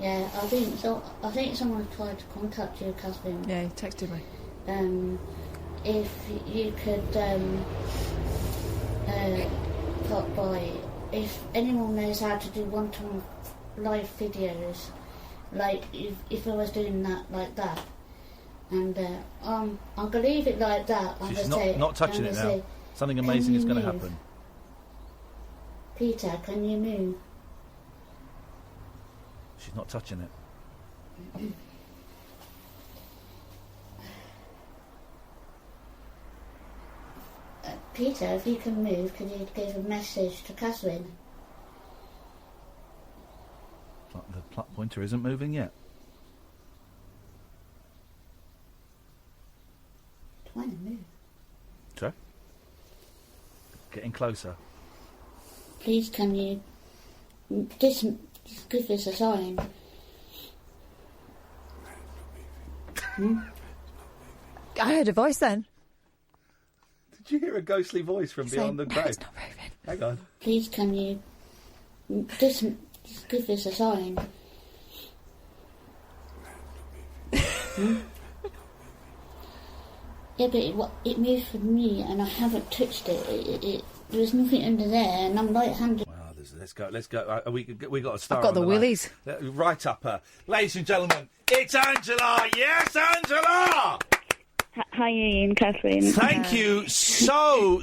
R: Yeah, I think so. I think someone tried to contact you, Catherine.
D: Yeah, he texted me.
R: If you could pop by, if anyone knows how to do one-to-one live videos, like if I was doing that like that, and I'm gonna leave it like that. I'm
C: She's
R: gonna say,
C: not touching
R: I'm
C: it
R: gonna
C: now.
R: say,
C: Something
R: "Can
C: amazing
R: you
C: is going to
R: move?
C: happen.
R: Peter, can you move?
C: She's not touching it.
R: Peter, if you can move, could you give a message to Catherine?
C: The plot pointer isn't moving yet.
R: Trying to move.
C: Sorry? Getting closer.
R: Please, can you just give us a sign?
D: I heard a voice then.
C: Did you hear a ghostly voice from
D: Saying,
C: beyond the
D: "No,
C: grave?
D: it's not moving."
C: Hang on.
R: Please, can you just give us a sign? Yeah, but it moved for me, and I haven't touched it. There was nothing under there, and I'm right-handed.
C: Oh, let's go. We got a star.
D: I've got
C: on
D: the
C: line.
D: willies.
C: Right up her. Ladies and gentlemen, it's Angela. Yes, Angela.
S: Hi, Ian, Katherine.
C: Thank you so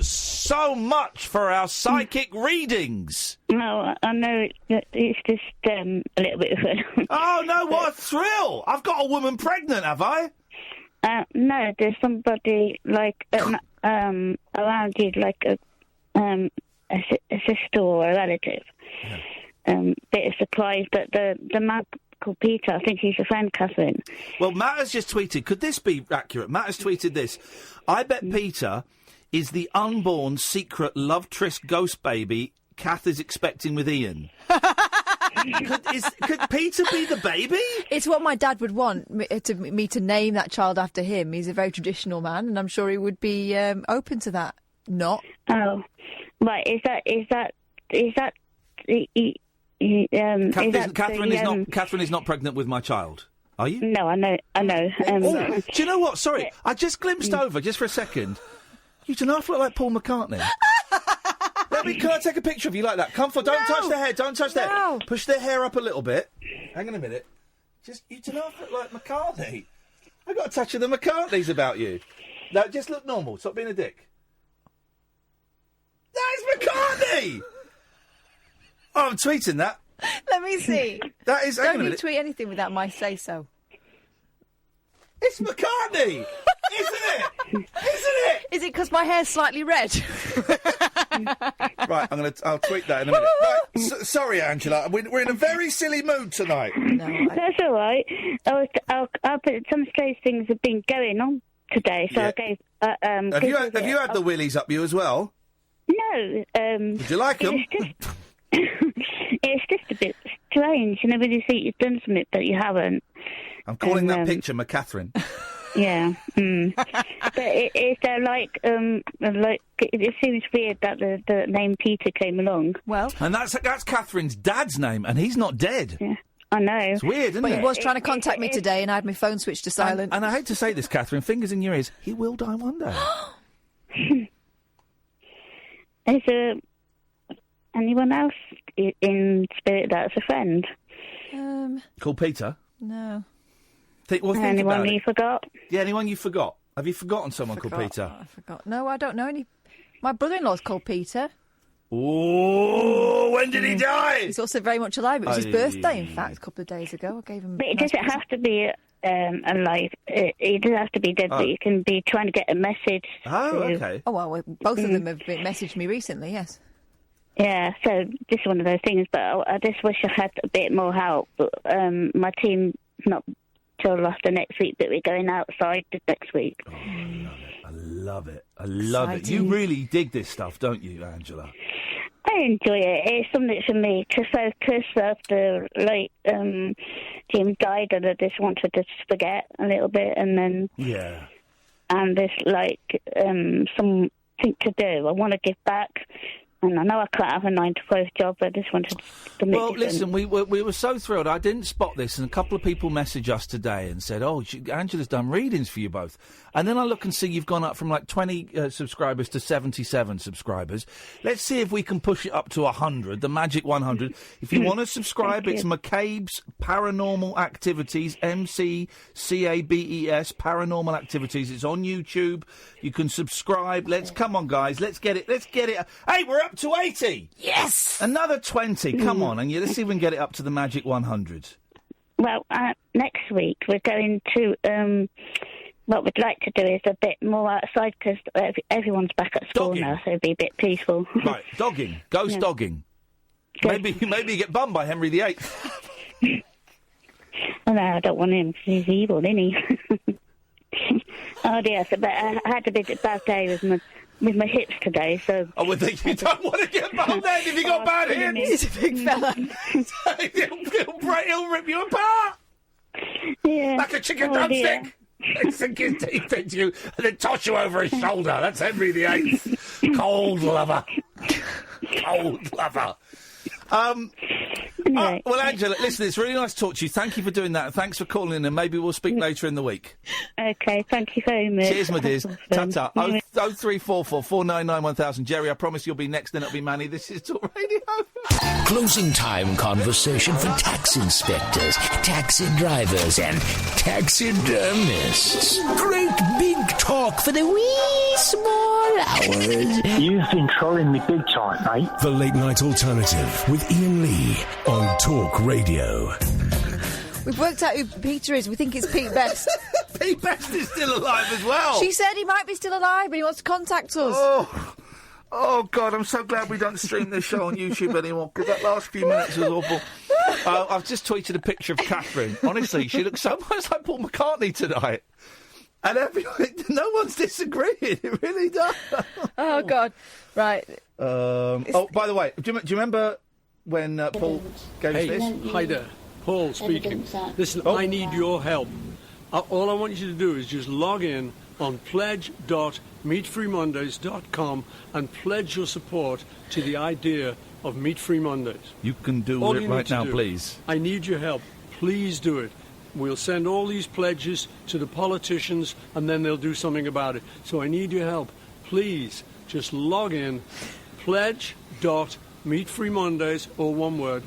C: much for our psychic readings.
S: No, I know it's just a little bit of fun.
C: Oh no! What a thrill! I've got a woman pregnant, have I?
S: No, there's somebody like around you, like a sister or a relative. Bit of surprise, but the man called Peter, I think he's a friend, Catherine.
C: Well, Matt has just tweeted. Could this be accurate? Matt has tweeted this. I bet Peter is the unborn secret love tryst ghost baby Kath is expecting with Ian. Could Peter be the baby?
D: It's what my dad would want me to name that child after him. He's a very traditional man, and I'm sure he would be open to that. Not.
S: Oh, right.
C: Catherine is not pregnant with my child. Are you?
S: No, I know.
C: Do you know what? Sorry, I just glimpsed over just for a second. You do not look like Paul McCartney. Can I take a picture of you like that? Come for, don't touch the hair, don't touch the hair. Push the hair up a little bit. Hang on a minute. You do not look like McCartney. I got a touch of the McCartneys about you. No, just look normal. Stop being a dick. That is McCartney! Oh, I'm tweeting that.
D: Let me see.
C: That is. Hang on a
D: Don't you
C: minute.
D: tweet anything without my say so.
C: It's McCartney, isn't it? Isn't it?
D: Is it because my hair's slightly red?
C: Right, I'll tweet that in a minute. Right, sorry, Angela. We're in a very silly mood tonight.
S: That's all right. Some strange things have been going on today, so
C: Yeah.
S: I gave.
C: Have you had the willies up you as well?
S: No.
C: Would you like them?
S: It's just a bit strange. You know, when you think you've done something but you haven't.
C: I'm calling that picture McCatherine.
S: Yeah. But is there like it seems weird that the name Peter came along.
D: Well,
C: And that's Catherine's dad's name, and he's not dead.
S: Yeah, I know.
C: It's weird, isn't
D: but
C: it?
D: he was trying to contact me today, and I had my phone switched to silent.
C: And I hate to say this, Catherine, fingers in your ears, he will die one day.
S: Is there anyone else in spirit that's a friend?
C: Called Peter?
D: No.
C: Think
S: Anyone
C: about
S: you
C: it.
S: forgot?
C: Yeah, anyone you forgot? Have you forgotten someone called
D: Forgot.
C: Peter?
D: I forgot. No, I don't know any. My brother-in-law's called Peter.
C: Oh, when did he die?
D: He's also very much alive. It was his birthday, in fact, a couple of days ago. I gave him.
S: But it doesn't have to be alive. It doesn't have to be dead, but you can be trying to get a message.
C: Oh, okay.
D: Oh, well, both of them have messaged me recently, yes.
S: Yeah, so just one of those things. But I just wish I had a bit more help. But my team's not till after next week, but we're going outside next week.
C: Oh, I love it. I love it. You really dig this stuff, don't you, Angela?
S: I enjoy it. It's something for me to focus after, like, Jim died, and I just wanted to forget a little bit, and then...
C: Yeah.
S: And there's, like, something to do. I want to give back. And I know I can't have a 9-to-5 job, but I just wanted to make it
C: listen, we were so thrilled. I didn't spot this, and a couple of people messaged us today and said, Angela's done readings for you both. And then I look and see you've gone up from like 20 subscribers to 77 subscribers. Let's see if we can push it up to 100, the magic 100. If you want to subscribe, it's McCabe's Paranormal Activities, MCCABES, Paranormal Activities. It's on YouTube. You can subscribe. Come on, guys. Let's get it. Hey, we're up to 80.
S: Yes!
C: Another 20. Come on. And let's see if we can get it up to the magic 100.
S: Well, next week we're going to... what we'd like to do is a bit more outside because everyone's back at school now, so it'd be a bit peaceful.
C: Right, dogging. Ghost dogging. Maybe you get bummed by Henry VIII.
S: Oh, no, I don't want him. He's evil, isn't he? Oh, dear. But I had a bit bad day with my hips today, so...
C: Oh, well, you don't want to get bummed then if you got bad hips.
D: He's a big fella.
C: He'll rip you apart.
S: Yeah.
C: Like a chicken drumstick. Sink his teeth into you and then toss you over his shoulder. That's Henry VIII. Cold lover. Cold lover. Well, Angela, listen, it's really nice to talk to you. Thank you for doing that, and thanks for calling in, and maybe we'll speak later in the week.
S: OK, thank you very much.
C: Cheers, my dears. Ta-ta. 0344 499 1000. Jerry, I promise you'll be next, then it'll be Manny. This is Talk Radio.
A: Closing time conversation for tax inspectors, taxi drivers, and taxidermists. Great big talk for the wee small hours.
T: You've been trolling me big time, mate.
L: The Late Night Alternative with Iain Lee on Talk Radio.
D: We've worked out who Peter is. We think it's Pete Best.
C: Pete Best is still alive as well.
D: She said he might be still alive, but he wants to contact us.
C: Oh, God, I'm so glad we don't stream this show on YouTube anymore, because that last few minutes was awful. I've just tweeted a picture of Catherine. Honestly, she looks so much like Paul McCartney tonight. And no one's disagreeing. It really does.
D: Oh, God. Right.
C: By the way, do you remember when Paul gave us this?
U: Hi there. Paul speaking. Listen, I need your help. All I want you to do is just log in on pledge.meatfreemondays.com and pledge your support to the idea of Meat Free Mondays.
C: You can do it right now, please.
U: I need your help. Please do it. We'll send all these pledges to the politicians, and then they'll do something about it. So I need your help. Please, just log in, pledge.meatfreemondays, or one word,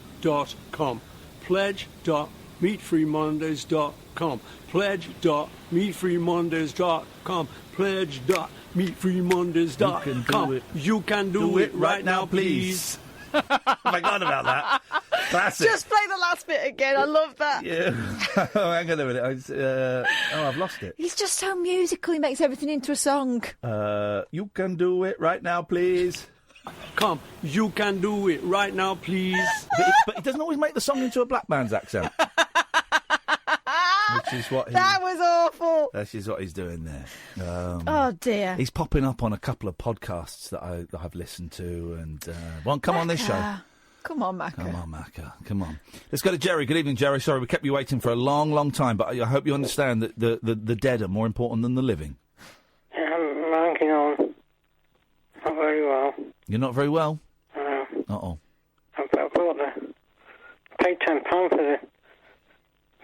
U: .com. Pledge.meatfreemondays.com. Pledge.meatfreemondays.com. Pledge.meatfreemondays.com. You can do it right now, please.
C: I forgot about that. Classic.
D: Just play the last bit again. I love that.
C: Yeah. Hang on a minute. I've lost it.
D: He's just so musical. He makes everything into a song.
C: You can do it right now, please.
U: Come, you can do it right now, please.
C: But he doesn't always make the song into a black man's accent. Which is what
D: that was awful.
C: That is what he's doing there.
D: Oh dear.
C: He's popping up on a couple of podcasts that I've listened to, and won't come on this show.
D: Come on, Macca.
C: Come on, Macca. Come on. Let's go to Jerry. Good evening, Jerry. Sorry, we kept you waiting for a long, long time, but I hope you understand that the dead are more important than the living.
V: Yeah, I'm hanging on. Not very well.
C: You're not very well?
V: No.
C: Uh-oh.
V: I paid £10 for the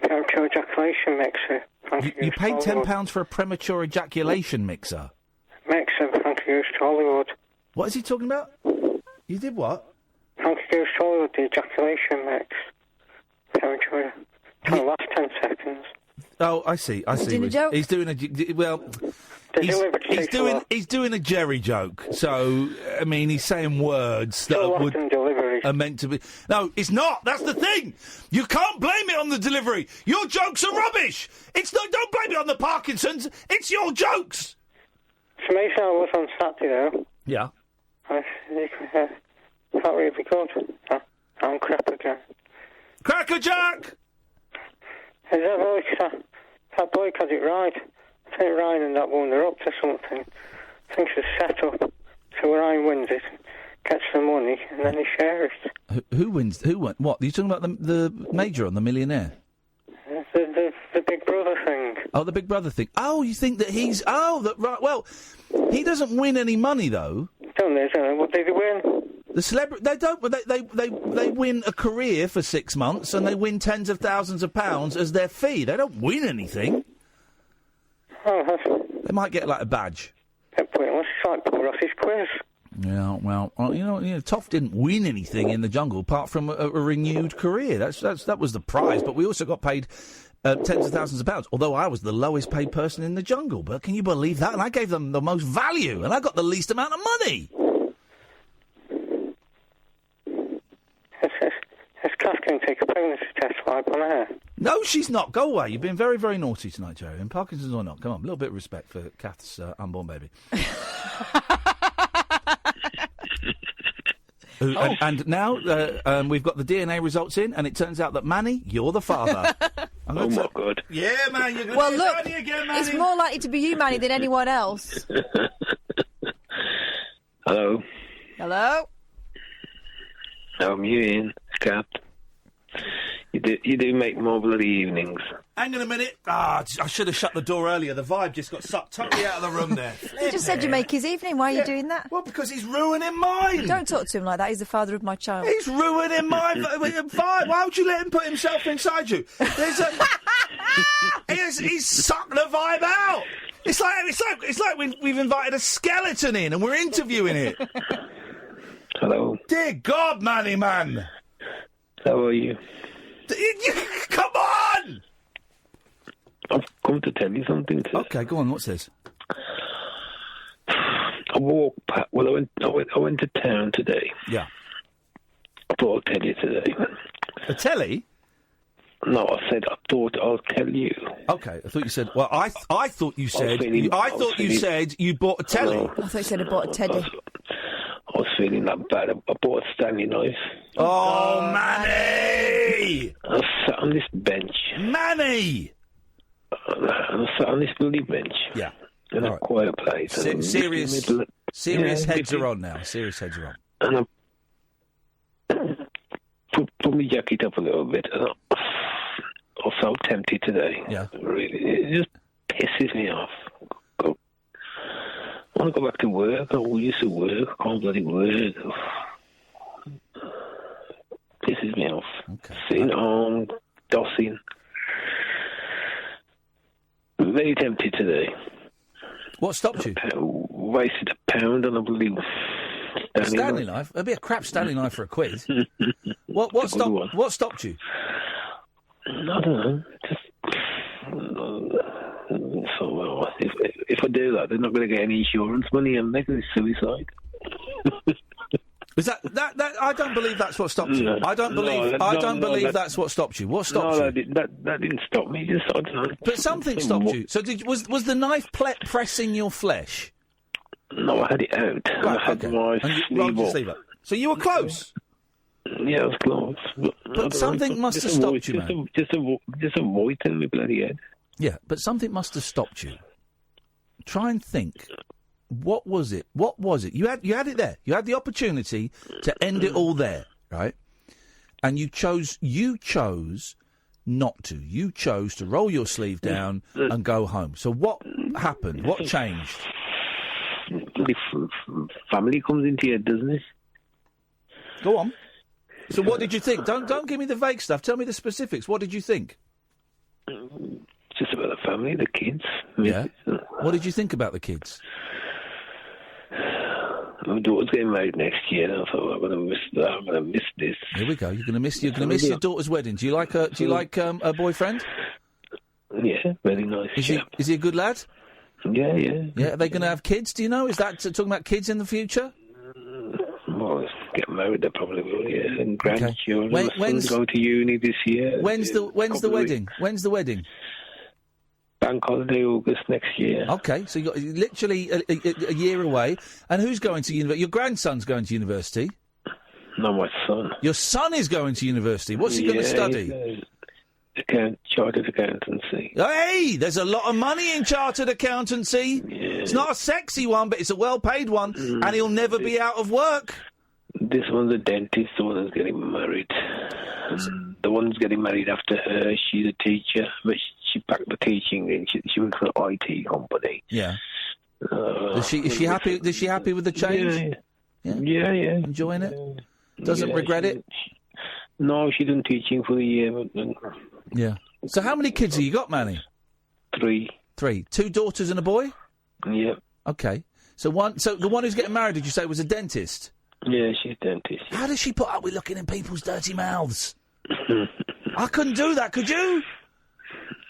V: premature ejaculation mixer.
C: You paid £10 for a premature ejaculation mixer?
V: Mixer, Frankie Goes to Hollywood.
C: What is he talking about? You did what?
V: Frankie Goes to Hollywood, the ejaculation mix. Premature. For the last 10 seconds.
C: Oh, I see.
D: He's doing a joke?
C: He's doing a... Well... He's doing a Jerry joke, so, I mean, he's saying words that are meant to be... No, it's not! That's the thing! You can't blame it on the delivery! Your jokes are rubbish! Don't blame it on the Parkinson's! It's your jokes!
V: It's amazing I was on Saturday, though.
C: Yeah.
V: Can't really be good. I'm crap again.
C: Cracker Jack!
V: Is that voice That bloke has it right. I think Ryan and that woman are up to something. I think she's set up so Ryan wins it, gets the money, and then he shares it.
C: Who wins? Who won? What? Are you talking about the Major on The Millionaire?
V: The Big Brother thing.
C: Oh, the Big Brother thing. Oh, you think that he's... Oh, that right. Well, he doesn't win any money, though.
V: Don't they? What do they win?
C: The celebrity... They don't... They win a career for 6 months, and they win tens of thousands of pounds as their fee. They don't win anything.
V: Oh,
C: they might get, like, a badge.
V: It's like Paul Ross's quiz.
C: Yeah, well, Toff didn't win anything in the jungle apart from a renewed career. That was the prize. But we also got paid tens of thousands of pounds. Although I was the lowest paid person in the jungle. But can you believe that? And I gave them the most value, and I got the least amount of money.
V: Is Kath going to take a pregnancy test like on air?
C: No, she's not. Go away. You've been very, very naughty tonight, Jerry. And Parkinson's or not. Come on, a little bit of respect for Kath's unborn baby. And now we've got the DNA results in, and it turns out that Manny, you're the father.
H: Oh my God!
C: Yeah, man, you're going
D: well,
C: to
D: look,
C: Manny again, Manny.
D: It's more likely to be you, Manny, than anyone else.
H: Hello.
D: Hello.
H: I'm you, Ian. Cat. You do make more bloody evenings.
C: Hang on a minute. I should have shut the door earlier. The vibe just got sucked totally out of the room there.
D: You just said you make his evening. Why are you doing that?
C: Well, because he's ruining mine.
D: Don't talk to him like that. He's the father of my child.
C: He's ruining my vibe. Why would you let him put himself inside you? He's sucked the vibe out. It's like we've invited a skeleton in and we're interviewing it.
H: Hello.
C: Dear God, Manny man.
H: How are you?
C: Come on!
H: I've come to tell you something, sir.
C: Okay, go on. What's this?
H: I walked past... Well, I went to town today.
C: Yeah.
H: I thought I'd tell you today.
C: A telly?
H: No, I said I thought I'll tell you.
C: Okay, I thought you said... Well, I thought you said... you said you bought a telly.
D: I thought you said you bought a teddy.
H: I was feeling that bad. I bought a Stanley knife.
C: Oh, Manny!
H: I sat on this bench.
C: Manny!
H: I sat on this bloody bench.
C: Yeah.
H: In a quiet place.
C: Serious heads are on now. Serious heads are on.
H: And I put my jacket up a little bit. And I was so tempted today.
C: Yeah.
H: Really. It just pisses me off. I want to go back to work. I used to work. I can't bloody work. Pisses me off.
C: Okay.
H: Sitting home, dossing. Very tempted today.
C: What stopped you?
H: Wasted £1 on a bloody
C: Stanley knife? It'd be a crap Stanley knife for a quiz. What stopped you?
H: I don't know. So if I do that, they're not going to get any insurance money, and they're going to suicide.
C: Is that I don't believe that's what stopped you. I don't believe that's what stopped you. What stopped you?
H: That didn't stop me. Just I don't know.
C: But something stopped you. So was the knife pressing your flesh?
H: No, I had it out.
C: Right,
H: I had my
C: sleeve up. So you were close.
H: Yeah, I was close.
C: But something must have stopped you, man.
H: Just a void in my bloody head.
C: Yeah, but something must have stopped you. Try and think. What was it? What was it? You had it there. You had the opportunity to end it all there, right? And you chose not to. You chose to roll your sleeve down and go home. So what happened? What changed?
H: Family comes into your doesn't it?
C: Go on. So what did you think? Don't give me the vague stuff. Tell me the specifics. What did you think?
H: Just about the family, the kids.
C: Yeah. What did you think about the kids?
H: My daughter's getting married next year, and I thought I'm going to miss this.
C: Here we go. You're going to miss your daughter's wedding. Do you like her boyfriend?
H: Yeah, very nice.
C: Is he a good lad?
H: Yeah.
C: Yeah. Are they going to have kids? Do you know? Is that talking about kids in the future?
H: Well, get married, they probably will. Yeah, and grandchildren.
C: Okay.
H: When's going to uni this year?
C: When's the wedding? When's the wedding?
H: Bank holiday, August next year.
C: Okay, so you've got literally a year away. And who's going to university? Your grandson's going to university?
H: No, my son.
C: Your son is going to university. What's he going to study?
H: chartered accountancy.
C: Hey, there's a lot of money in chartered accountancy.
H: Yeah.
C: It's not a sexy one, but it's a well-paid one, and he'll never be out of work.
H: This one's a dentist, the one that's getting married. The one who's getting married after her, she's a teacher, but she packed the teaching in. She works for an IT company.
C: Yeah. Is she happy? Is she happy with the change?
H: Yeah.
C: Enjoying it? Doesn't regret it?
H: No, she's done teaching for the year.
C: Yeah. So how many kids have you got, Manny?
H: 3.
C: 3. 2 daughters and a boy?
H: Yeah.
C: Okay. So the one who's getting married, did you say, was a dentist?
H: Yeah, she's a dentist.
C: How does she put up with looking in people's dirty mouths? I couldn't do that, could you?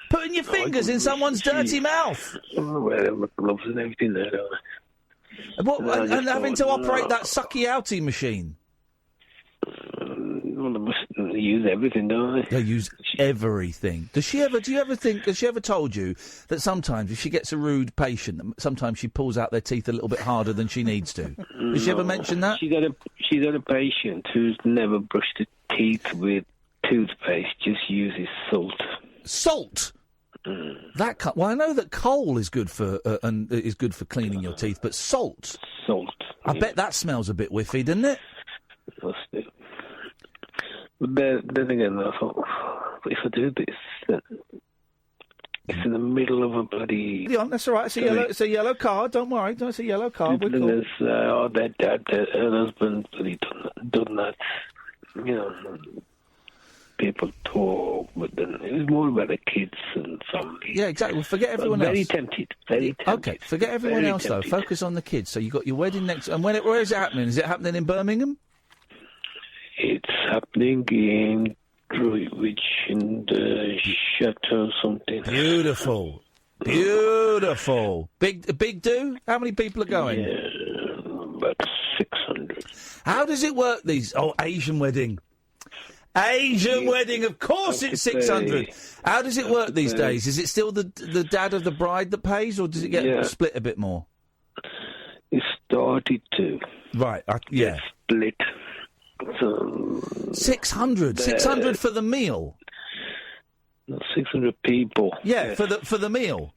C: Putting your fingers in someone's dirty mouth.
H: Well, gloves and everything there, don't I?
C: What, and having to operate that sucky-outy machine?
H: Well, they must use everything, don't they?
C: They use everything. Has she ever told you that sometimes if she gets a rude patient, sometimes she pulls out their teeth a little bit harder than she needs to? Has she ever mentioned that?
H: She's got a patient who's never brushed her teeth with toothpaste, just uses salt.
C: Salt? Well, I know that coal is good for cleaning your teeth, but salt. I bet that smells a bit whiffy, doesn't it?
H: Must do. But then again, I thought, if I do this, then it's in the middle of a bloody.
C: That's all right. It's a yellow card. Don't worry. It's a yellow card. We're cool.
H: Their dad, her husband, bloody done that. You know, people talk, but then it was more about the kids and family.
C: Yeah, exactly. Well, forget everyone else.
H: Very tempted.
C: Okay, forget everyone else, though. Focus on the kids. So you got your wedding next. And where is it happening? Is it happening in Birmingham?
H: It's happening in Droitwich in the Chateau something.
C: Beautiful. Big do? How many people are going?
H: Yeah, about 600.
C: How does it work, these? Oh, Asian wedding. Wedding, of course it's 600. How does it work these days? Is it still the dad of the bride that pays, or does it get split a bit more?
H: It started to.
C: Right,
H: get split. So
C: 600. 600 for the meal.
H: 600 people.
C: Yeah, for the meal.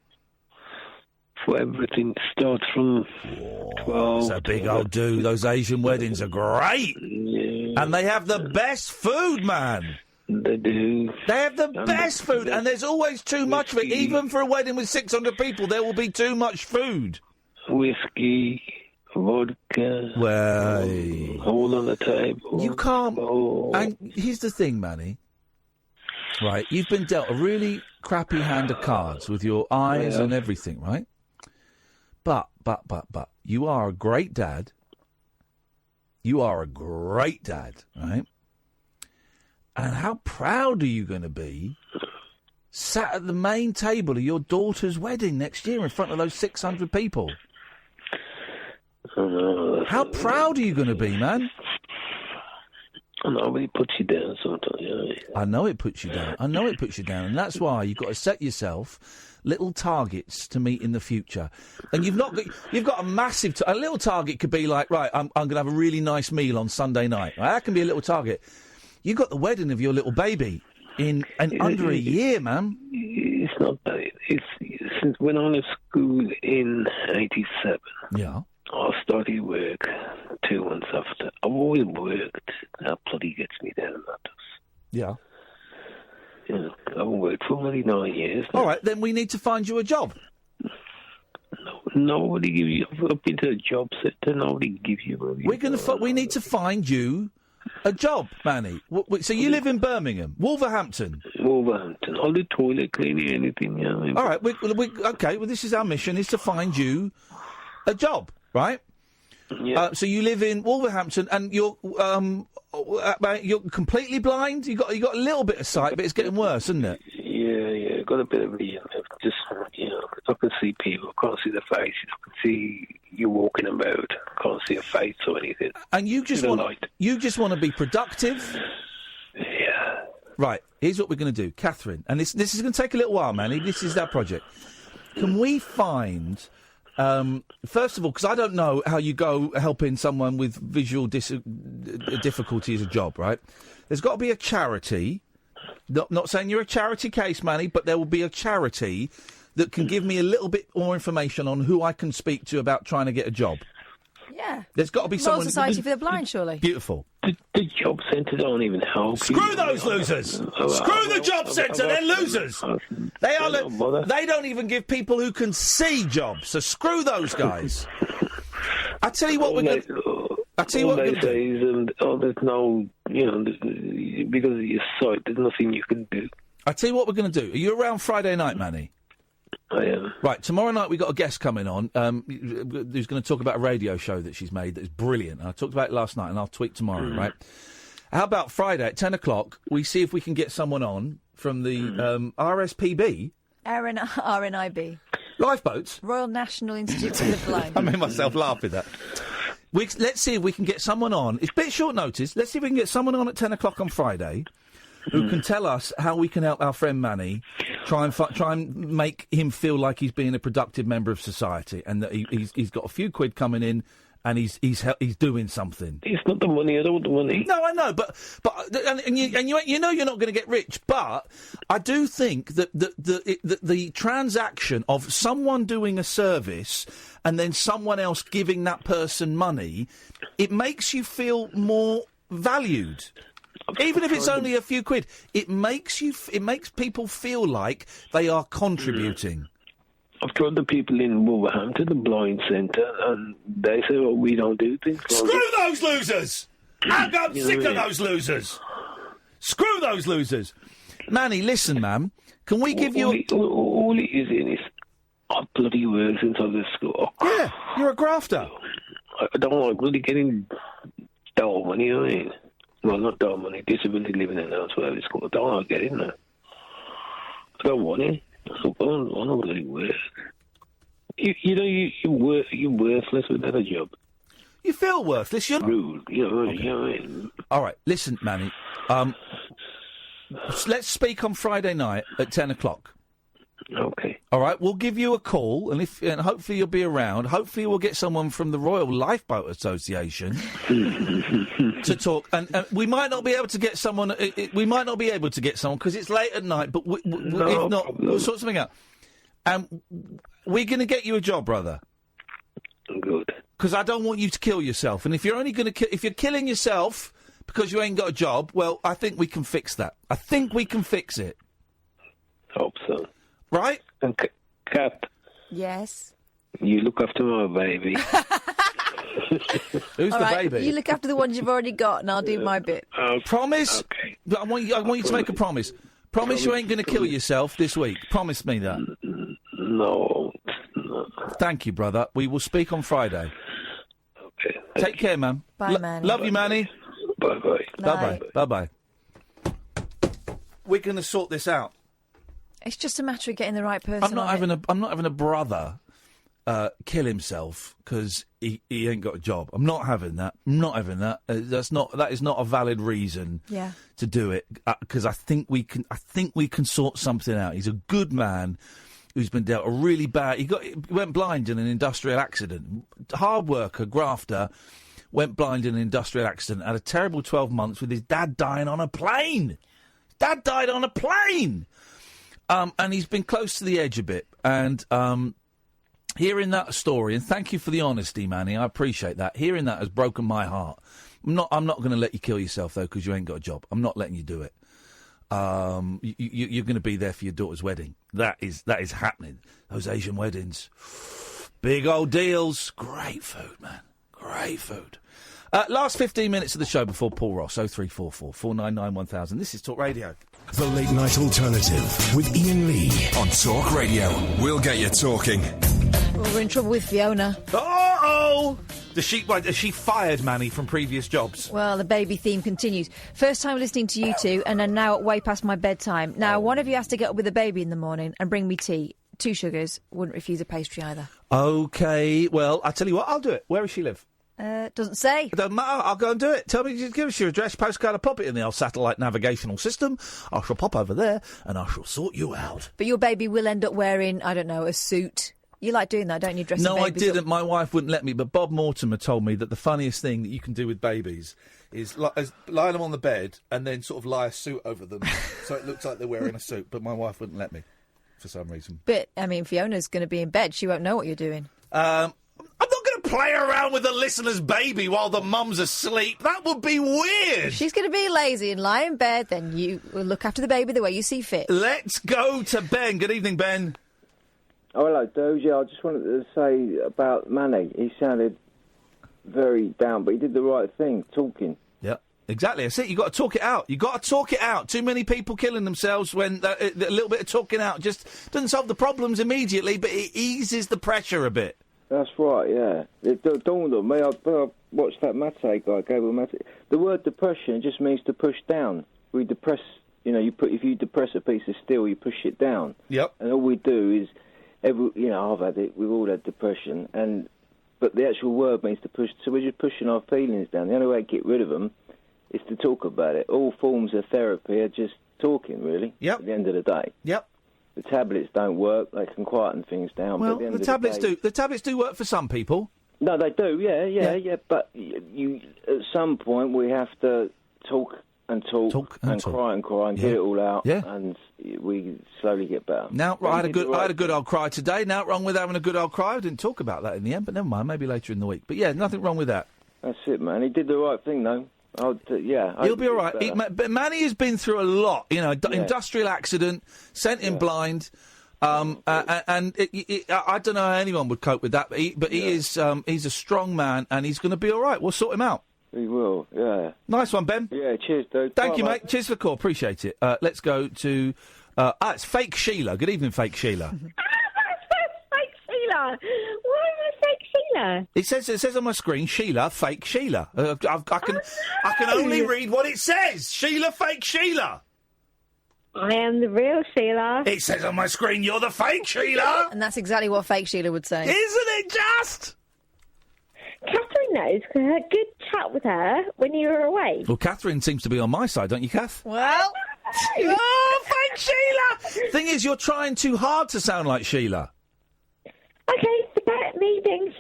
H: For everything starts from 12.
C: It's a big old do. Those Asian weddings are great.
H: Yeah.
C: And they have the best food, man.
H: They do.
C: They have the best food, and there's always too much of it. Even for a wedding with 600 people, there will be too much food.
H: Whiskey, vodka, all on the table.
C: You can't. And here's the thing, Manny. Right, you've been dealt a really crappy hand of cards with your eyes and everything, right? But, you are a great dad. You are a great dad, right? And how proud are you going to be sat at the main table of your daughter's wedding next year in front of those 600 people? How proud are you going to be, man?
H: I know, but it puts you down sometimes.
C: I know it puts you down. And that's why you've got to set yourself little targets to meet in the future. And you've got a massive. A little target could be like, right, I'm going to have a really nice meal on Sunday night. Right? That can be a little target. You've got the wedding of your little baby in under a year, man.
H: It's not that. It's since when I left school in '87.
C: Yeah.
H: I started work 2 months after. I've always worked. That bloody gets me down, that does.
C: Yeah.
H: Yeah, I've worked for nearly 9 years now.
C: All right, then we need to find you a job.
H: Nobody gives you... I've been to a job centre, nobody gives you...
C: We need to find you a job, Manny. So you live in Birmingham, Wolverhampton?
H: Wolverhampton. I'll do toilet cleaning, anything, yeah.
C: All right, okay, well, this is our mission, is to find you a job. Right?
H: Yeah.
C: So you live in Wolverhampton, and you're completely blind. You got a little bit of sight, but it's getting worse, isn't it?
H: Yeah. Got a bit of just I can see people. I can't see their faces. I can see you walking about. I can't see a face or anything.
C: And you just want to be productive.
H: Yeah.
C: Right. Here's what we're going to do, Katherine. And this is going to take a little while, Manny. This is our project. Can we find? First of all, because I don't know how you go helping someone with visual difficulty as a job, right? There's got to be a charity Not saying you're a charity case, Manny, but there will be a charity that can give me a little bit more information on who I can speak to about trying to get a job.
D: Yeah.
C: There's got to be
D: Royal
C: someone...
D: Society for the Blind, surely.
C: Beautiful.
H: The job centre don't even help.
C: Screw those losers! Screw the job centre, they're losers! They are. They don't even give people who can see jobs, so screw those guys. I tell you what we're going to... I tell you what we're going to do.
H: There's no, because of your sight, there's nothing you can do.
C: I tell you what we're going to do. Are you around Friday night, Manny?
H: I am.
C: Right, tomorrow night we've got a guest coming on who's going to talk about a radio show that she's made that is brilliant. I talked about it last night and I'll tweet tomorrow, right? How about Friday at 10 o'clock, we see if we can get someone on from the RSPB?
D: RNIB.
C: Lifeboats?
D: Royal National Institute for the Blind.
C: I made myself laugh with that. Let's see if we can get someone on. It's a bit short notice. Let's see if we can get someone on at 10 o'clock on Friday who can tell us how we can help our friend Manny try and make him feel like he's being a productive member of society and that he's got a few quid coming in and he's doing something.
H: It's not the money. I don't want the money.
C: No, I know, but you know you're not going to get rich. But I do think that the transaction of someone doing a service and then someone else giving that person money, it makes you feel more valued. Even if it's only a few quid, it makes people feel like they are contributing.
H: I've told the people in Wolverhampton, the blind centre, and they say, well, we don't do things like
C: Screw those losers! I'm sick of those losers! Screw those losers! Manny, listen, man, can we give you...
H: All it is, I bloody work since I was at school.
C: Yeah, you're a grafter.
H: I don't like really getting dole money, you know what I mean? Well, not dole money, disability living allowance, whatever it's called. I don't like getting that. I don't want it. I don't really work. You're worthless without a job.
C: You feel worthless. You're
H: rude. You know what I mean?
C: All right, listen, Manny. Let's speak on Friday night at 10 o'clock.
H: Okay.
C: All right, we'll give you a call, and hopefully you'll be around. Hopefully we'll get someone from the Royal Lifeboat Association to talk. And we might not be able to get someone. We might not be able to get someone because it's late at night. But if not, we'll sort something out. And we're going to get you a job, brother.
H: Good.
C: Because I don't want you to kill yourself. And if you're only going to, if you're killing yourself because you ain't got a job, well, I think we can fix that. I think we can fix it.
H: Hope so.
C: Right?
H: And Kat.
D: Yes.
H: You look after my baby.
C: Who's
D: All
C: the
D: right,
C: baby?
D: you look after the ones you've already got, and I'll do my bit.
C: Promise.
H: Okay.
C: I want you to make a promise. Promise you ain't going to kill yourself this week. Promise me that.
H: No.
C: Thank you, brother. We will speak on Friday.
H: Okay.
C: Take care, man.
D: Bye, Manny.
C: Love you, Manny.
H: Bye-bye.
C: Bye-bye. Bye-bye. We're going to sort this out.
D: It's just a matter of getting the right person.
C: I'm not having a brother kill himself because he ain't got a job. I'm not having that. I'm not having that. That is not a valid reason to do it because I think we can sort something out. He's a good man who's been dealt a really bad. He went blind in an industrial accident. Hard worker, grafter, went blind in an industrial accident. Had a terrible 12 months with his dad dying on a plane. Dad died on a plane. And he's been close to the edge a bit. And hearing that story, and thank you for the honesty, Manny, I appreciate that. Hearing that has broken my heart. I'm not going to let you kill yourself, though, because you ain't got a job. I'm not letting you do it. You're going to be there for your daughter's wedding. That is happening. Those Asian weddings. Big old deals. Great food, man. Great food. Last 15 minutes of the show before Paul Ross, 0344 499 1000. This is Talk Radio.
L: The Late Night Alternative with Iain Lee on Talk Radio. We'll get you talking.
D: Well, we're in trouble with Fiona.
C: Uh-oh! Has she fired Manny from previous jobs?
D: Well, the baby theme continues. First time listening to you two, and I'm now way past my bedtime. Now, one of you has to get up with the baby in the morning and bring me tea. 2 sugars. Wouldn't refuse a pastry either.
C: OK, well, I'll tell you what, I'll do it. Where does she live?
D: Doesn't say.
C: It doesn't matter, I'll go and do it. Tell me, just give us your address, postcard, I'll pop it in the old satellite navigational system. I shall pop over there and I shall sort you out.
D: But your baby will end up wearing, I don't know, a suit You like doing that, don't you? Dressing
C: No, I
D: babies up?
C: didn't. My wife wouldn't let me. But Bob Mortimer told me that the funniest thing that you can do with babies is lie them on the bed and then sort of lie a suit over them so it looks like they're wearing a suit. But my wife wouldn't let me for some reason.
D: But, I mean, Fiona's going to be in bed. She won't know what you're doing.
C: I'm not going to play around with the listener's baby while the mum's asleep. That would be weird.
D: She's going to be lazy and lie in bed, then you will look after the baby the way you see fit.
C: Let's go to Ben. Good evening, Ben.
E: Oh, hello, Doge. I just wanted to say about Manny. He sounded very down, but he did the right thing, talking.
C: Yeah, exactly. That's it. You've got to talk it out. You've got to talk it out. Too many people killing themselves when a little bit of talking out just doesn't solve the problems immediately, but it eases the pressure a bit.
E: That's right, yeah. It dawned on me. I watched that Mate guy, Gabriel Mate. The word depression just means to push down. We depress, if you depress a piece of steel, you push it down.
C: Yep.
E: And all we do is, I've had it, we've all had depression, but the actual word means to push, so we're just pushing our feelings down. The only way to get rid of them is to talk about it. All forms of therapy are just talking, really, at the end of the day.
C: Yep.
E: The tablets don't work, they can quieten things down.
C: Well,
E: but at the end
C: the
E: of
C: tablets
E: day,
C: do. The tablets do work for some people.
E: No, they do, yeah. But you, at some point, we have to talk and cry and get it all out, and we slowly get better.
C: Now, I had a good old cry today. Now, wrong with having a good old cry. I didn't talk about that in the end, but never mind. Maybe later in the week. But yeah, nothing wrong with that.
E: That's it, man. He did the right thing, though.
C: He'll be all right. But Manny has been through a lot. Industrial accident, sent him blind. And I don't know how anyone would cope with that. But he's a strong man, and he's going to be all right. We'll sort him out.
E: He will, yeah.
C: Nice one, Ben.
E: Yeah, cheers, dude.
C: Thank you, mate. Cheers for the call. Appreciate it. Let's go to... it's Fake Sheila. Good evening, Fake Sheila.
F: Fake Sheila. Why am I Fake Sheila?
C: It says on my screen, Sheila, Fake Sheila. I can only read what it says. Sheila, Fake Sheila.
F: I am the real Sheila.
C: It says on my screen, you're the fake Sheila.
D: And that's exactly what Fake Sheila would say.
C: Isn't it just?
F: Catherine knows because I had a good chat with her when you were away.
C: Well, Catherine seems to be on my side, don't you, Kath?
D: Well...
C: Oh, Fake Sheila! Thing is, you're trying too hard to sound like Sheila.
F: Okay, it's about me being...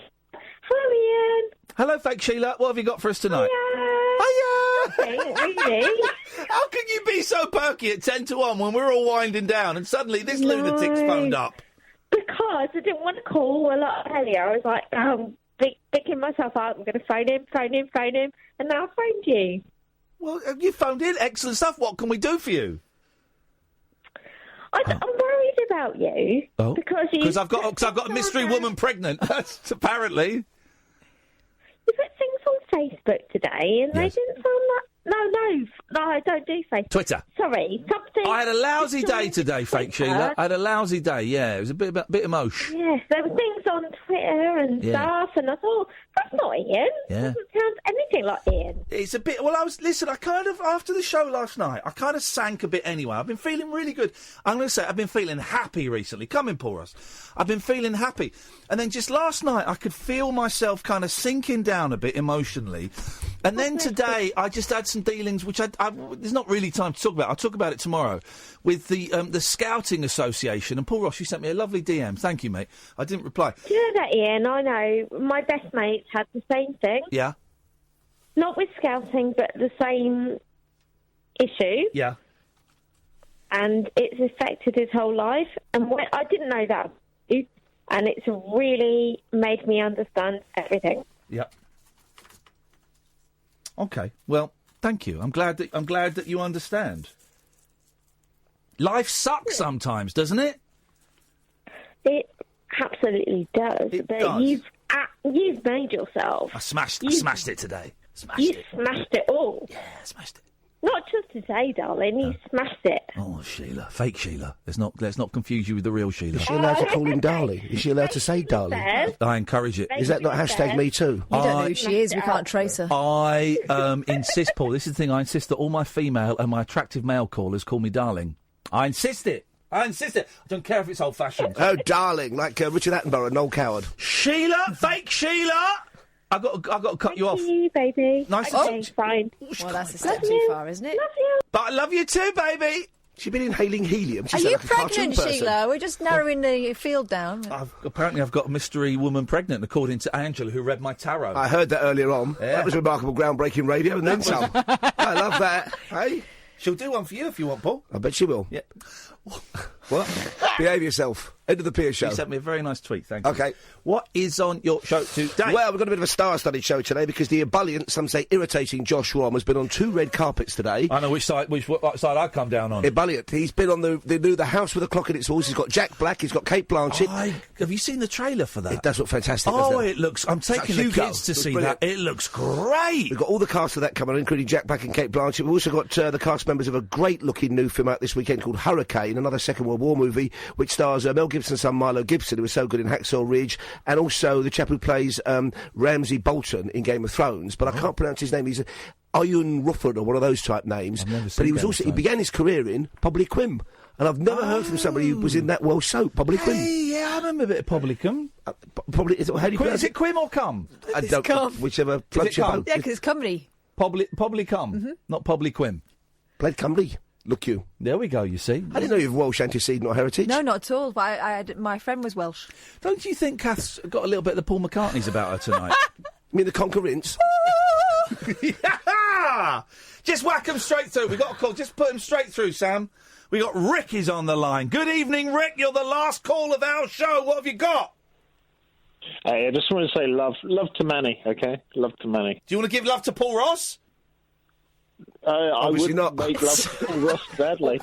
F: Hello, Ian.
C: Hello, Fake Sheila. What have you got for us tonight?
F: Hiya. Really?
C: How can you be so perky at 10 to 1 when we're all winding down and suddenly this lunatic's phoned up?
F: Because I didn't want to call a lot earlier. I was like, picking myself up. I'm going to phone him, and now I phoned you.
C: Well, you phoned in. Excellent stuff. What can we do for you?
F: I'm worried about you.
C: Oh,
F: because
C: I've got a mystery woman pregnant. Apparently.
F: You put things on Facebook today, and they didn't sound like... No, I don't do Facebook.
C: Twitter.
F: Sorry, something...
C: I had a lousy day today, Fake Sheila. I had a lousy day, yeah. It was a bit emotion.
F: Yes, there were things on Twitter and stuff, and I thought, that's not Ian.
C: Yeah.
F: Doesn't sound anything like Ian.
C: It's a bit... Well, I kind of, after the show last night, I kind of sank a bit anyway. I've been feeling really good. I'm going to say I've been feeling happy recently. Come in, Paul Ross. I've been feeling happy. And then just last night, I could feel myself kind of sinking down a bit emotionally. And then today, I just had some dealings, which there's not really time to talk about. I'll talk about it tomorrow, with the Scouting Association. And Paul Ross, you sent me a lovely DM. Thank you, mate. I didn't reply.
F: Do you know that, Ian? I know. My best mates had the same thing.
C: Yeah.
F: Not with Scouting, but the same issue.
C: Yeah.
F: And it's affected his whole life. And I didn't know that. And it's really made me understand everything.
C: Yeah. Okay. Well, thank you. I'm glad that you understand. Life sucks sometimes, doesn't it?
F: It absolutely does.
C: It
F: but
C: does.
F: You've made yourself.
C: I smashed it today.
F: Smashed it all.
C: Yeah, smashed it.
F: Not just today, darling. You smashed it.
C: Oh, Sheila, fake Sheila. Let's not confuse you with the real Sheila.
Q: Is she allowed to call him darling? Is she allowed to say darling?
C: I encourage it.
Q: Is that not hashtag me too?
D: You don't know who she is. We can't trace her.
C: I insist, Paul. This is the thing. I insist that all my female and my attractive male callers call me darling. I insist it. I don't care if it's old-fashioned.
Q: Oh, darling, like Richard Attenborough and Noel Coward.
C: Sheila, fake Sheila. I've got to cut you off.
F: Love you, baby.
C: Nice
F: okay, fine.
D: Well, that's a step too far, isn't it?
F: Love you.
C: But I love you too, baby.
Q: She's been inhaling helium. She's
D: Are you
Q: like a cartoon
D: pregnant,
Q: person.
D: Sheila? We're just narrowing the field down.
C: Apparently I've got a mystery woman pregnant, according to Angela, who read my tarot.
Q: I heard that earlier on.
C: Yeah.
Q: That was remarkable, groundbreaking radio, and then some. I love that. Hey?
C: She'll do one for you if you want, Paul.
Q: I bet she will.
C: Yeah.
Q: What? Behave yourself. End of the Piers show.
C: She sent me a very nice tweet, thank you.
Q: Okay.
C: What is on your show today?
Q: Well, we've got a bit of a star-studded show today because the ebullient, some say irritating Josh Rom has been on 2 red carpets today.
C: I know which side I come down on.
Q: Ebullient. He's been on the House with a Clock in its Walls. He's got Jack Black. He's got Kate Blanchett.
C: Have you seen the trailer for that?
Q: It does look fantastic, doesn't it?
C: It looks... I'm taking the kids to see
Q: brilliant.
C: that. It looks great.
Q: We've got all the cast of that coming on, including Jack Black and Kate Blanchett. We've also got the cast members of a great-looking new film out this weekend called Hurricane, another Second World War movie, which stars Mel Gibson's son Milo Gibson, who was so good in Hacksaw Ridge, and also the chap who plays Ramsay Bolton in Game of Thrones, but I can't pronounce his name. He's Ian Rufford or one of those type names. But he was also he began his career in Poblyquim, and I've never heard from somebody who was in that Welsh soap, Poblyquim.
C: Hey, yeah, I remember a bit of Poblycum.
Q: Is
C: it Quim or Cum?
Q: I don't know. Whichever floats your boat.
D: Yeah, because it's Cymru.
C: Poblycum, not Poblyquim.
Q: Played Cymru. Look you.
C: There we go, you see.
Q: I didn't know you have Welsh antecedent or heritage.
D: No, not at all. But my friend was Welsh.
C: Don't you think Kath's got a little bit of the Paul McCartney's about her tonight?
Q: You mean the Conquerins?
C: Yeah! Just whack 'em straight through. We got a call. Just put 'em straight through, Sam. We got Rick is on the line. Good evening, Rick. You're the last call of our show. What have you got?
P: Hey, I just want to say love to Manny, okay? Love to Manny.
C: Do you want to give love to Paul Ross?
P: I would not make love to Paul Ross badly.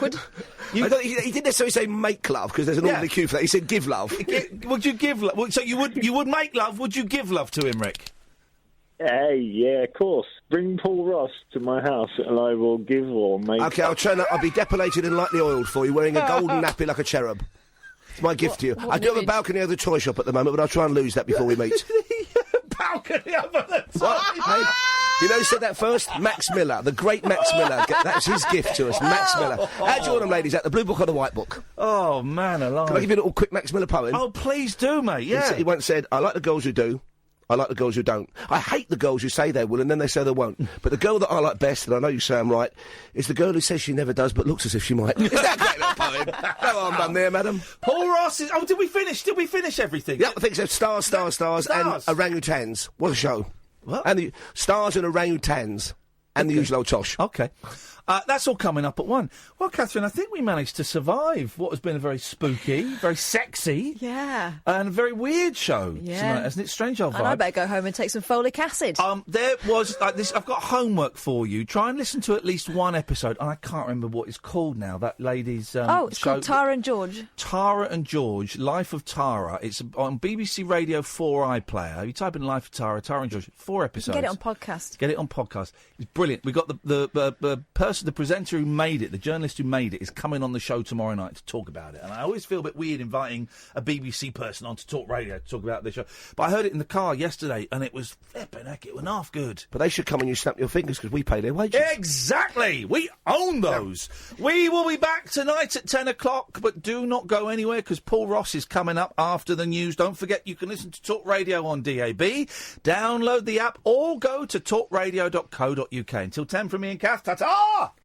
Q: He didn't necessarily say make love because there's an orderly cue for that. He said give love.
C: Would you give love? So you would make love? Would you give love to him, Rick?
P: Hey, yeah, of course. Bring Paul Ross to my house and I will give or make...
Q: Okay, I'll turn up. I'll be depilated and lightly oiled for you, wearing a golden nappy like a cherub. It's my gift to you. I do have a balcony over the toy shop at the moment, but I'll try and lose that before we meet.
C: Balcony over the toy
Q: Hey, you know who said that first? Max Miller, the great Max Miller. That's his gift to us, Max Miller. How do you want them, ladies, at the blue book or the white book?
C: Oh, man alive.
Q: Can I give you a little quick Max Miller poem?
C: Oh, please do, mate, yeah.
Q: He once said, I like the girls who do. I like the girls who don't. I hate the girls who say they will and then they say they won't. But the girl that I like best, and I know you say I'm right, is the girl who says she never does but looks as if she might. Is that a great little poem? No harm done there, madam.
C: Paul Ross is... Oh, did we finish everything?
Q: Yeah, I think so. Stars, and orangutans. What a show.
C: What?
Q: And the stars and orangutans. And the usual old tosh.
C: Okay. That's all coming up at 1. Well, Catherine, I think we managed to survive what has been a very spooky, very sexy...
D: Yeah.
C: And a very weird show tonight, hasn't it? Strange old vibe.
D: And I better go home and take some folic acid.
C: There was... this. I've got homework for you. Try and listen to at least one episode. And I can't remember what it's called now. That lady's
D: it's
C: show.
D: called Tara and George.
C: Tara and George, Life of Tara. It's on BBC Radio 4 iPlayer. You type in Life of Tara, Tara and George. 4 episodes.
D: Get it on podcast.
C: Get it on podcast. It's brilliant. We got the person, the presenter who made it, the journalist who made it, is coming on the show tomorrow night to talk about it. And I always feel a bit weird inviting a BBC person on to talk radio to talk about this show. But I heard it in the car yesterday, and it was flipping heck. It was half good.
Q: But they should come and you snap your fingers because we pay their wages.
C: Exactly. We own those. Yeah. We will be back tonight at 10 o'clock, but do not go anywhere because Paul Ross is coming up after the news. Don't forget you can listen to Talk Radio on DAB. Download the app or go to talkradio.co.uk. Until 10 from me and Kath. Ta-ta!